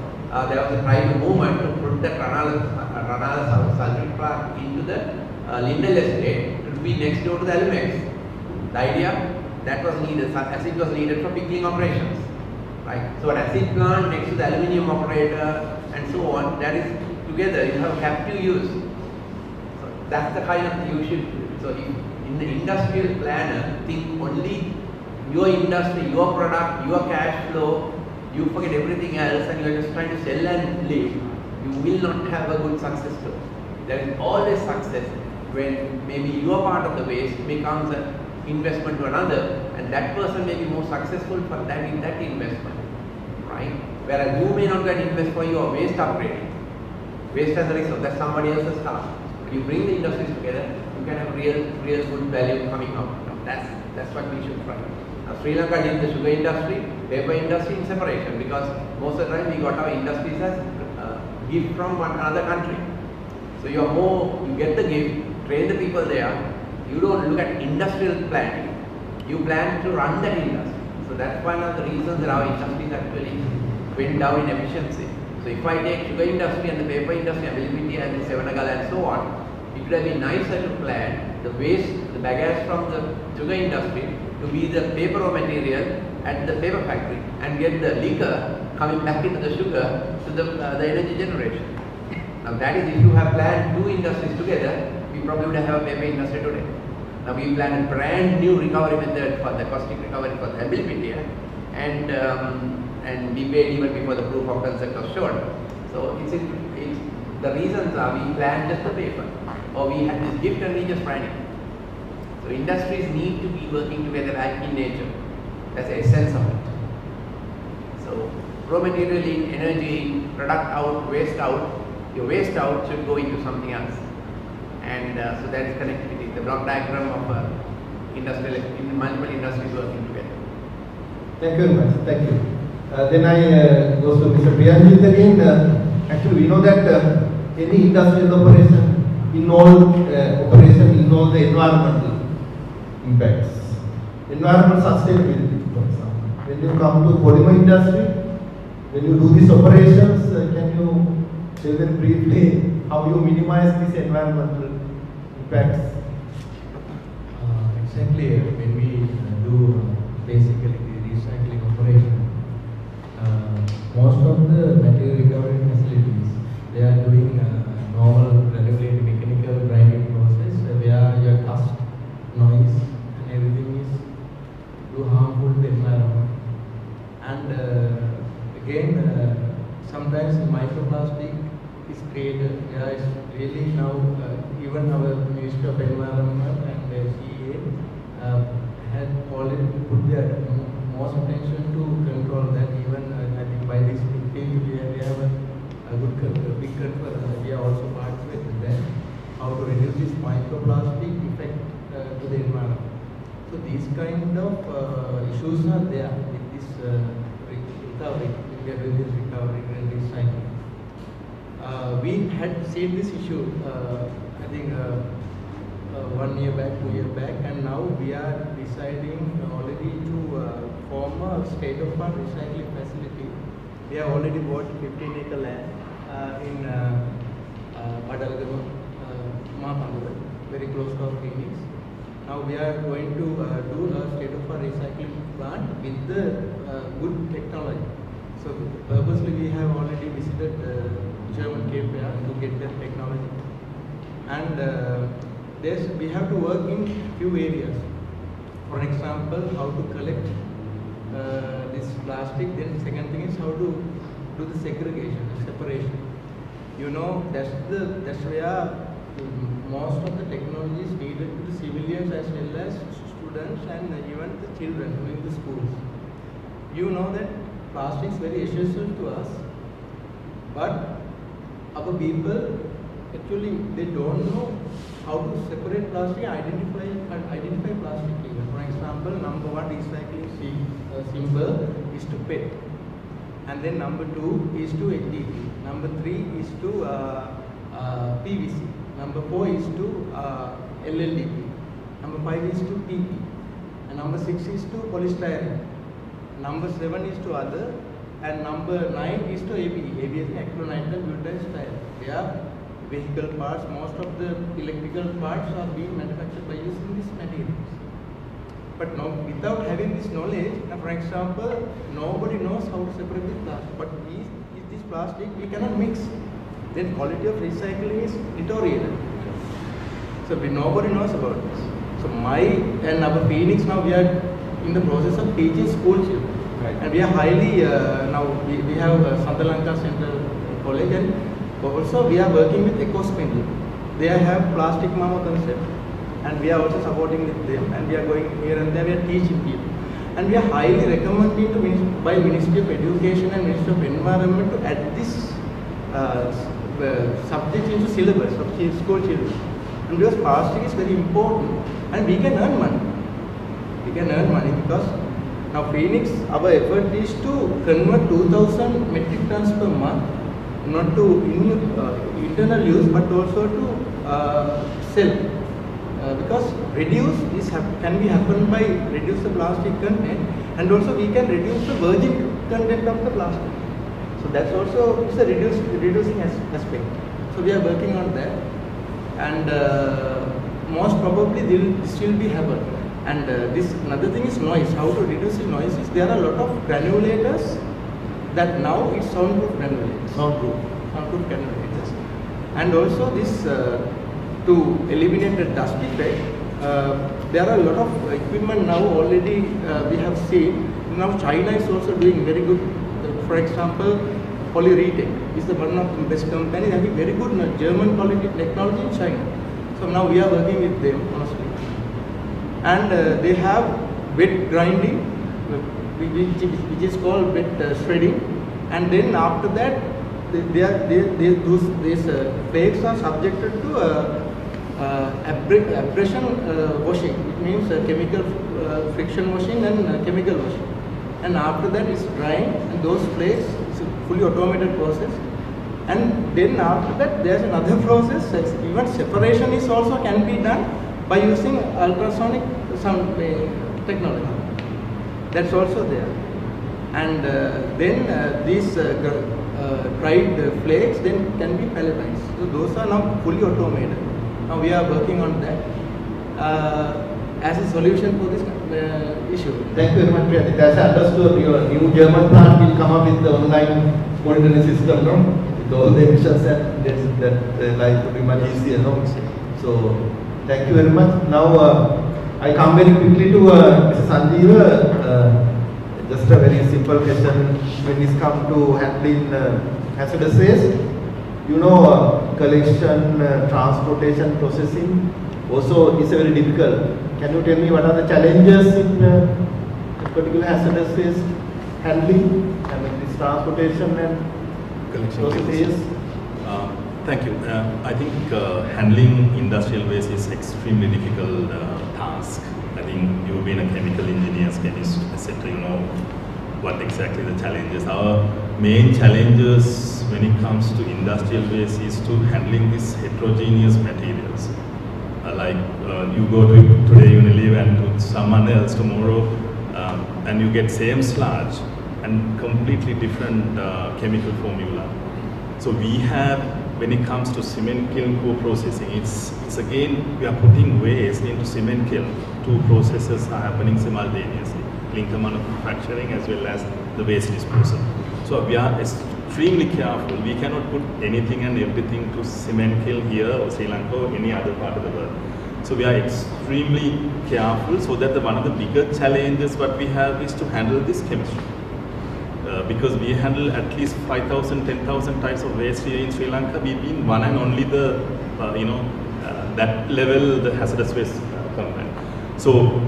there was a tribal movement to put that Ranala sulfuric plant into the Lindell estate to be next door to the Alumex. The idea that was needed, acid was needed for pickling operations. Right? So an acid plant next to the aluminium operator and so on, that is together, you have captive use. So that's the kind of you should, so if in the industrial planner, think only your industry, your product, your cash flow, you forget everything else and you are just trying to sell and live, you will not have a good success story. There is always success when maybe your part of the waste becomes an investment to another, and that person may be more successful for that investment, right? Whereas you may not get invest for your waste upgrading. Waste as a result, that's somebody else's task. When you bring the industries together, you can have real good value coming out. That's what we should try. Now, Sri Lanka did the sugar industry, paper industry in separation, because most of the time we got our industries as gift from another country. So you get the gift, train the people there. You don't look at industrial planning. You plan to run that industry. So that's one of the reasons that our industries actually went down in efficiency. So if I take sugar industry and the paper industry, availability and the Sevanagala and so on, it would have been nicer to plan the waste, the bagasse from the sugar industry to be the paper raw material at the paper factory and get the liquor coming back into the sugar to the energy generation. Now that is, if you have planned two industries together, we probably would have a paper industry today. Now we planned a brand new recovery method for the caustic recovery for the availability and we paid even before the proof of concept was shown. So the reasons are we planned just the paper, or we had this gift and we just ran it. So industries need to be working together like in nature. That's the essence of it. So raw material in, energy in, product out, waste out. Your waste out should go into something else. And so that is connectivity, the block diagram of multiple industries working together. Thank you very much. Thank you. Then I goes to Mr. Priyanjit again. Actually, we know that any industrial operation involves the environmental impacts, environmental sustainability. For example, when you come to polymer industry, when you do these operations, can you tell them briefly how you minimize these environmental impacts? Exactly, when we do basically the recycling operation, most of the material recovery facilities, they are doing normal regulated mechanical grinding process where your dust, noise and everything is too harmful to the environment. And again, sometimes microplastic is created. There is really now even our Ministry of Environment and CEA had already put their most attention to control that. Even I think by this meeting we have a good big conference. We are also participating in that, how to reduce this microplastic effect to the environment. So these kind of issues are there with this recovery. We are doing this recovery and recycling. We had seen this issue, I think 1 year back, 2 years back, and now we are deciding already to form a state-of-the-art recycling facility. We have already bought 15-acre land in Padalagama, Mahapandurai, very close to our clinics. Now we are going to do a state-of-the-art recycling plant with the good technology. So purposely we have already visited German Cape to get that technology. And we have to work in few areas. For example, how to collect this plastic. Then second thing is how to do the segregation, the separation. You know, that's where most of the technology is needed to the civilians as well as students and even the children in the schools. You know that plastic is very essential to us, but our people actually they don't know how to separate plastic, identify plastic even. For example, number 1 recycling symbol is to PET, and then number 2 is to HDPE, number 3 is to PVC, number 4 is to LLDP, number 5 is to PP, and number 6 is to polystyrene, number 7 is to other, and number 9 is to ABE, ABS acrylonitrile butadiene. They are vehicle parts. Most of the electrical parts are being manufactured by using these materials. But now, without having this knowledge, for example, nobody knows how to separate the plastic. But is this plastic, we cannot mix. Then quality of recycling is deteriorated. So nobody knows about this. So our Phoenix now, we are in the process of teaching school children. Right. And we are highly, now we have Sadalanka Central College, and also we are working with EcoSpindle. They have plastic mama concept, and we are also supporting with them, and we are going here and there, we are teaching people. And we are highly recommending by Ministry of Education and Ministry of Environment to add this subject into syllabus of school children. And because plastic is very important, and we can earn money. We can earn money because now Phoenix, our effort is to convert 2,000 metric tons per month, not to internal use, but also to sell. Because reduce can be happen by reduce the plastic content, and also we can reduce the virgin content of the plastic. So that's also it's a reducing aspect. So we are working on that, and most probably this will be happen. And this another thing is noise. How to reduce the noise is there are a lot of granulators that now it's soundproof granulators. Soundproof granulators, and also this. To eliminate the dust effect, there are a lot of equipment now already we have seen. Now China is also doing very good. For example, Polyretech is one of the best companies having very good German quality technology in China. So now we are working with them honestly. And they have wet grinding, which is called wet shredding. And then after that, these flakes are subjected to abrasion washing. It means chemical friction washing and chemical washing. And after that it's drying, and those flakes, it's a fully automated process. And then after that there's another process. Even separation is also can be done by using ultrasonic sound technology. That's also there. And then these dried flakes then can be pelletized. So those are now fully automated. Now we are working on that as a solution for this issue. Thank you very much, Priya. As I understood, your new German plant will come up with the online monitoring system, no? With all the emissions, that life will be much easier, no? So thank you very much. Now I come very quickly to Mr. Sanjeev. Just a very simple question. When it comes to handling hazardous waste, you know, collection, transportation, processing also is very difficult. Can you tell me what are the challenges in particular hazardous waste handling? I mean, this transportation and processing. Thank you. I think handling industrial waste is extremely difficult task. I think you've been a chemical engineer, chemist, etc. You know what exactly the challenges. Our main challenges when it comes to industrial waste is to handling these heterogeneous materials. Like you go to today Unilever and to someone else tomorrow, and you get same sludge and completely different chemical formula. So we have, when it comes to cement kiln co-processing, it's again we are putting waste into cement kiln. Two processes are happening simultaneously: clinker manufacturing as well as the waste disposal. So we are extremely careful. We cannot put anything and everything to cement kiln here or Sri Lanka or any other part of the world. So we are extremely careful, so that one of the bigger challenges what we have is to handle this chemistry. Because we handle at least 5,000, 10,000 types of waste here in Sri Lanka. We've been one and only the, that level, the hazardous waste company. So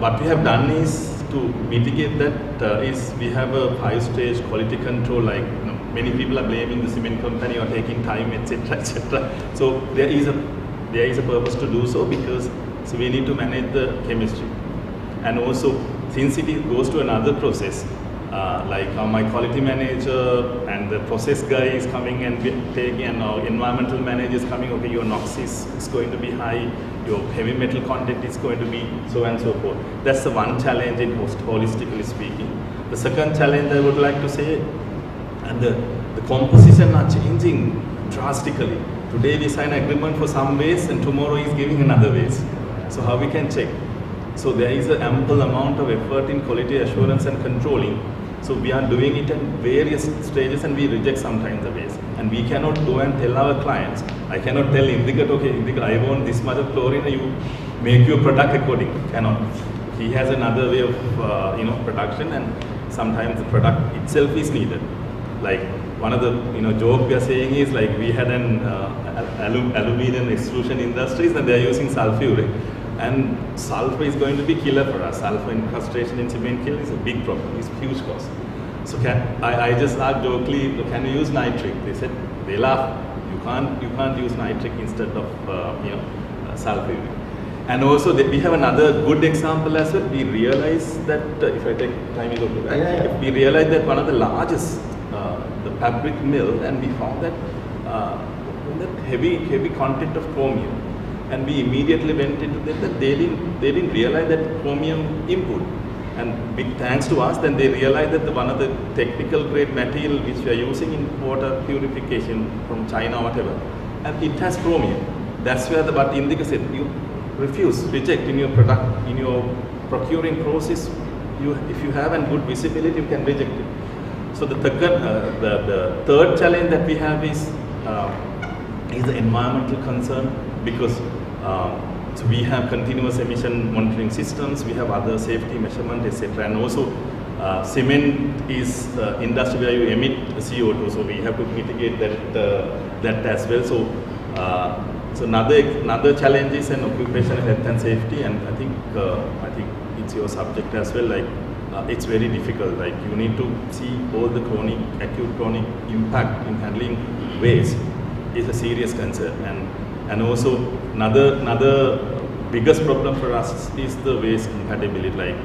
what we have done is to mitigate that is we have a 5-stage quality control. Like many people are blaming the cement company or taking time, etc., etc. So there is a purpose to do so, because we need to manage the chemistry, and also since it goes to another process. Like my quality manager and the process guy is coming and taking, and our environmental manager is coming, okay, your NOx is going to be high, your heavy metal content is going to be so and so forth. That's the one challenge in holistically speaking. The second challenge I would like to say, and the composition are changing drastically. Today we sign an agreement for some waste and tomorrow he's giving another waste. So how we can check? So there is an ample amount of effort in quality assurance and controlling. So we are doing it at various stages and we reject sometimes the waste. And we cannot go and tell our clients, I cannot tell Indicat, okay, Indicat, I want this much of chlorine, you make your product according. Cannot. He has another way of production, and sometimes the product itself is needed. Like one of the joke we are saying is like we had an aluminum extrusion industries and they are using sulfuric, and sulfur is going to be killer for us. Sulfur incrustation in cement kiln is a big problem. It's huge cost. So I just asked jokingly, can you use nitric? They said they laugh. You can't use nitric instead of sulfuric. And also we have another good example as well. We realized that if I take time, we realized that one of the largest the fabric mill, and we found that heavy content of chromium, and we immediately went into that they didn't realize that chromium input, and big thanks to us, then they realized that one of the technical grade material which we are using in water purification from China or whatever, and it has chromium. That's where what Indika said, you reject in your product, in your procuring process. If you have a good visibility, you can reject it. So the third challenge that we have is the environmental concern, because so we have continuous emission monitoring systems, we have other safety measurement, etc. And also cement is industry where you emit CO2, so we have to mitigate that as well. So another challenge is an occupational health and safety, and I think it's your subject as well. Like it's very difficult. Like you need to see all the acute chronic impact in handling waste is a serious concern, and also another biggest problem for us is the waste compatibility. Like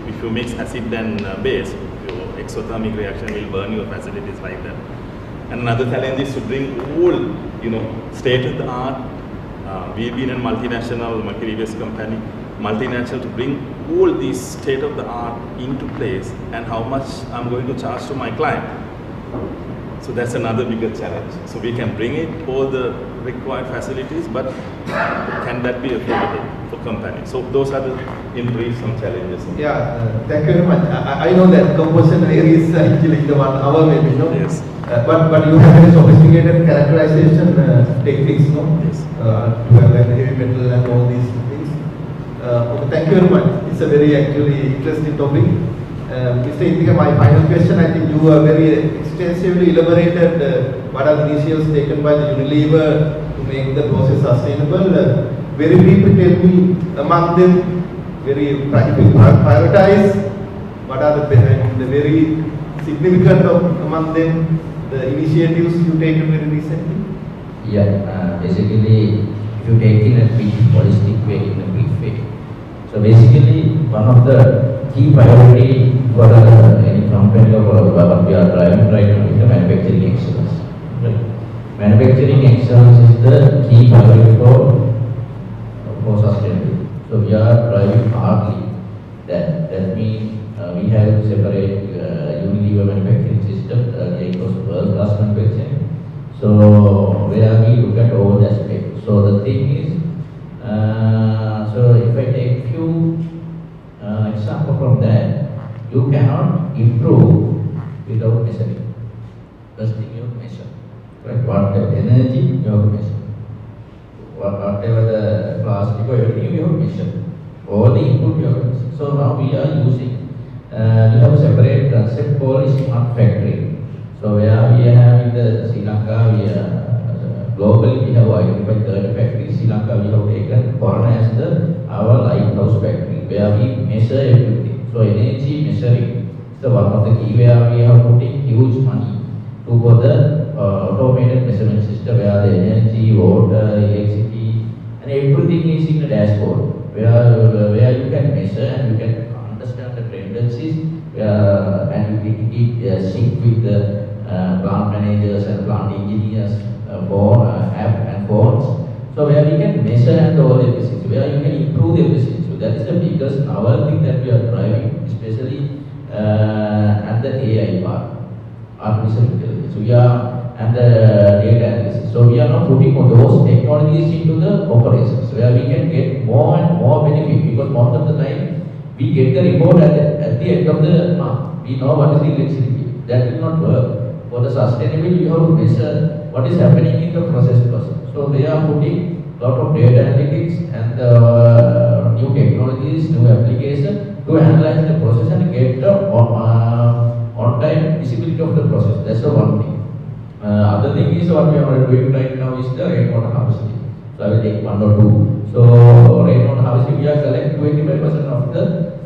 if you mix acid and base, your exothermic reaction will burn your facilities like that. And another challenge is to bring all state-of-the-art. We've been a multinational mercury-based company, multinational, to bring all these state-of-the-art into place, and how much I'm going to charge to my client. So that's another bigger challenge. So we can bring it all the required facilities, but can that be affordable for companies? So those are in brief some challenges. Yeah, thank you very much. I know that composition area is actually the 1 hour maybe, no? Yes. But you have very sophisticated characterization techniques, no? Yes. To have like heavy metal and all these things. Okay, thank you very much. It's a very actually interesting topic. Mr. Indika, my final question, I think you are very extensively elaborated what are the initiatives taken by the Unilever to make the process sustainable. Very briefly tell me among them, very practically prioritize what are the very significant among them, the initiatives you taken very recently. Yeah, basically if you take in a big holistic way, in a big way. So basically one of the key priority for any company or what we are driving right now is the manufacturing excellence. Right? Manufacturing excellence is the key priority for sustainability. So we are driving hardly that. That means we have separate Unilever manufacturing system. It was world-class manufacturing. So where we look at all the aspects. So the thing is, so if I take few example from that, you cannot improve without measuring. First thing you have to measure. Right? What the energy you have to measure. Whatever the plastic or everything you have to measure. All the input you have to measure. So now we are using, we have a separate concept called smart factory. So where we have in the Sri Lanka, we are globally we have identified 30 factories. Sri Lanka we have taken Corona as our lighthouse factory, where we measure everything. So energy measuring is the one of the key, where we have putting huge money for the automated measurement system, where the energy, water, electricity, and everything is in the dashboard, where you can measure and you can understand the tendencies, and you can sync with the plant managers and plant engineers for app and phones. So where we can measure and all the efficiency, where you can improve the efficiency. So that is the biggest our thing that we are driving, especially at the AI part, artificial intelligence. So we are and the data analysis. So we are not putting all those technologies into the operations, where we can get more and more benefit, because most of the time we get the report at the end of the month. we know what is the electricity. That will not work. For the sustainability, you have to measure what is happening in the process. So they are putting a lot of data analytics and new technologies, new applications to analyze the process and get the on-time visibility of the process. That's the one thing. Other thing is what we are doing right now is the rainwater harvesting. So I will take one or two. So rainwater harvesting, we are collecting 25% of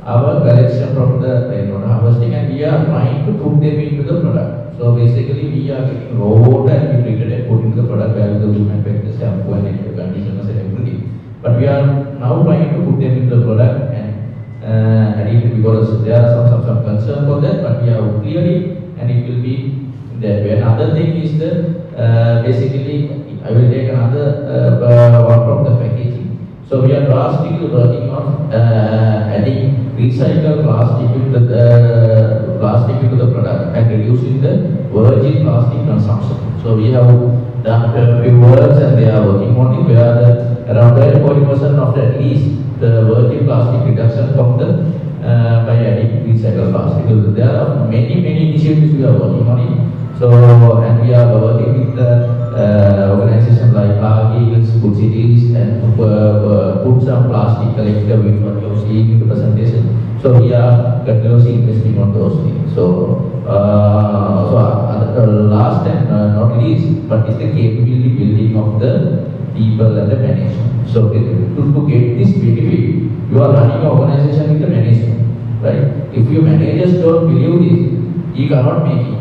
our collection from the rainwater harvesting, and we are trying to put them into the product. So basically, we are getting raw water and we treat it and put into the product where the manufacturer shampoo and conditioners and everything. But we are now trying to put them into the product and it because there are some concern for that, but we are clearly and it will be that way. Another thing is the basically I will take another one from the packaging. So we are drastically working on adding recycled plastic into the product and reducing the virgin plastic consumption. So we have done a few works and they are working on it where around 40% of at least the virgin plastic reduction from the by adding recycled plastic. There are many initiatives we are working on it. So and we are working with the organizations like Eagles, Good Cities, and put some plastic collector with what you are seeing in the presentation. So we are continuously investing on those things. So last and not least, but it's the capability building of the people and the management. So to get this benefit, you are running an organization with the management, right? If your managers don't believe this, you cannot make it.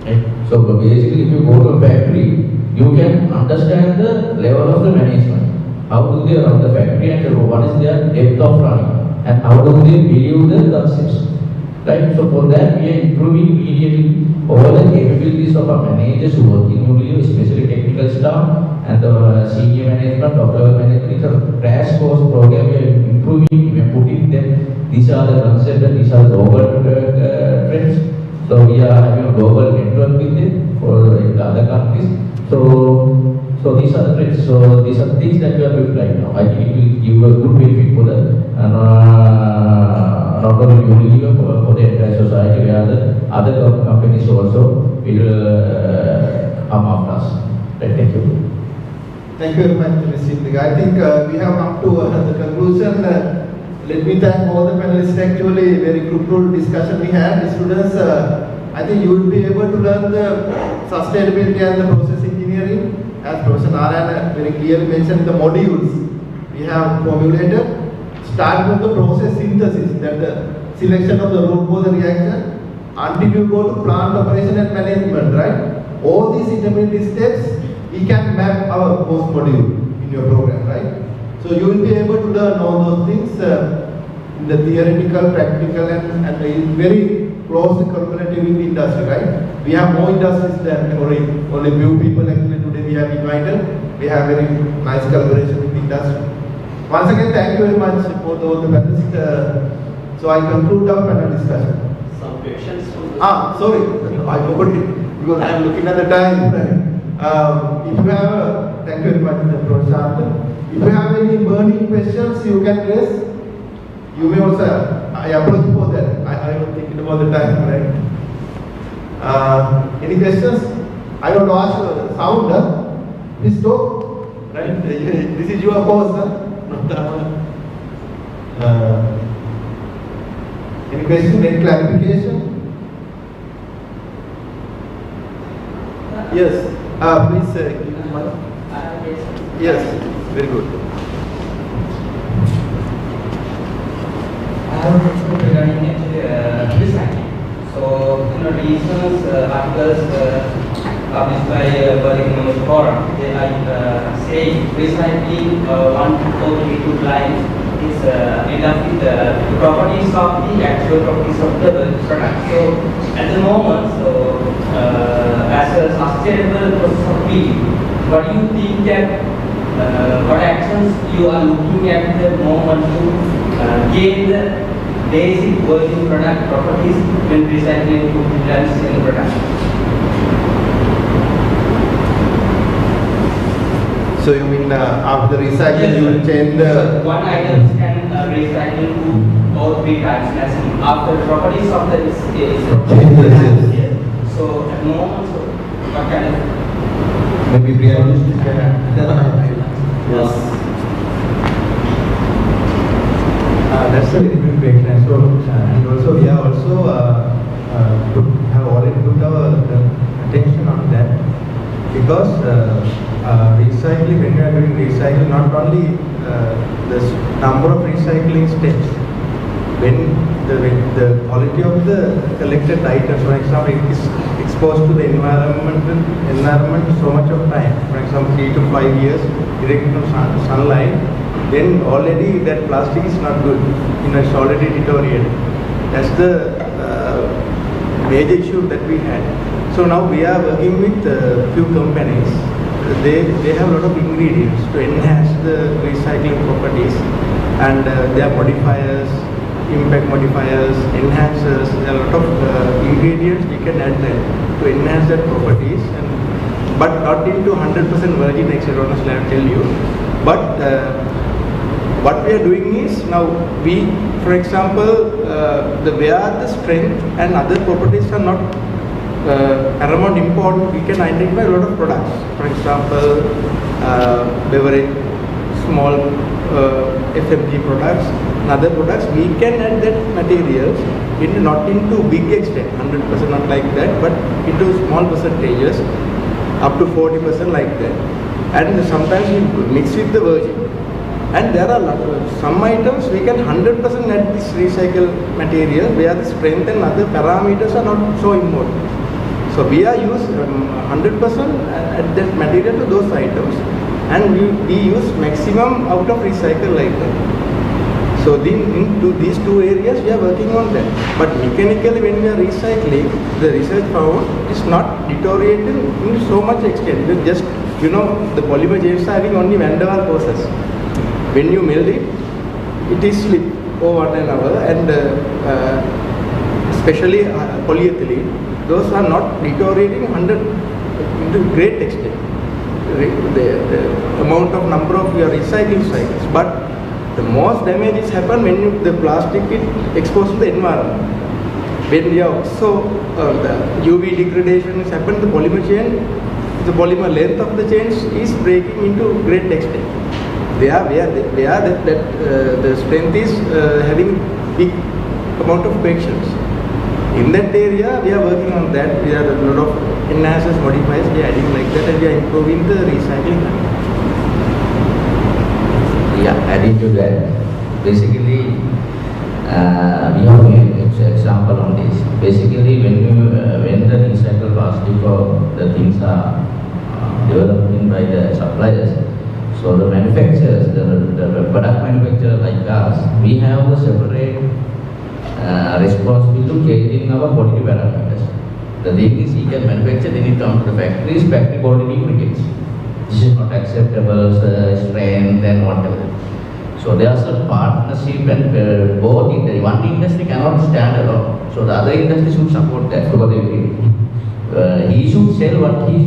Right? So basically, if you go to a factory, you can understand the level of the management. How do they run the factory and what is their depth of running, and how do they believe the concepts. Right? So for that, we are improving immediately all the capabilities of our managers who work in Inaugural, especially technical staff and the senior management, top level management. It's a crash course program. We are improving, we are putting them. These are the concepts and these are the global trends. So we are having a global network with them for in the other countries. So these are the trends. So these are the things that we are doing right now. I think it will give a good benefit for the not only Inaugural for the entire society, where the other companies also will come after us. Right, thank you. Thank you very much, Mr. Indiga. I think we have come to the conclusion. Let me thank all the panelists. Actually, very fruitful discussion we had. Students, I think you will be able to learn the sustainability and the process engineering. As Professor Narayan very clearly mentioned, the modules we have formulated. Start with the process synthesis, that the selection of the root cause reaction, until you go to plant operation and management, right? All these intermediate steps, we can map our course module in your program, right? So you will be able to learn all those things in the theoretical, practical, and very closely collaborative with the industry, right? We have more industries than only few people actually today we have invited. We have very nice collaboration with the industry. Once again, thank you very much for all the panelists. So I conclude our panel discussion. Some questions. Sorry, I forgot it because I am looking at the time. If you have, thank you very much, Professor. If you have any burning questions, you can raise. You may also. I apologize for that. I was thinking about the time, right? Any questions? I want to ask sound. Please talk. Right? This is your course. Any question, any clarification? Yes, please give me mic. Yes, very good. I have a question regarding recycling. So, recent articles published by Berlin Economic Forum, they are saying recycling 142 lines is enough with the properties of the actual properties of the product. So, at the moment, as a sustainable process of PG, what do you think that what actions you are looking at the moment to gain the basic virgin product properties when recycling plants in the product? So you mean after recycling, yes, you will change the... So one item can recycle to or 3 times maximum after the properties of the is so at the moment, so what kind of maybe realistic? Yes. That's a very good question. So, and also we are also have already put our attention on that because recycling, when we are doing recycling, not only the number of recycling steps, when the quality of the collected items, for example, it is exposed to the environment so much of time, for example 3 to 5 years direct from sunlight, then already that plastic is not good, it's already deteriorated. That's the major issue that we had. So now we are working with a few companies. They have a lot of ingredients to enhance the recycling properties, and they are modifiers, impact modifiers, enhancers. There are a lot of ingredients we can add them to enhance their properties, but not into 100% virgin extract, honestly I will tell you. But what we are doing is, now we, for example, where the strength and other properties are not paramount important, we can identify a lot of products. For example, beverage, small FMG products, and other products, we can add that materials not into big extent, 100% not like that, but into small percentages, up to 40% like that. And sometimes we mix with the virgin. And there are some items we can 100% add this recycled material where the strength and other parameters are not so important. So we are use 100% add that material to those items, and we use maximum out of recycle like that. So into these two areas we are working on that. But mechanically when we are recycling, the research found it's not deteriorating in so much extent. Just the polymer chains are having only van der Waals process. When you melt it, it is slip over 1 hour, and especially polyethylene, those are not deteriorating to great extent. The amount of number of your recycling cycles, but the most damage is happen when the plastic is exposed to the environment. When we are also the UV degradation is happen, the polymer chain, the polymer length of the chains is breaking into great extent. The strength is having big amount of corrections. In that area, we are working on that. We are a lot of enhancers, modifiers, we are adding like that, and we are improving the recycling. Yeah, adding to that, basically, we have an example on this. Basically, when the recycled plastic or the things are developed by the suppliers, so the manufacturers, the product manufacturer like us, we have a separate responsibility to changing our quality parameters. The thing is, he can manufacture, then it comes to the factories, factory quality indicates this is not acceptable, strength and whatever. So there's a partnership, and both one industry cannot stand alone. So the other industry should support that. He should sell what he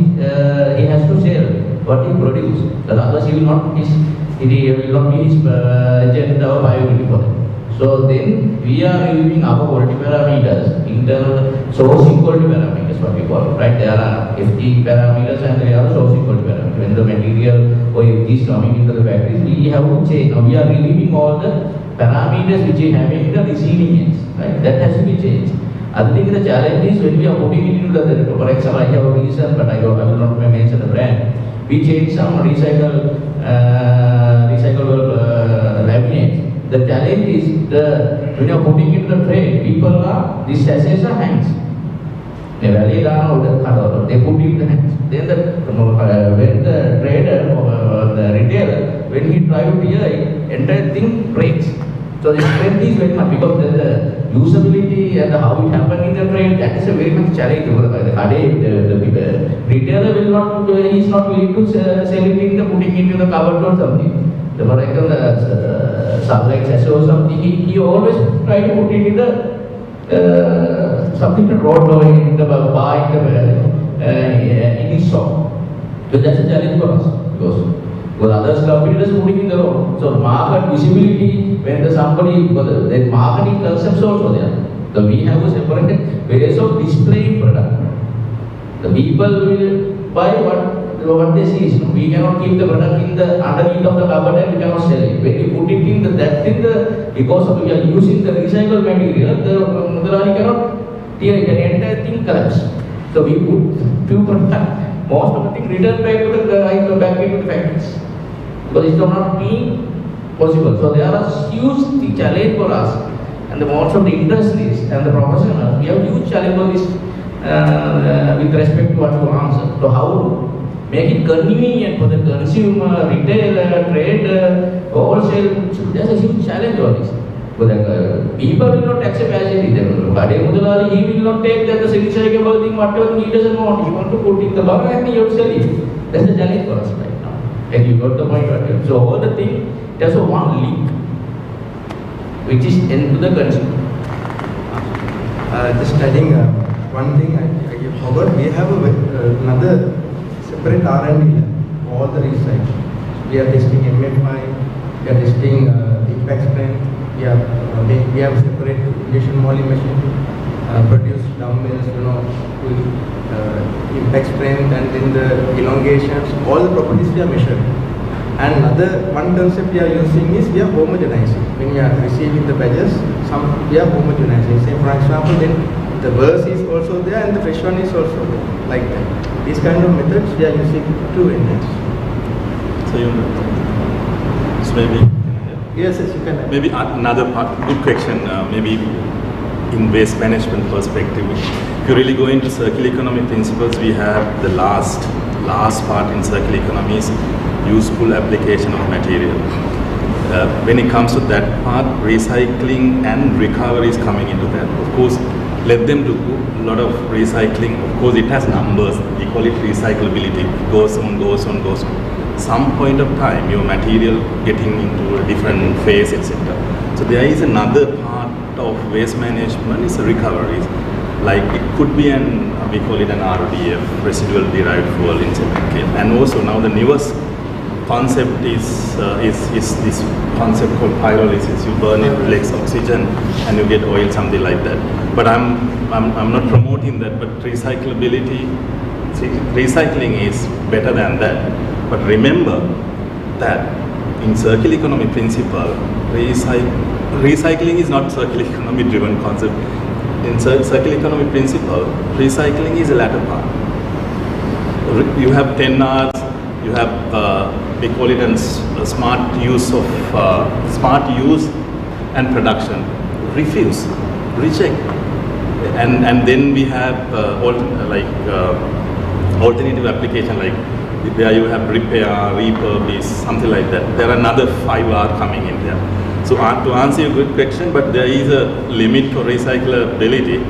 has to sell, what he produces. Otherwise, he will not be his agenda or priority for them. So then we are using our quality parameters, internal sourcing quality parameters, what we call it, right? There are FG parameters and there are sourcing quality parameters. When the material or FG is coming into the factories, we have to change. Now we are reviewing all the parameters which is having the receiving ends, right? That has to be changed. I think the challenge is when we are putting it into the, for example, I have a reason, but I will not mention the brand. We change some recyclable laminates. The challenge is when you are putting it in the tray, people are, these sachets are hands. They valley down or they put it in the hands. Then when the trader or the retailer, when he try to tear it, entire thing breaks. So the strength is very much because the usability and how it happened in the trade, that is a very much challenge. The retailer will not, he is not willing to sell it in the putting into the cupboard or something. For example, the sunlight sachet or something, he always try to put it in the something to road or in the bar in his shop. So that's a challenge for us because Because others competitors putting in the road. So market visibility, when the somebody, then marketing concepts also there. So we have a separate ways of displaying product. The people will buy what they see. We cannot keep the product in the underneath of the cupboard and we cannot sell it. When you put it in the because of we are using the recycled material, the Mudalali cannot tear it and the entire thing collapse. So we put few product, most of the thing return back to the back into the factories. Because it's not being possible. So there are huge challenge for us. And the most of the industries and the professionals, we have huge challenge for this with respect to what you answer. So how to make it convenient for the consumer, retailer, trader, wholesale. So there's a huge challenge on this. But people will not accept as it is. But he will not take that the recyclable thing, whatever he doesn't want. He wants to put in the bag and he will sell it. That's the challenge for us right now. And you got the point right. So all the thing, there's a one link, which is into the consumer. Just adding one thing I forgot, we have another separate R&D lab, all the recycling. We are testing MFI, we are testing impact strength, we have separate injection molding machine, produce dumbbells, with impact strength and then the elongations, all the properties we are measuring. And another one concept we are using is we are homogenizing. When we are receiving the badges, we are homogenizing. Say for example, then the verse is also there and the fresh one is also there, like that. These kind of methods we are using to enhance. So maybe. Yes, you can. Maybe another part, good question. Maybe in waste management perspective, if you really go into circular economy principles, we have the last part in circular economy is useful application of material. When it comes to that part, recycling and recovery is coming into that. Of course, let them do a lot of recycling. Of course, it has numbers. We call it recyclability. It goes on. Some point of time, your material getting into a different phase, etc. So there is another part of waste management is recovery. Like it could be we call it an RDF, residual derived fuel in cement kiln. And also now the newest concept is this concept called pyrolysis. You burn it, collects oxygen, and you get oil, something like that. But I'm not promoting that. But recyclability, recycling is better than that. But remember that in circular economy principle, recycling is not circular economy driven concept. In circular economy principle, recycling is a latter part. You have 10 R's. You have we call it a smart use and production, refuse, reject, and then we have alternative application like where you have repair, repurpose, something like that. There are another 5 R coming in there. So to answer your good question, but there is a limit for recyclability.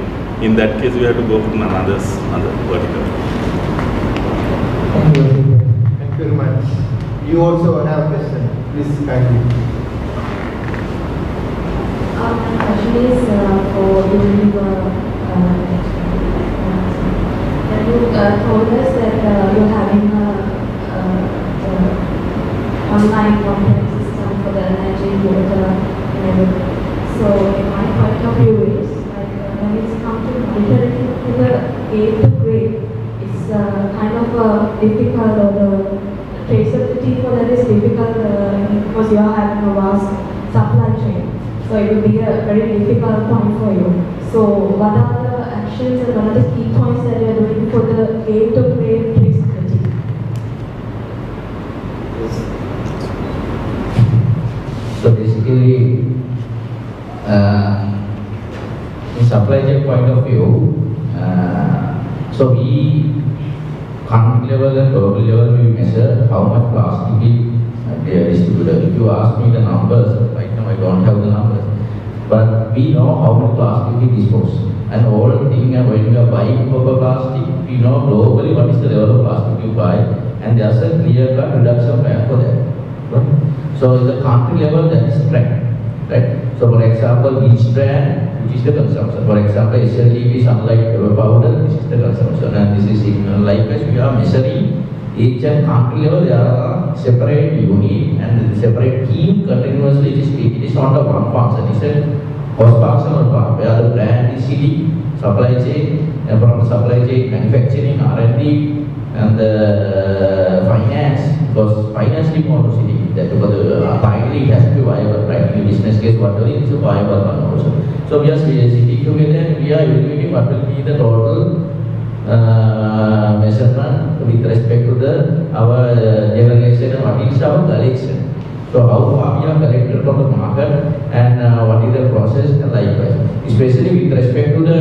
In that case, we have to go for another vertical. Thank you. Thank you very much. You also have a question. Please kindly. My question is for you. You told us that you're having online monitoring system for the energy, water, and everything. So, in my point of view is, when it's come to monitoring to the gate to grade, it's kind of difficult, or the traceability for that is difficult because you are having a vast supply chain. So, it will be a very difficult point for you. So, what are the actions and what are the key points that you are doing for the gate to grade traceability? So basically, in supply chain point of view, so we country level and global level we measure how much plastic they are distributed. If you ask me the numbers, right now I don't have the numbers, but we know how much plastic we dispose. And all thing when you are buying proper plastic, we know globally what is the level of plastic you buy, and there's a clear-cut reduction plan for that. Right? So at the country level, that is tracked, right? So for example, each brand, which is the consumption. For example, SLDB sunlight powder, this is the consumption, and this is in likewise we are measuring each and country level. There are separate unit and separate team continuously. It is not a one function. It's a cross-functional part where the brand is sitting, supply chain, and from the supply chain, manufacturing, R&D, and the finance. Because finance team also sitting that because finally it has to be viable, right? In the business case, whatever it is a viable one also. So we are sitting together and we are evaluating what will be the total measurement with respect to our generation and what is our collection. So how far we are collected from the market and what is the process and likewise. Especially with respect to the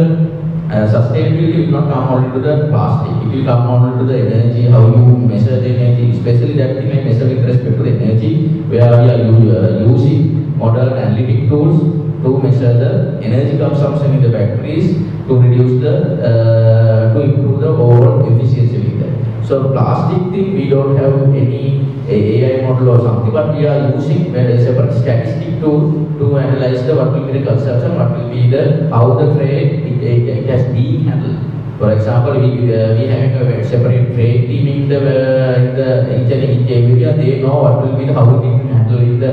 sustainability will not come only to the plastic, it will come only to the energy, how you measure the energy, especially that thing I measure with respect to the energy, where we are using modern analytic tools to measure the energy consumption in the factories to reduce to improve the overall efficiency with that. So plastic thing we don't have any AI model or something, but we are using a separate statistic tool to analyze what will be the consumption, what will be how the trade it has been handled. For example, we having a separate trade team in each area. They know what will be how it is handled in the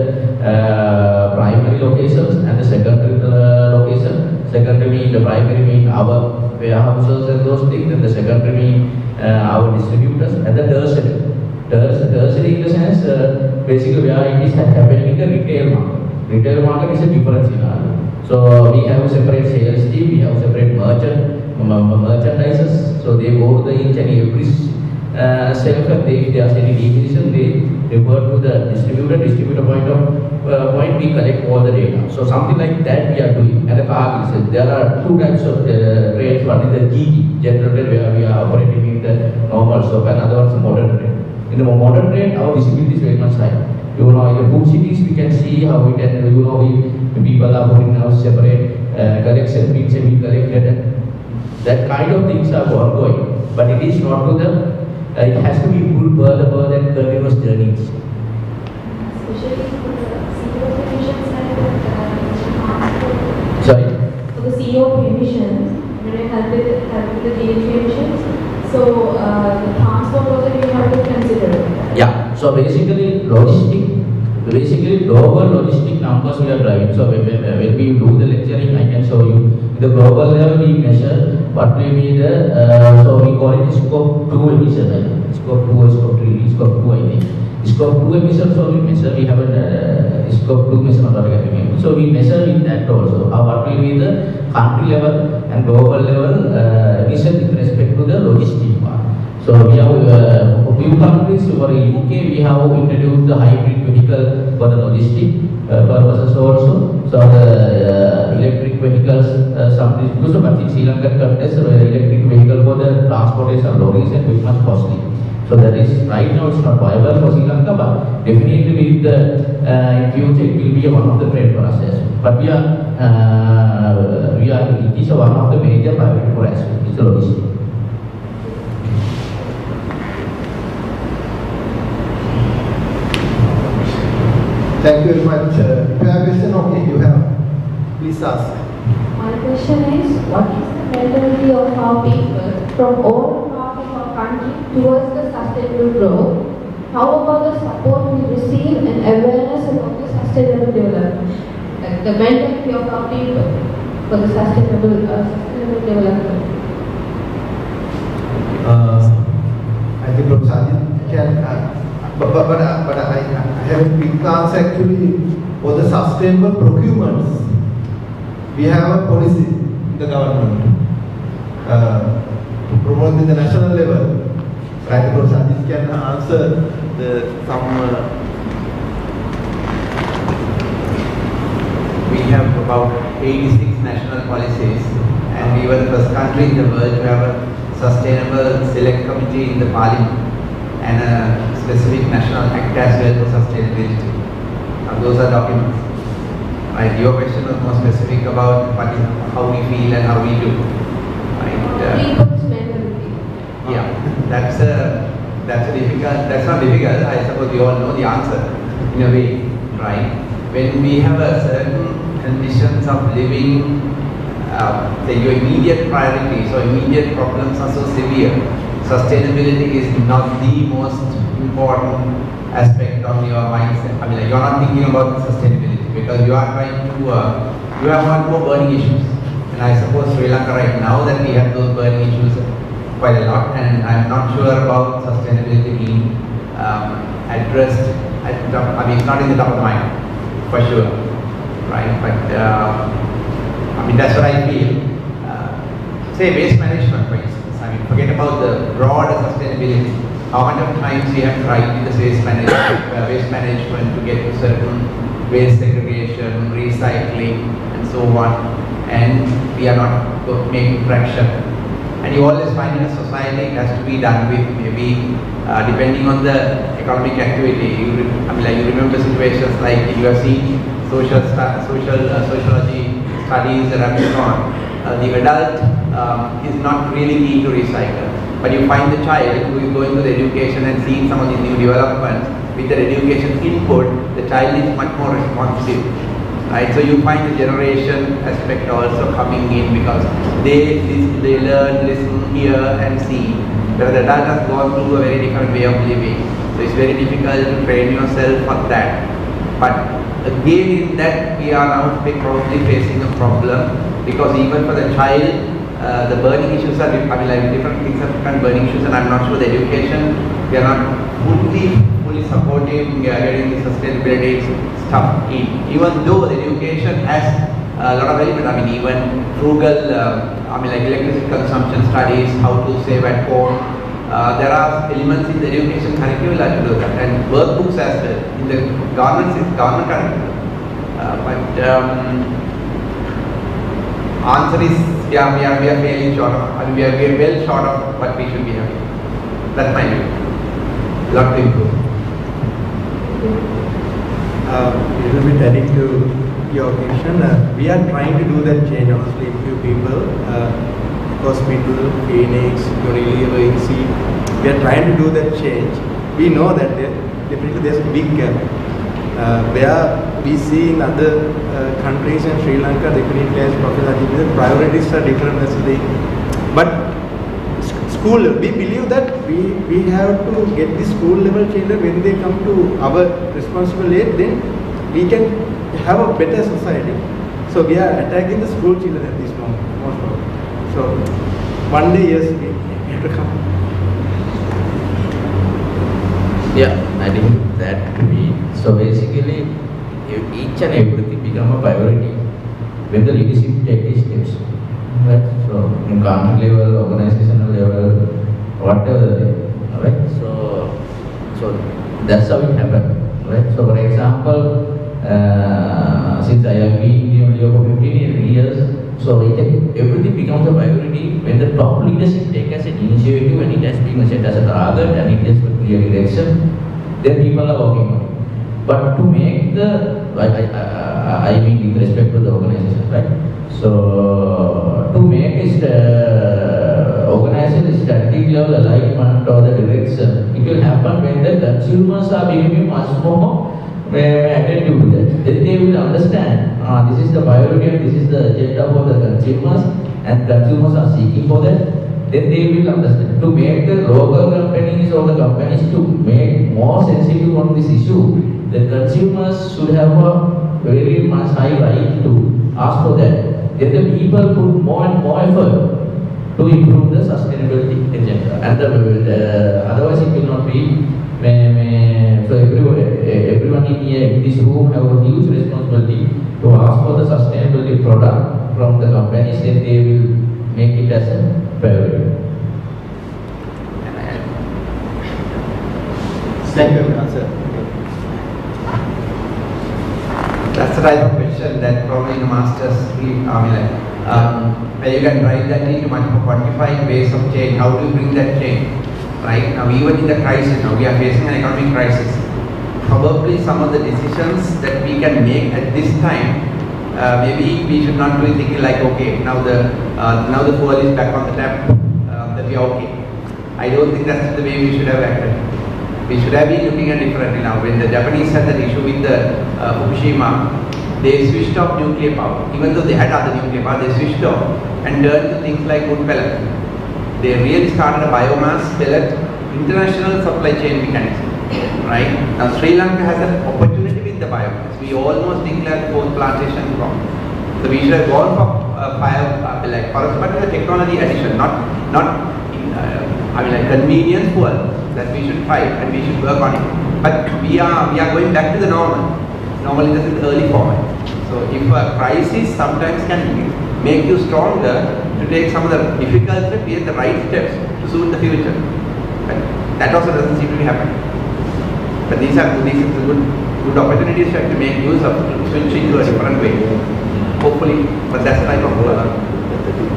primary locations and the secondary location. Secondary mean the primary mean our warehouses and those things, and the secondary mean our distributors, and the tertiary. Tertiary in the sense basically where it is happening in the retail market. Retail market is a different scenario. So we have a separate sales team, we have separate merchandisers. So they go to each and every shelf, and if there is any deviation, they refer to the distributor. Distributor point we collect all the data. So something like that we are doing. And the car business, there are two types of trades. One is the GT, general trade, where we are operating in the normal shop, and other one is modern trade. In the modern trade, our visibility is very much high. In the food cities, we can see how we can, people are putting out separate collection bins and we collected, and that kind of things are ongoing. But it is not to it has to be pulled further and continuous journeys. Especially for the CO emissions and Sorry? for the CO emissions, when I help with the GHG emissions, so the transport also you have to consider. Yeah, so basically global logistic numbers we are driving. So when we do the lecturing, I can show you the global level we measure what will be so we call it scope 2 emission, right? Scope 2 or scope 3, scope 2 I think. Scope 2 emissions, so we measure, we have a scope 2 measurement. So we measure with that also. What will be the country level and global level emission with respect to the logistic part. So we have a few countries. For UK, we have introduced the hybrid vehicle for the logistic purposes also. So the electric vehicles, but in Sri Lankan context, electric vehicle for the transportation lorries and very much costly. So that is right now it's not viable for Sri Lanka, but definitely with in future it will be one of the trend for us as well. But it is one of the major private for us. It's a logistic. Thank you very much. If you have a question, okay, you have. Please ask. My question is, what is the mentality of our people from all parts of our country towards the sustainable growth? How about the support we receive and awareness about the sustainable development? Like the mentality of our people for the sustainable development. I think Dr. Sajid can. But I have a quick answer actually. For the sustainable procurements, we have a policy in the government to promote in the national level. I think Dr. Sajid can answer We have about 86 national policies, and we were the first country in the world to have a sustainable select committee in the parliament and a specific national act as well for sustainability. Those are documents. Right, your question was more specific about how we feel and how we do. Right? People's mentality. Yeah, that's not difficult. I suppose you all know the answer in a way, right? When we have a certain conditions of living, say your immediate priorities or immediate problems are so severe, sustainability is not the most important aspect on your mindset. I mean, like, you're not thinking about sustainability because you are trying to, you have one more burning issues. And I suppose Sri Lanka right now that we have those burning issues quite a lot, and I'm not sure about sustainability being addressed at the top. I mean, it's not in the top of the mind, for sure, right? But I mean, that's what I feel. Say waste management, for instance. I mean, forget about the broader sustainability. How much of times we have tried with this waste management to get to certain waste segregation, recycling, and so on, and we are not making traction. And you always find in a society it has to be done with maybe depending on the economic activity. You remember situations like you have seen sociology studies that have been on. The adult is not really keen to recycle, but you find the child who is going to the education and seeing some of these new developments with their education input, the child is much more responsive, right? So you find the generation aspect also coming in because they learn, listen, hear and see. Whereas the adult has gone through a very different way of living, so it's very difficult to train yourself for that. But again, in that we are now probably facing a problem because even for the child, the burning issues are different things are different burning issues, and I'm not sure the education, we are not fully supporting getting the sustainability stuff in. Even though the education has a lot of elements, I mean even frugal, electricity consumption studies, how to save at home. There are elements in the education curriculum to do that, and workbooks as well in the government curriculum. Answer is yeah, we are failing short of. I mean, we are well short of what we should be having. That's my view. Lot to improve. A little bit adding to your question, we are trying to do that change. Honestly, few people, hospital, Phoenix, Unilever, we are trying to do that change. We know that definitely there's a big gap. Where we see in other countries in Sri Lanka, definitely as Professor the priorities are different as the. But school, we believe that we have to get the school level children when they come to our responsible age, then we can have a better society. So we are attacking the school children at this moment, most probably. So one day, yes, we have to come. Yeah, I think that to be. So basically, each and everything become a priority when the leadership take these steps. Right? So in country level, organizational level, whatever, right? So that's how it happened, right? So for example, since I have been in India for 15 years, so everything becomes a priority when the top leadership take as an initiative and it has been set as a target and it has a clear direction, then people are working on it. But to make the, I mean with respect to the organization, right? So to make a organization strategic level alignment or the direction, it will happen when the consumers are becoming much more attentive to that. Then they will understand this is the priority and this is the agenda for the consumers, and consumers are seeking for that. Then they will understand. To make the local companies or the companies to make more sensitive on this issue, the consumers should have a very much high right to ask for that. Then the people put more and more effort to improve the sustainability agenda, and otherwise it will not be. So everyone in here in this room have a huge responsibility to ask for the sustainability product from the companies, then they will make it as a priority. Thank you, answer. That's the type of question that probably in the master's, where you can drive that into much more quantified ways of change. How do you bring that change? Right now, even in the crisis, now we are facing an economic crisis. Probably some of the decisions that we can make at this time, maybe we should not be thinking like, okay, now the fuel is back on the tap, that we are okay. I don't think that's the way we should have acted. We should have been looking at differently now. When the Japanese had that issue with the Fukushima, they switched off nuclear power. Even though they had other nuclear power, they switched off and turned to things like wood pellet. They really started a biomass pellet international supply chain mechanism. right? Now Sri Lanka has an opportunity with the biomass. We almost declared fourth plantation crop. So we should have gone for forest, but with a technology addition, not convenience fuel that we should try and we should work on it. But we are going back to the normal. Normally this is the early format. So if a crisis sometimes can make you stronger to take some of the difficult steps, take the right steps to suit the future. But that also doesn't seem to be happening. But these are good opportunities to actually make use of, to switch into a different way. Hopefully, but that's the type of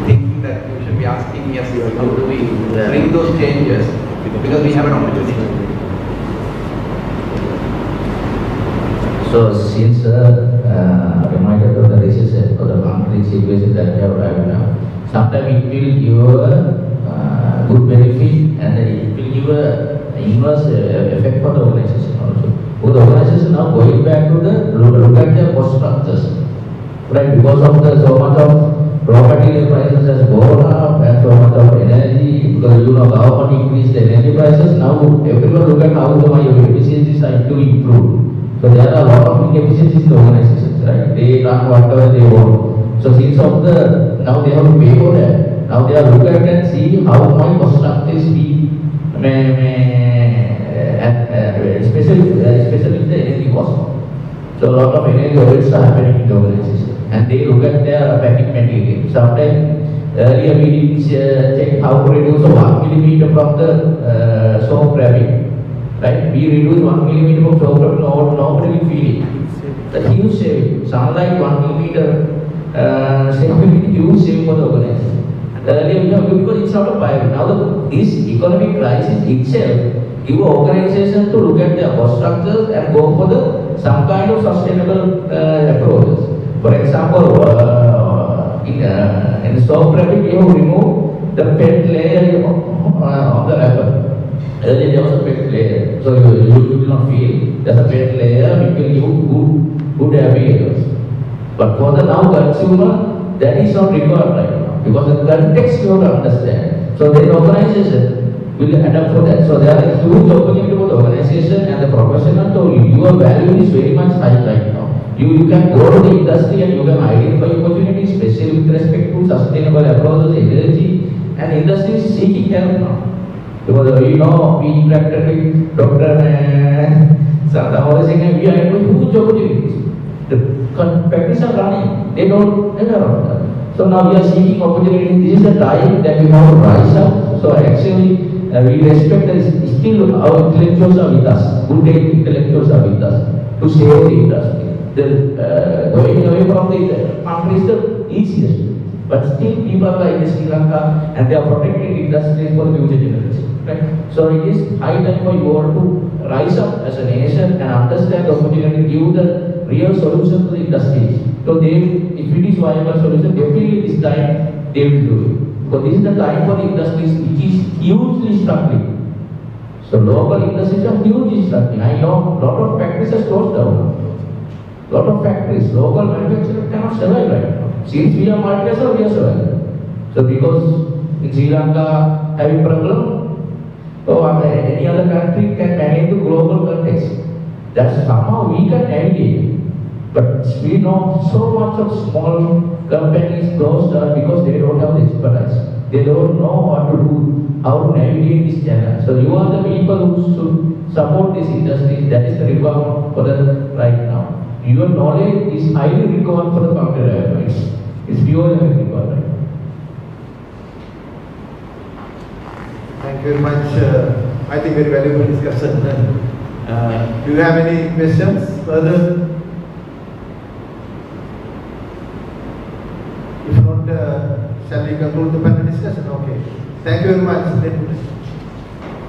thinking that you should be asking, yes, how do we bring those changes, because we have an opportunity. So since reminder of the research or the concrete situation that we have right now, sometimes it will give a good benefit and it will give a inverse effect for the organization also. Because the organization now going back to the look at their cost structures, right? Because of the so much of raw material prices has gone up and so much of energy, because government increased the energy prices. Now everyone look at how my efficiency side to improve. So there are a lot of inefficiencies in the organizations, right? They run whatever they want. So since of the now they have to pay for that. Now they are look at and see how my cost structure is especially the energy cost. So a lot of energy audits are happening in the organization, and they look at their packing material. Sometimes earlier we did check how to reduce 1 millimeter from the soap wrapping. Right? We reduce 1 millimeter from soap wrapping, nobody will feel it. The huge saving. Sunlight 1 millimeter saving is huge saving for the organization. Earlier we have because it's not a bio. Now this economic crisis itself give organization to look at their cost structures and go for some kind of sustainable approaches. For example, in the soap wrapping, we have removed the PET layer on the wrapper. Earlier there was a PET layer, so you will not feel there's a PET layer which will give good appearance. But for the now consumer, that is not required right now because the context you have to understand. So the organization will adapt for that. So there are huge opportunity for the organization and the professional. So your value is very much high right now. You can go to the industry and you can identify opportunities, especially with respect to sustainable approaches, energy, and industry is seeking help now. Because we interacted with Dr. and Santa saying we are having huge opportunities. The factories are running, they don't aware of that. So now we are seeking opportunities. This is the time that we have to rise up. So actually, we respect that still our intellectuals are with us, good intellectuals are with us to save the industry. Going away from the country is the easiest, but still people are in Sri Lanka and they are protecting industries for the future generation. Right? So it is high time for you all to rise up as a nation and understand the opportunity, give the real solution to the industries. So they, if it is viable solution, definitely this time they will do it. Because this is the time for the industries which is hugely struggling. So local industries are hugely struggling. I know a lot of factories are closed down. Lot of factories, local manufacturers cannot survive right now. Since we are multinational, we are surviving. So because in Sri Lanka having problem, so any other country can manage the global context. That somehow we can navigate. But we know so much of small companies closed down because they don't have the expertise. They don't know what to do, how to navigate this channel. So you are the people who should support this industry. That is the requirement for the right now. Your knowledge is highly required for the computer advice. It's purely required. Thank you very much. I think very valuable discussion. Do you have any questions further? If not, shall we conclude the panel discussion? Okay. Thank you very much.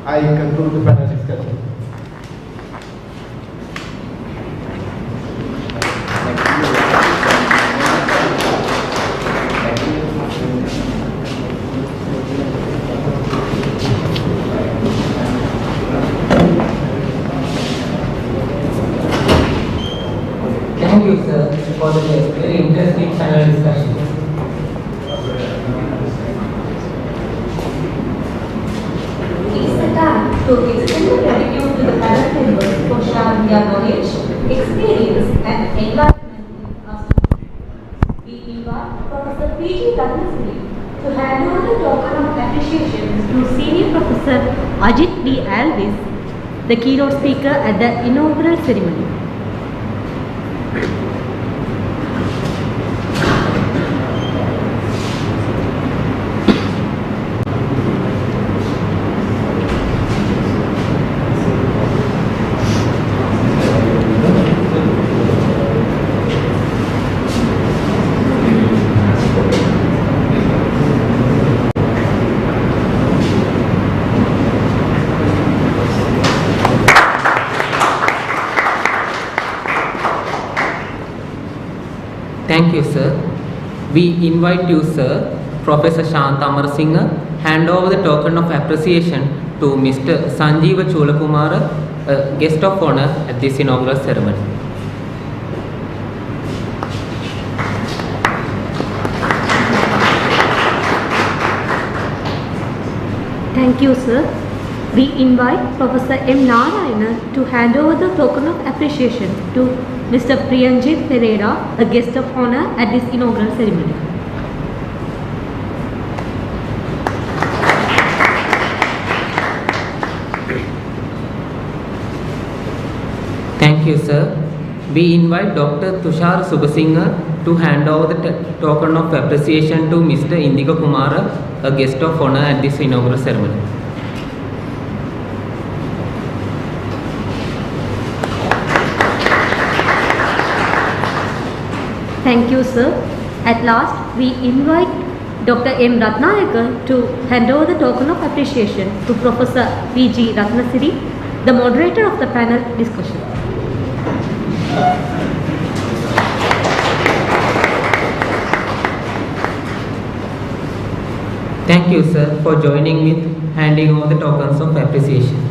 I conclude the panel discussion. Thank you, sir, for the very interesting panel discussion. It is the time to extend the gratitude to the panel regarding their knowledge, experience and environment in classroom. We invite Professor PG Diploma to hand over the token of appreciation to Senior Professor Ajit D. Alvis, the keynote speaker at the inaugural ceremony. Thank you, sir. We invite you, sir, Professor Shant Amarasinghe, hand over the token of appreciation to Mr. Sanjeeva Cholakumara, a guest of honor at this inaugural ceremony. Thank you, sir. We invite Professor M. Narayana to hand over the token of appreciation to Mr. Priyanjit Pereira, a guest of honor at this inaugural ceremony. Thank you, sir. We invite Dr. Tushar Subasinghe to hand over the token of appreciation to Mr. Indigo Kumara, a guest of honor at this inaugural ceremony. Thank you, sir. At last, we invite Dr. M. Ratnayakar to hand over the token of appreciation to Professor P.G. Ratnasiri, the moderator of the panel discussion. Thank you, sir, for joining with handing over the tokens of appreciation.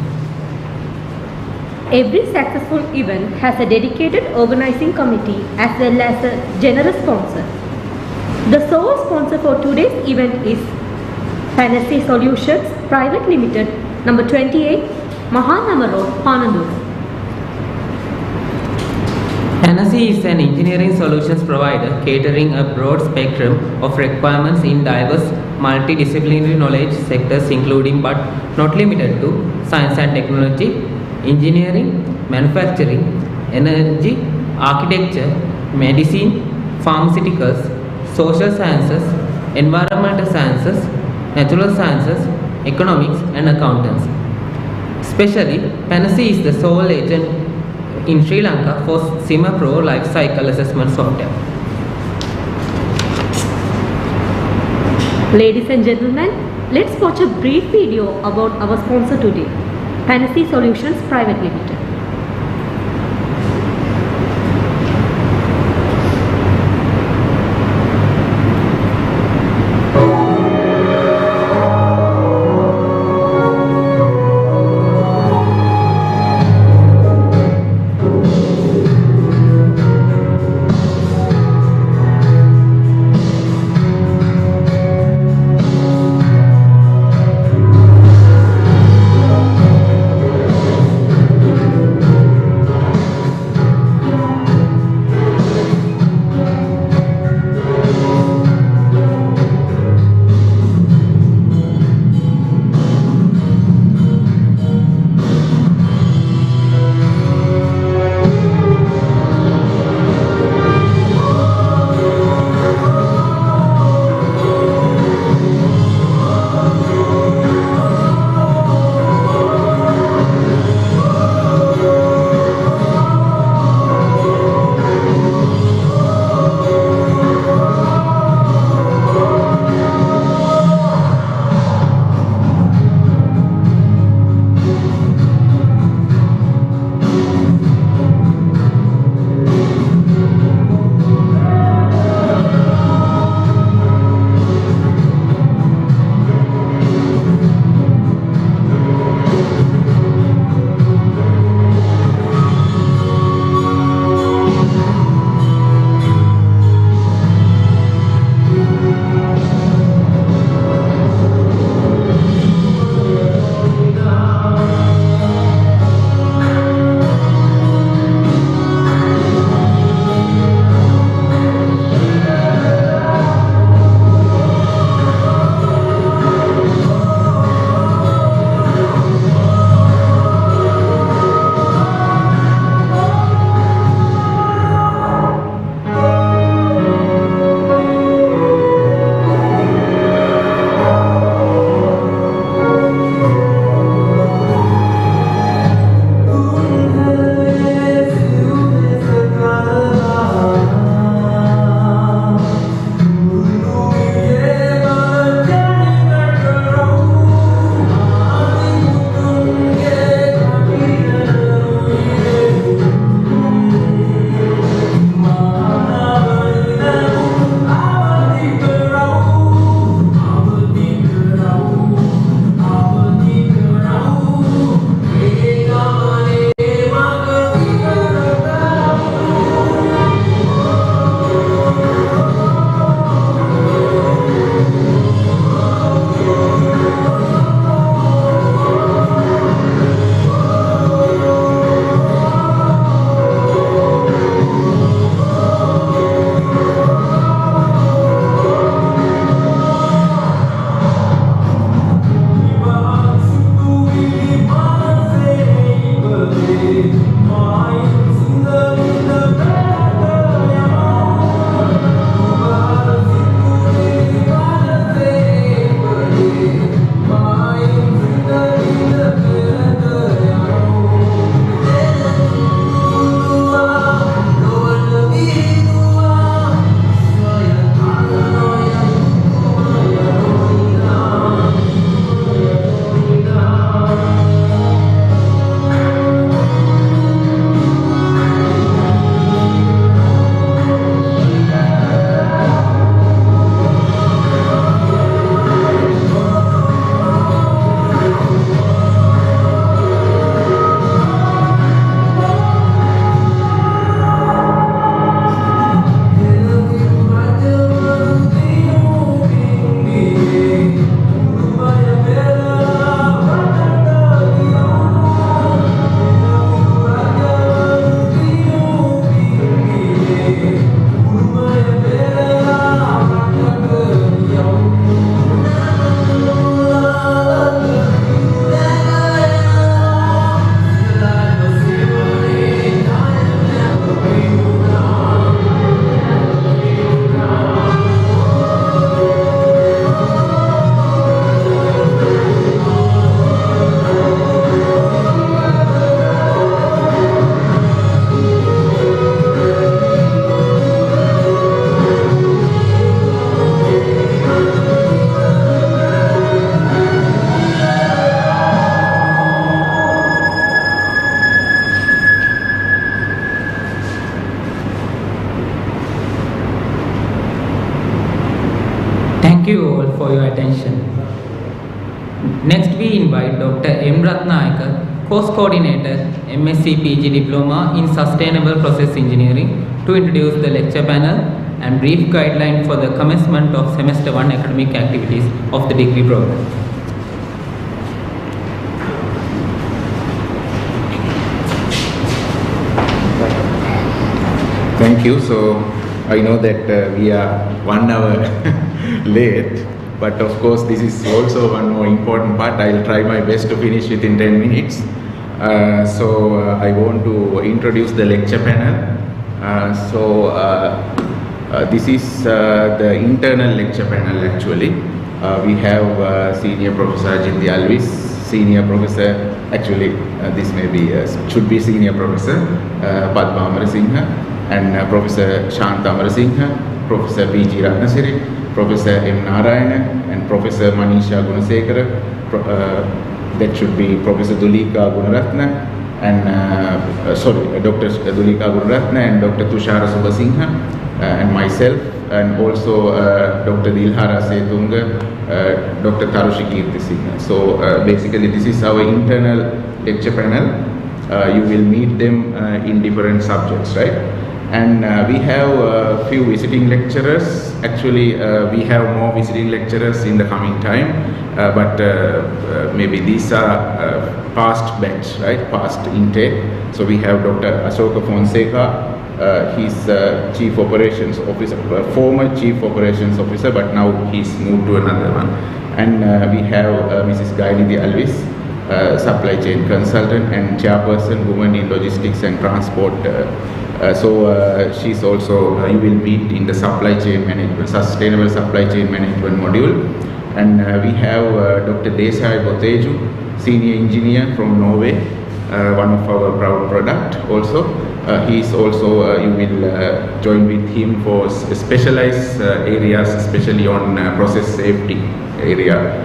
Every successful event has a dedicated organizing committee as well as a generous sponsor. The sole sponsor for today's event is Panacea Solutions Private Limited, number 28, Mahanama Road, Panandur. Panacea is an engineering solutions provider catering a broad spectrum of requirements in diverse multidisciplinary knowledge sectors including but not limited to science and technology, engineering, manufacturing, energy, architecture, medicine, pharmaceuticals, social sciences, environmental sciences, natural sciences, economics and accountants. Especially, Panacea is the sole agent in Sri Lanka for SIMA Pro life cycle assessment software. Ladies and gentlemen, let's watch a brief video about our sponsor today, Panacea Solutions Private Limited. you all for your attention. Next we invite Dr. M. Ratnayaka, Course Coordinator, MSc-PG Diploma in Sustainable Process Engineering, to introduce the lecture panel and brief guideline for the commencement of Semester 1 academic activities of the degree program. Thank you. So I know that we are 1 hour late, but of course this is also one more important part. I'll try my best to finish within 10 minutes. I want to introduce the lecture panel. This is the internal lecture panel actually. We have Senior Professor Ajit Alvis, Senior Professor, actually this may be, should be Senior Professor Padma Amarasinghe, and Professor Shanta Amarasinghe, Professor PG Ratnasiri, Professor M. Narayana, and Professor Manisha Gunasekara. That should be Professor Dulika Gunaratna, and Dr. Dulika Gunaratna and Dr. Tushara Subasinghe, and myself, and also Dr. Dilhara Setunga, Dr. Tarushi Kirtisinghe. So basically this is our internal lecture panel. You will meet them in different subjects, right? And we have a few visiting lecturers. Actually, we have more visiting lecturers in the coming time, but maybe these are past batch, right? Past intake. So we have Dr. Asoka Fonseca. He's Chief Operations Officer, former Chief Operations Officer, but now he's moved to another one. And we have Mrs. Gailidi Alvis, Supply Chain Consultant and Chairperson, Women in Logistics and Transport. She's also, you will meet in the Supply Chain Management, Sustainable Supply Chain Management module. And we have Dr. Desai Boteju, Senior Engineer from Norway, one of our proud product also. He's also, you will join with him for specialized areas, especially on process safety area.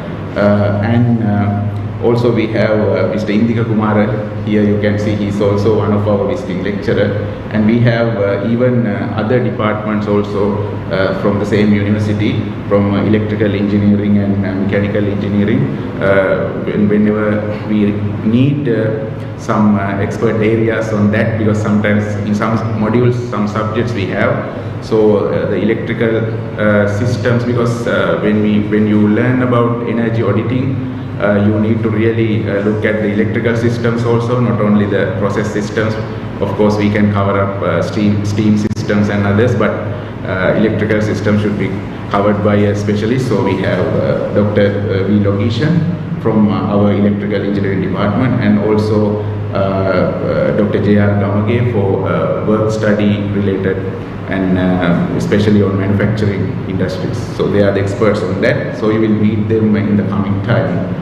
Also we have Mr. Indika Kumara. Here you can see he's also one of our visiting lecturer. And we have even other departments also from the same university, from electrical engineering and mechanical engineering. Whenever we need some expert areas on that, because sometimes in some modules, some subjects we have. So the electrical systems, because when you learn about energy auditing, you need to really look at the electrical systems also, not only the process systems. Of course, we can cover up steam systems and others, but electrical systems should be covered by a specialist. So we have Dr. V. Logishan from our electrical engineering department, and also Dr. J.R. Gamage for work study related, and especially on manufacturing industries. So they are the experts on that. So you will meet them in the coming time.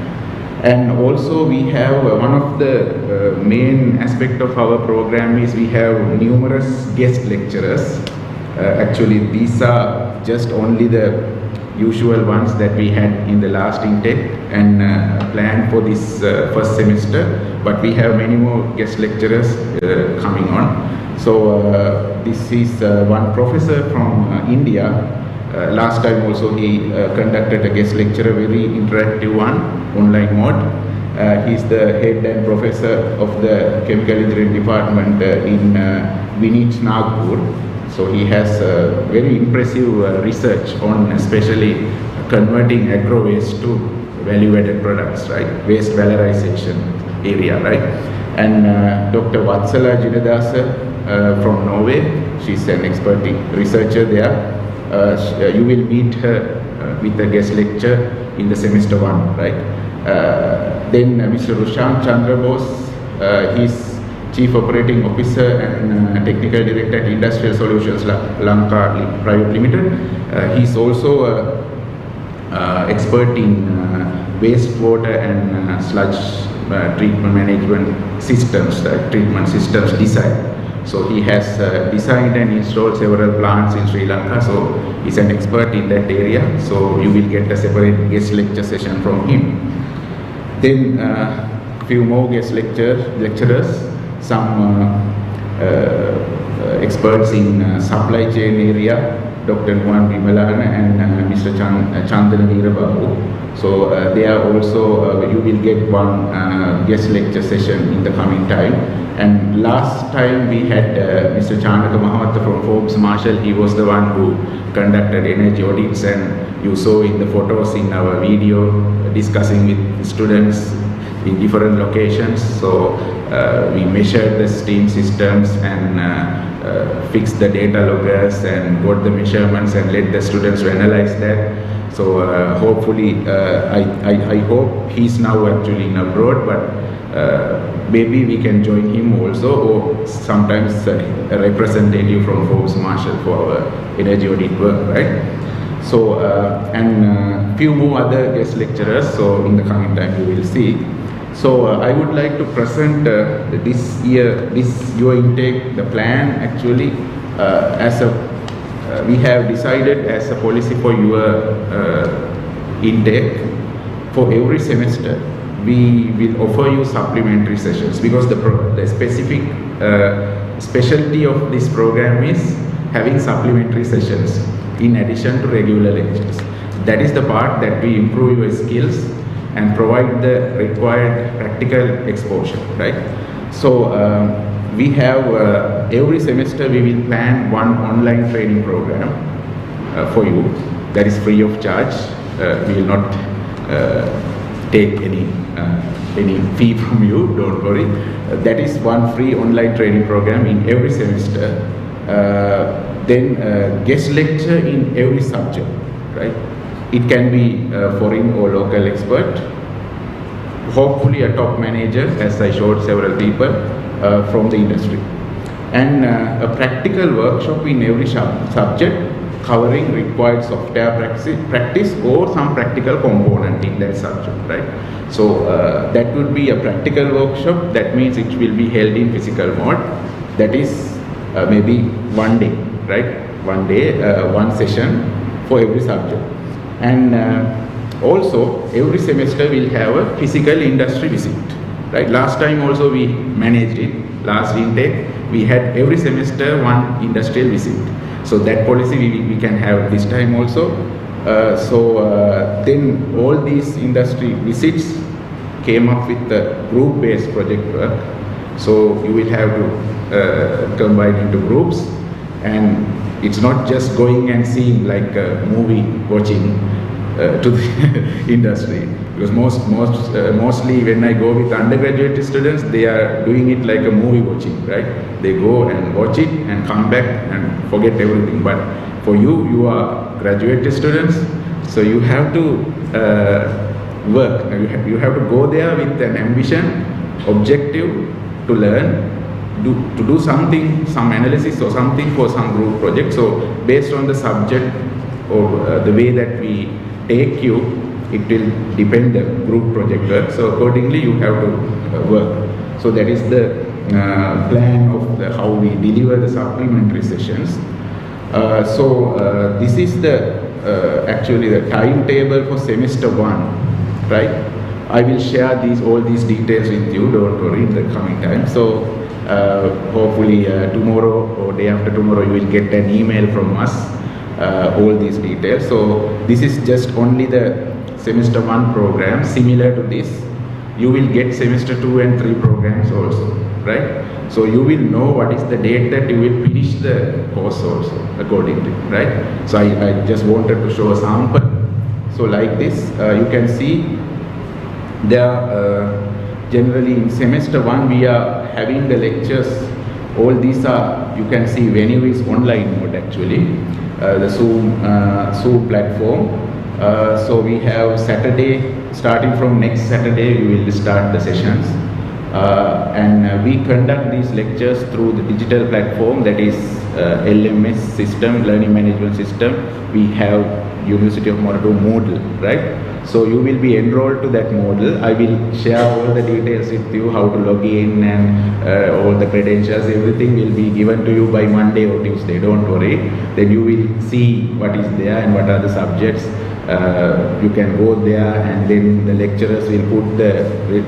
And also we have one of the main aspect of our program is we have numerous guest lecturers. Actually these are just only the usual ones that we had in the last intake and planned for this first semester, but we have many more guest lecturers coming on. So this is one professor from India. Last time also he conducted a guest lecture, a very interactive one, online mode. He's the head and professor of the chemical engineering department in Vinich Nagpur. So he has very impressive research on especially converting agro waste to value-added products, right? Waste valorization area, right? And Dr. Vatsala Jinadasa from Norway, she's an expert researcher there. You will meet her with a guest lecture in the semester 1, right? Then Mr. Rushant Chandra Bose, he's Chief Operating Officer and Technical Director at Industrial Solutions Lanka Private Limited. He's also expert in wastewater and sludge treatment management systems, treatment systems design. So he has designed and installed several plants in Sri Lanka, so he's an expert in that area. So you will get a separate guest lecture session from him. Then few more guest lecturers, some experts in supply chain area. Dr. Nuwan Vimalana and Mr. Chandana Veerababu. So they are also, you will get one guest lecture session in the coming time. And last time we had Mr. Chanaka Mahatta from Forbes Marshall. He was the one who conducted energy audits, and you saw in the photos in our video discussing with students in different locations. So we measured the steam systems and fixed the data loggers and got the measurements and let the students to analyze that. So hopefully, I hope he's now actually in abroad, but maybe we can join him also, or sometimes a representative from Forbes Marshall for our energy audit work, right? So, and few more other guest lecturers, so in the coming time you will see. So I would like to present this year intake, the plan actually as a we have decided as a policy for your intake. For every semester we will offer you supplementary sessions, because the specific specialty of this program is having supplementary sessions in addition to regular lectures. That is the part that we improve your skills and provide the required practical exposure, right? So we have every semester we will plan one online training program for you that is free of charge. We will not take any fee from you, don't worry. That is one free online training program in every semester. Then guest lecture in every subject, right? It can be foreign or local expert, hopefully a top manager, as I showed several people from the industry, and a practical workshop in every subject covering required software practice or some practical component in that subject, right? So that would be a practical workshop. That means it will be held in physical mode. That is maybe one day, right? One day, one session for every subject. And also every semester we'll have a physical industry visit, right? Last time also we managed it. Last intake we had every semester one industrial visit. So that policy we can have this time also. Then all these industry visits came up with the group-based project work. So you will have to combine into groups, and it's not just going and seeing like a movie watching to the industry, because mostly when I go with undergraduate students, they are doing it like a movie watching, right? They go and watch it and come back and forget everything. But for you, you are graduate students, so you have to work. You have to go there with an ambition, objective to learn, to do something, some analysis or something for some group project. So based on the subject or the way that we take you, it will depend the group project work. So accordingly you have to work. So that is the plan of how we deliver the supplementary sessions. This is the actually the timetable for semester 1, right? I will share all these details with you, don't worry, in the coming time. So hopefully tomorrow or day after tomorrow you will get an email from us, all these details. So this is just only the semester 1 program. Similar to this, you will get semester 2 and 3 programs also, right? So you will know what is the date that you will finish the course also accordingly, right? So I just wanted to show a sample. So like this, you can see there generally in semester 1 we are having the lectures. All these are, you can see venue is online mode actually, the Zoom platform. So we have Saturday, starting from next Saturday we will start the sessions, and we conduct these lectures through the digital platform, that is LMS system, learning management system. We have University of Moratuwa Moodle, right? So you will be enrolled to that model. I will share all the details with you, how to log in and all the credentials, everything will be given to you by Monday or Tuesday, don't worry. Then you will see what is there and what are the subjects. You can go there and then the lecturers will put the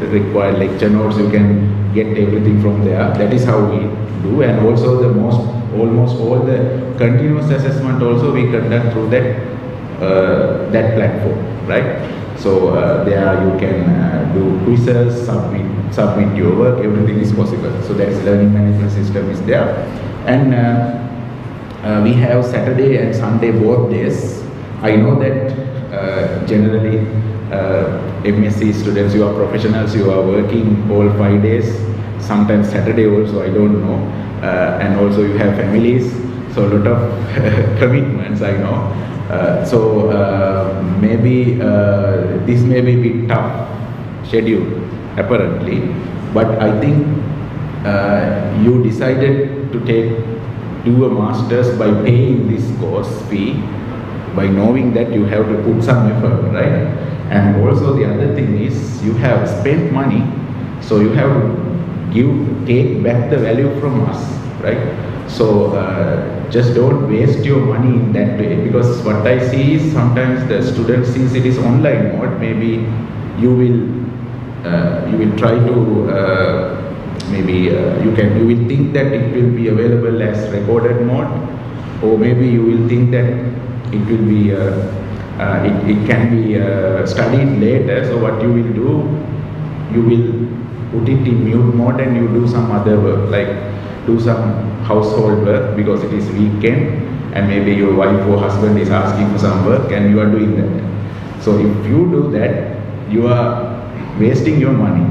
required lecture notes. You can get everything from there. That is how we do. And also the most almost all the continuous assessment also we conduct through that platform, right? So there you can do quizzes, submit your work, everything is possible. So that is learning management system is there. And we have Saturday and Sunday both days. I know that generally MSc students, you are professionals, you are working all 5 days, sometimes Saturday also, I don't know. And also you have families, so a lot of commitments, I know. Maybe this may be a bit tough schedule apparently, but I think you decided to do a master's by paying this course fee, by knowing that you have to put some effort, right? And also the other thing is you have spent money, so you have to take back the value from us, right? So just don't waste your money in that way, because what I see is sometimes the students, since it is online mode, maybe you will try to you will think that it will be available as recorded mode, or maybe you will think that it will be it can be studied later. So what you will do, you will put it in mute mode and you do some other work, like do some household work, because it is weekend and maybe your wife or husband is asking for some work and you are doing that. So if you do that, you are wasting your money.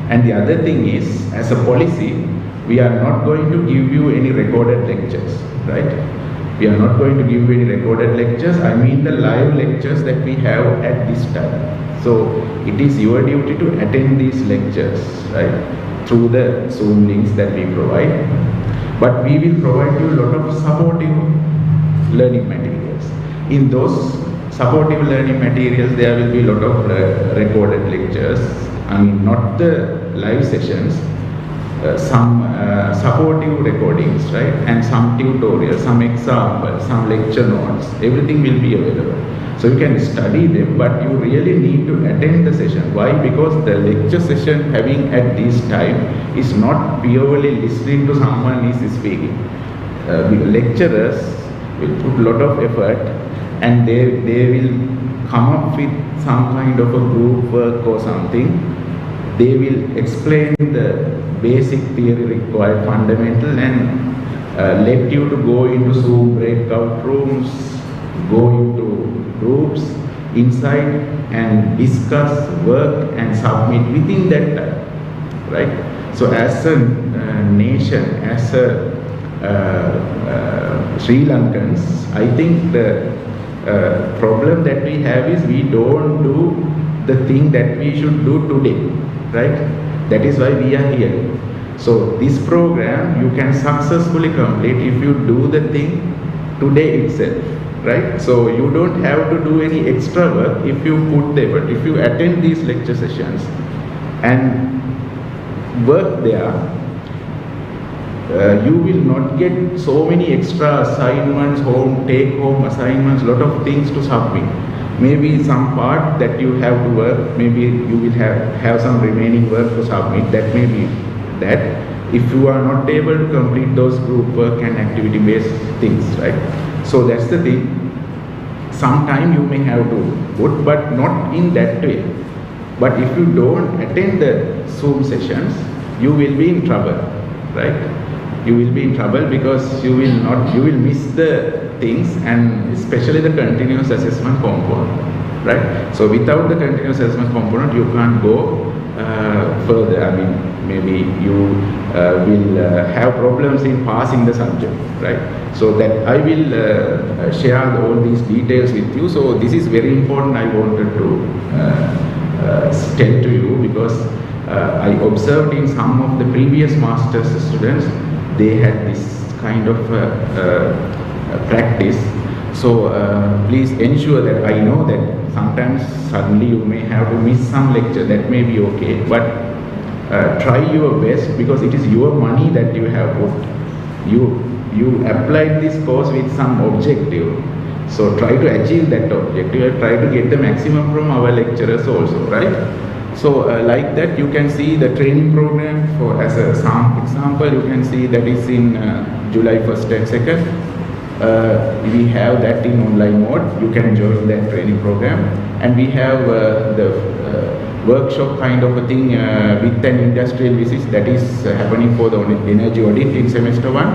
And the other thing is, as a policy, we are not going to give you any recorded lectures, right? We are not going to give you any recorded lectures. I mean the live lectures that we have at this time. So it is your duty to attend these lectures, right? Through the Zoom links that we provide. But we will provide you a lot of supportive learning materials. In those supportive learning materials, there will be a lot of recorded lectures. I mean, not the live sessions, some supportive recordings, right? And some tutorials, some examples, some lecture notes, everything will be available. So you can study them, but you really need to attend the session. Why? Because the lecture session having at this time is not purely listening to someone is speaking. Lecturers will put a lot of effort, and they will come up with some kind of a group work or something. They will explain the basic theory required, fundamental, and let you to go into Zoom breakout rooms, go into groups inside and discuss, work and submit within that time, right? So as a nation, as a Sri Lankans, I think the problem that we have is we don't do the thing that we should do today, right? That is why we are here. So this program you can successfully complete if you do the thing today itself, right? So you don't have to do any extra work if you put the effort. If you attend these lecture sessions and work there, you will not get so many extra assignments, take home assignments, lot of things to submit. Maybe some part that you have to work, maybe you will have some remaining work to submit. That may be that. If you are not able to complete those group work and activity based things, right? So that's the thing. Sometime you may have to put, but not in that way. But if you don't attend the Zoom sessions, you will be in trouble, right? You will be in trouble because you will miss the things, and especially the continuous assessment component, right? So without the continuous assessment component, you can't go further. I mean, maybe you will have problems in passing the subject, right? So that I will share all these details with you. So this is very important. I wanted to tell to you because I observed in some of the previous master's students, they had this kind of practice. So please ensure that, I know that sometimes suddenly you may have to miss some lecture, that may be okay, but try your best, because it is your money that you have put. You applied this course with some objective, so try to achieve that objective and try to get the maximum from our lecturers also, right? So like that, you can see the training program for as a example. You can see that is in July 1st and 2nd. We have that in online mode. You can join that training program, and we have the workshop kind of a thing with an industrial visit that is happening for the energy audit in semester 1.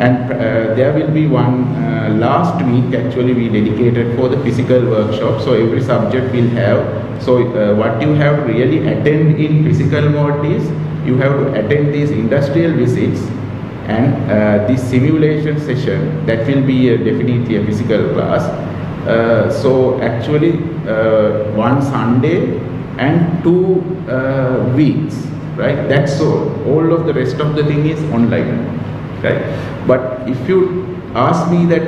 And there will be one last week actually we dedicated for the physical workshop. So every subject will have, so what you have to really attend in physical mode is, you have to attend these industrial visits and this simulation session, that will be definitely a physical class. So actually one Sunday and 2 weeks, right? That's all of the rest of the thing is online, right? But if you ask me that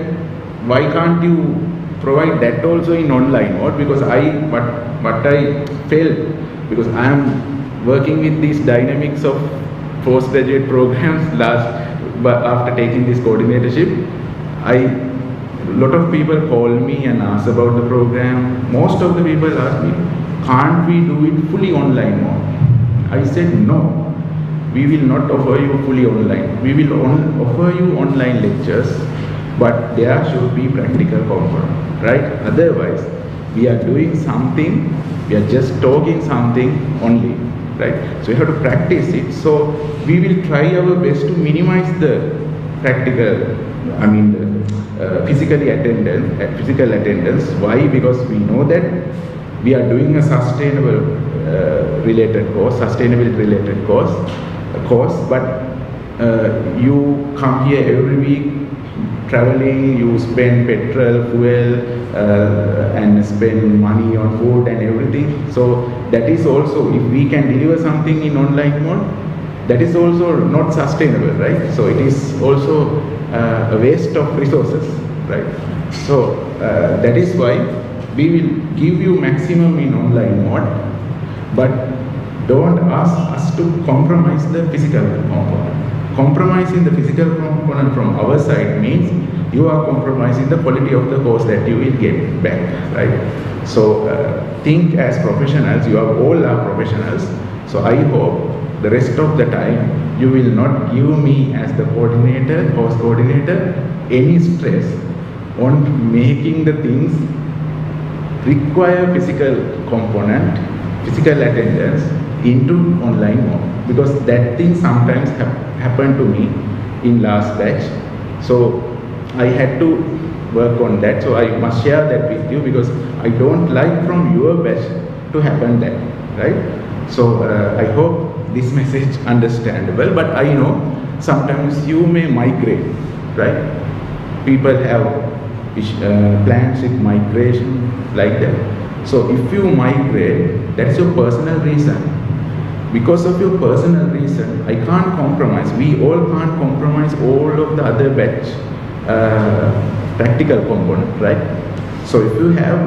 why can't you provide that also in online mode, because what I felt, because I am working with these dynamics of postgraduate programs but after taking this coordinatorship, a lot of people call me and ask about the program. Most of the people ask me, can't we do it fully online mode? I said no. We will not offer you fully online. We will offer you online lectures, but there should be practical component, right? Otherwise, we are doing something, we are just talking something only, right? So you have to practice it. So we will try our best to minimize the practical, physical attendance. Why? Because we know that we are doing a sustainability related course, but you come here every week traveling, you spend petrol, fuel, and spend money on food and everything. So that is also, if we can deliver something in online mode, that is also not sustainable, right? So it is also a waste of resources, right? So that is why we will give you maximum in online mode, but don't ask us to compromise the physical component. Compromising the physical component from our side means you are compromising the quality of the course that you will get back, right? So think as professionals, you are all are professionals. So I hope the rest of the time you will not give me as the course coordinator, any stress on making the things require physical component, physical attendance into online mode, because that thing sometimes happened to me in last batch. So I had to work on that. So I must share that with you, because I don't like from your batch to happen that, right? So I hope this message understandable, but I know sometimes you may migrate, right? People have plans with migration like that. So if you migrate, that's your personal reason. Because of your personal reason, I can't compromise. We all can't compromise all of the other batch practical component, right? So if you have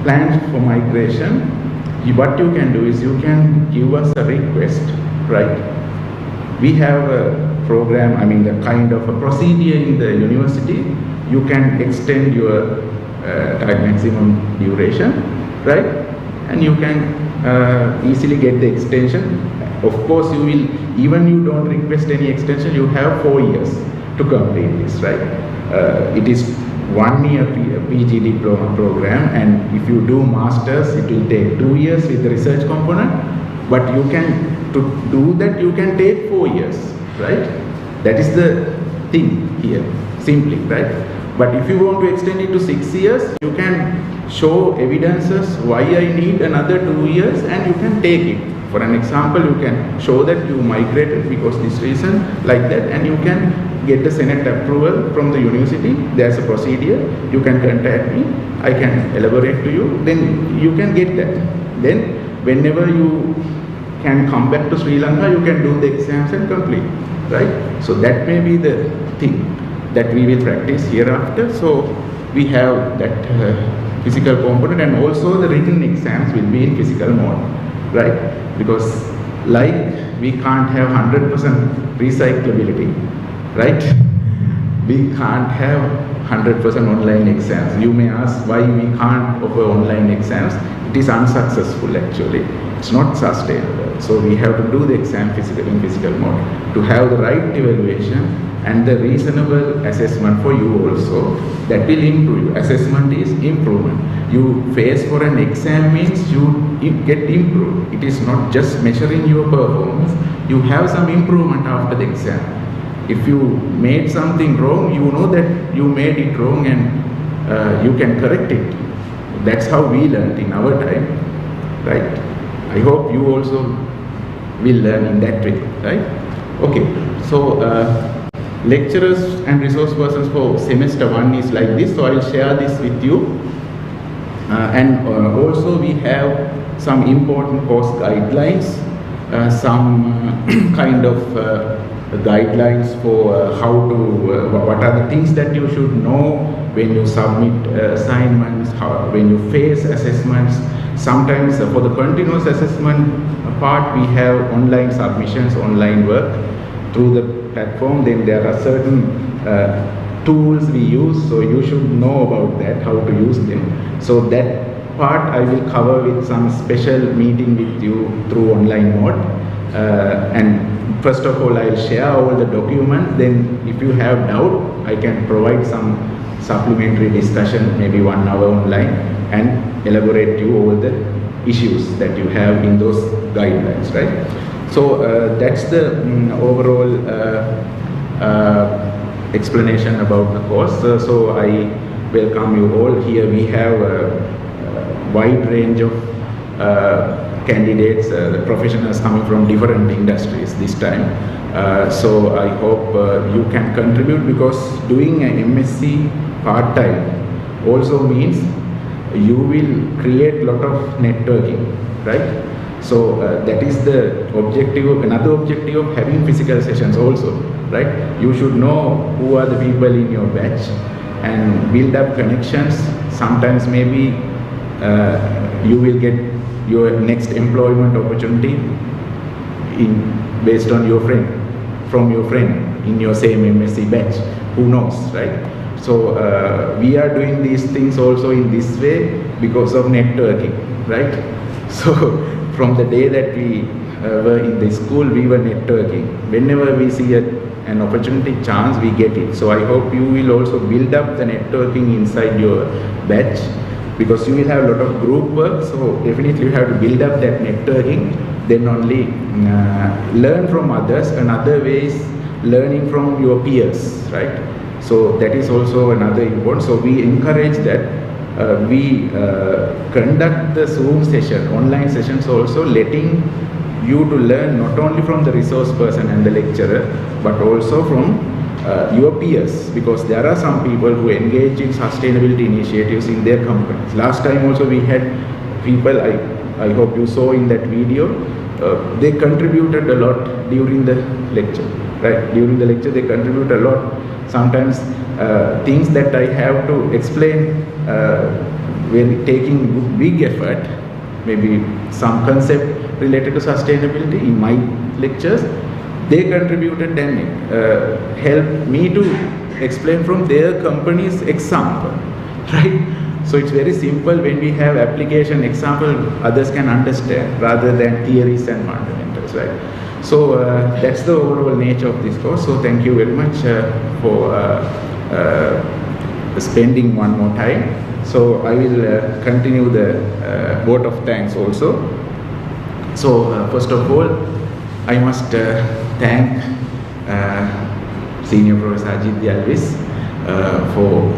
plans for migration, what you can do is you can give us a request, right? We have a program, the kind of a procedure in the university. You can extend your time maximum duration, right? And you can easily get the extension. Of course, you will, even you don't request any extension, you have 4 years to complete this, right? It is 1 year PG Diploma program, and if you do masters, it will take 2 years with the research component. But you can, to do that, you can take 4 years, right? That is the thing here, simply, right? But if you want to extend it to 6 years, you can show evidences why I need another 2 years, and you can take it. For an example, you can show that you migrated because this reason, like that, and you can get the Senate approval from the university. There's a procedure. You can contact me. I can elaborate to you. Then you can get that. Then whenever you can come back to Sri Lanka, you can do the exams and complete, right? So that may be the thing that we will practice hereafter. So we have that physical component, and also the written exams will be in physical mode, right? Because like we can't have 100% recyclability, right? We can't have 100% online exams. You may ask why we can't offer online exams. it is unsuccessful actually. It's not sustainable. So we have to do the exam in physical mode to have the right evaluation and the reasonable assessment for you also. That will improve you. Assessment is improvement. You face for an exam means you get improved. It is not just measuring your performance. You have some improvement after the exam. If you made something wrong, you know that you made it wrong and you can correct it. That's how we learned in our time, right? I hope you also will learn in that way, right? Okay, so lecturers and resource persons for semester 1 is like this, so I will share this with you. And also we have some important course guidelines, some kind of guidelines for how to, what are the things that you should know when you submit assignments, when you face assessments. Sometimes for the continuous assessment part, we have online submissions, online work through the platform. Then there are certain tools we use, so you should know about that, how to use them. So that part I will cover with some special meeting with you through online mode. And first of all, I'll share all the documents. Then if you have doubt, I can provide some supplementary discussion, maybe 1 hour online, and elaborate you all the issues that you have in those guidelines, right? So that's the overall explanation about the course. So I welcome you all. Here we have a wide range of candidates, the professionals coming from different industries this time. So I hope you can contribute, because doing an MSc part-time also means you will create a lot of networking, right? So that is the objective, another objective of having physical sessions also, right? You should know who are the people in your batch and build up connections. Sometimes maybe you will get your next employment opportunity based on your friend, from your friend in your same MSc batch. Who knows, right? So we are doing these things also in this way because of networking, right? So from the day that we were in the school, we were networking. Whenever we see an opportunity, chance, we get it. So I hope you will also build up the networking inside your batch, because you will have a lot of group work. So definitely you have to build up that networking. Then only learn from others. Another way is learning from your peers, right? So that is also another important. So we encourage that. We conduct the Zoom session, online sessions also, letting you to learn not only from the resource person and the lecturer, but also from your peers, because there are some people who engage in sustainability initiatives in their companies. Last time also we had people, I hope you saw in that video, they contributed a lot during the lecture, right? During the lecture they contribute a lot. Sometimes things that I have to explain when taking big effort, maybe some concept related to sustainability in my lectures, they contributed and helped me to explain from their company's example, right? So it's very simple. When we have application example, others can understand rather than theories and fundamentals, right? So that's the overall nature of this course. So thank you very much for spending one more time. So I will continue the vote of thanks also. So first of all, I must thank Senior Professor Ajit Dialvis for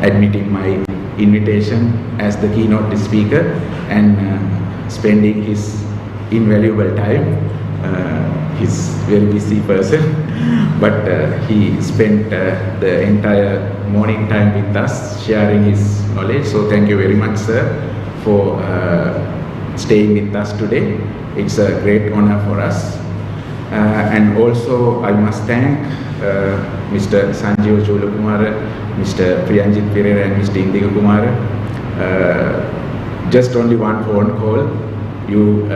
admitting my invitation as the keynote speaker and spending his invaluable time. He's a very busy person, but he spent the entire morning time with us sharing his knowledge. So thank you very much, sir, for staying with us today. It's a great honor for us. And also I must thank Mr. Sanjeev Chulakumara, Mr. Priyanjit Pereira and Mr. Indigo Kumara. Just only one phone call, you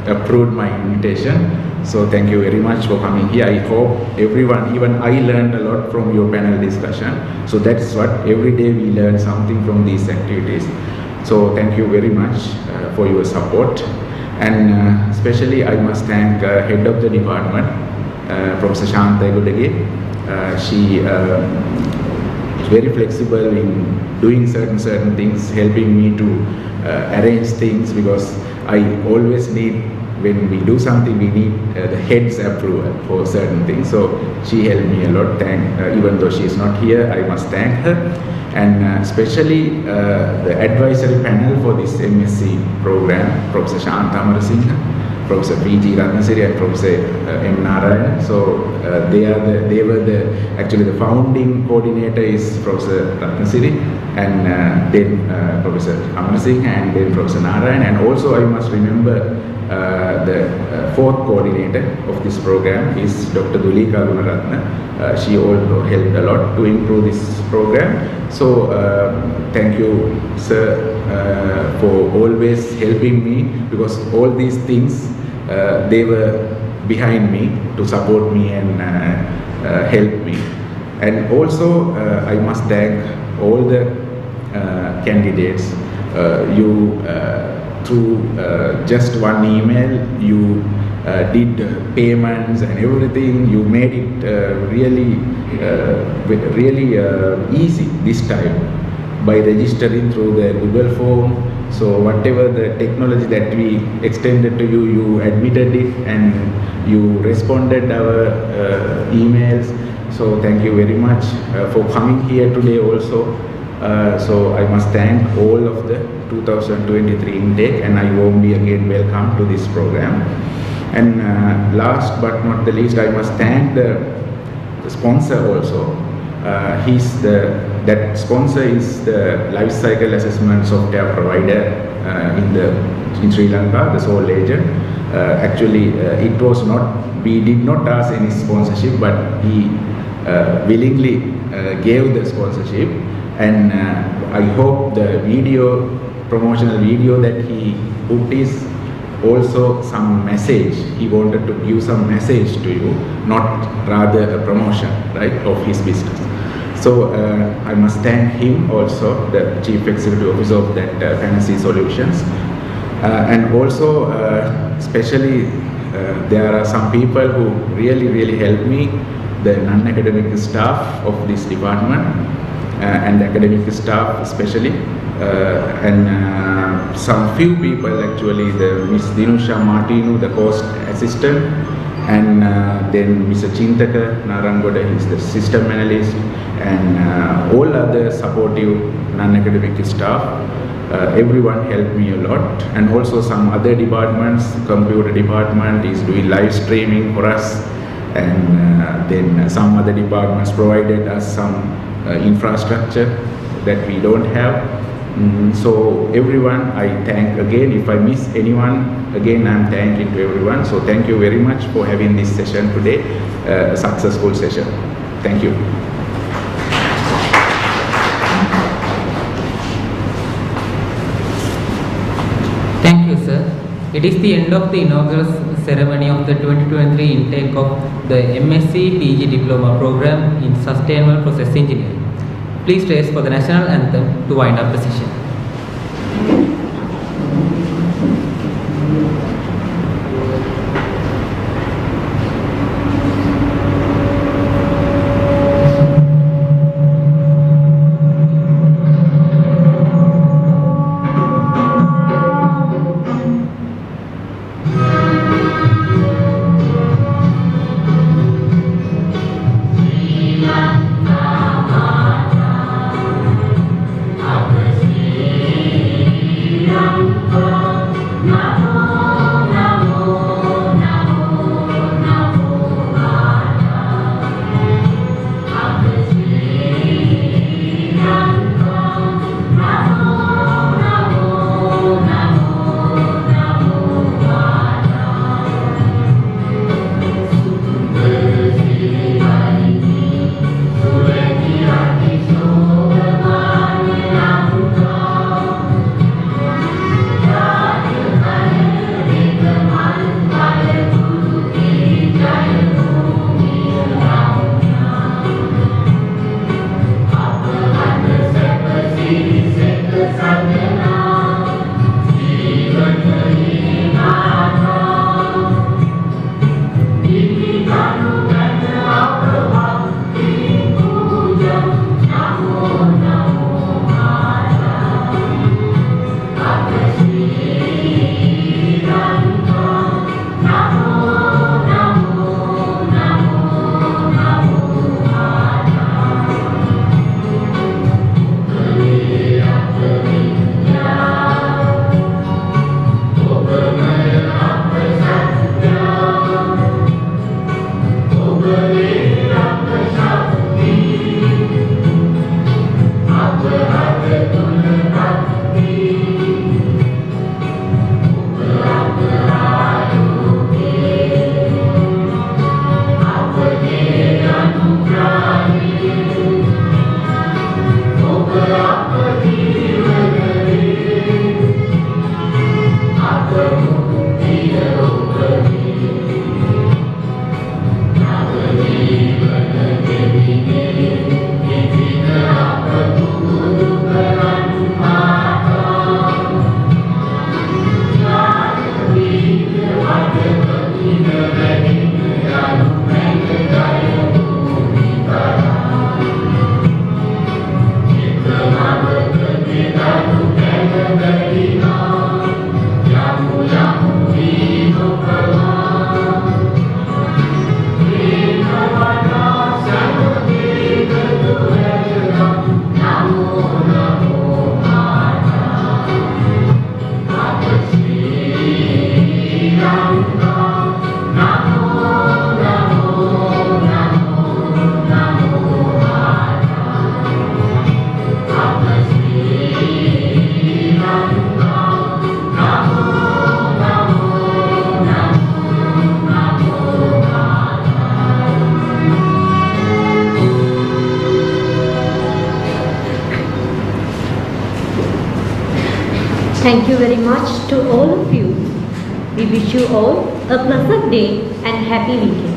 approved my invitation. So thank you very much for coming here. I hope everyone, even I learned a lot from your panel discussion. So that's what, every day we learn something from these activities. So thank you very much for your support, and especially I must thank head of the department, Professor Shanta Gudage. She is very flexible in doing certain things, helping me to arrange things, because I always need, when we do something, we need the head's approval for certain things. So she helped me a lot. Even though she is not here, I must thank her. And especially the advisory panel for this MSc program, Professor Shanta Amarasinghe, Professor PG Ratnasiri, and Professor M. Narayan. So they were actually the founding coordinator is Professor Ratnasiri, and then Professor Amarasinghe, and then Professor Narayan. And also I must remember the fourth coordinator of this program is Dr. Dulika Gunaratna. She also helped a lot to improve this program. So thank you, sir, for always helping me, because all these things they were behind me to support me and help me. And also I must thank all the candidates. Through just one email, you did payments and everything. You made it really easy this time by registering through the Google form. So whatever the technology that we extended to you, you admitted it and you responded our emails. So thank you very much for coming here today also. So I must thank all of the 2023 intake, and I warmly again welcome to this program. And last but not the least, I must thank the sponsor also. That sponsor is the life cycle assessment software provider in Sri Lanka, the sole agent. Actually, it was not, we did not ask any sponsorship, but he willingly gave the sponsorship. And I hope the promotional video that he put is also some message. He wanted to give some message to you, not rather a promotion, right, of his business. So I must thank him also, the Chief Executive Officer of that Fantasy Solutions. And also, especially, there are some people who really helped me, the non-academic staff of this department, and academic staff especially, and some few people actually, the Miss Dinusha Martinu, the course assistant, and then Mr. Chintaka Narangoda, he is the system analyst, and all other supportive non-academic staff. Everyone helped me a lot, and also some other departments, computer department is doing live streaming for us, and then some other departments provided us some infrastructure that we don't have. So everyone, I thank again. If I miss anyone, again I'm thanking to everyone. So thank you very much for having this session today, a successful session. Thank you. Thank you, sir. It is the end of the inaugural ceremony of the 2023 intake of the MSc-PG Diploma program in Sustainable Process Engineering. Please rise for the national anthem to wind up the session. Thank you. Thank you very much to all of you. We wish you all a pleasant day and happy weekend.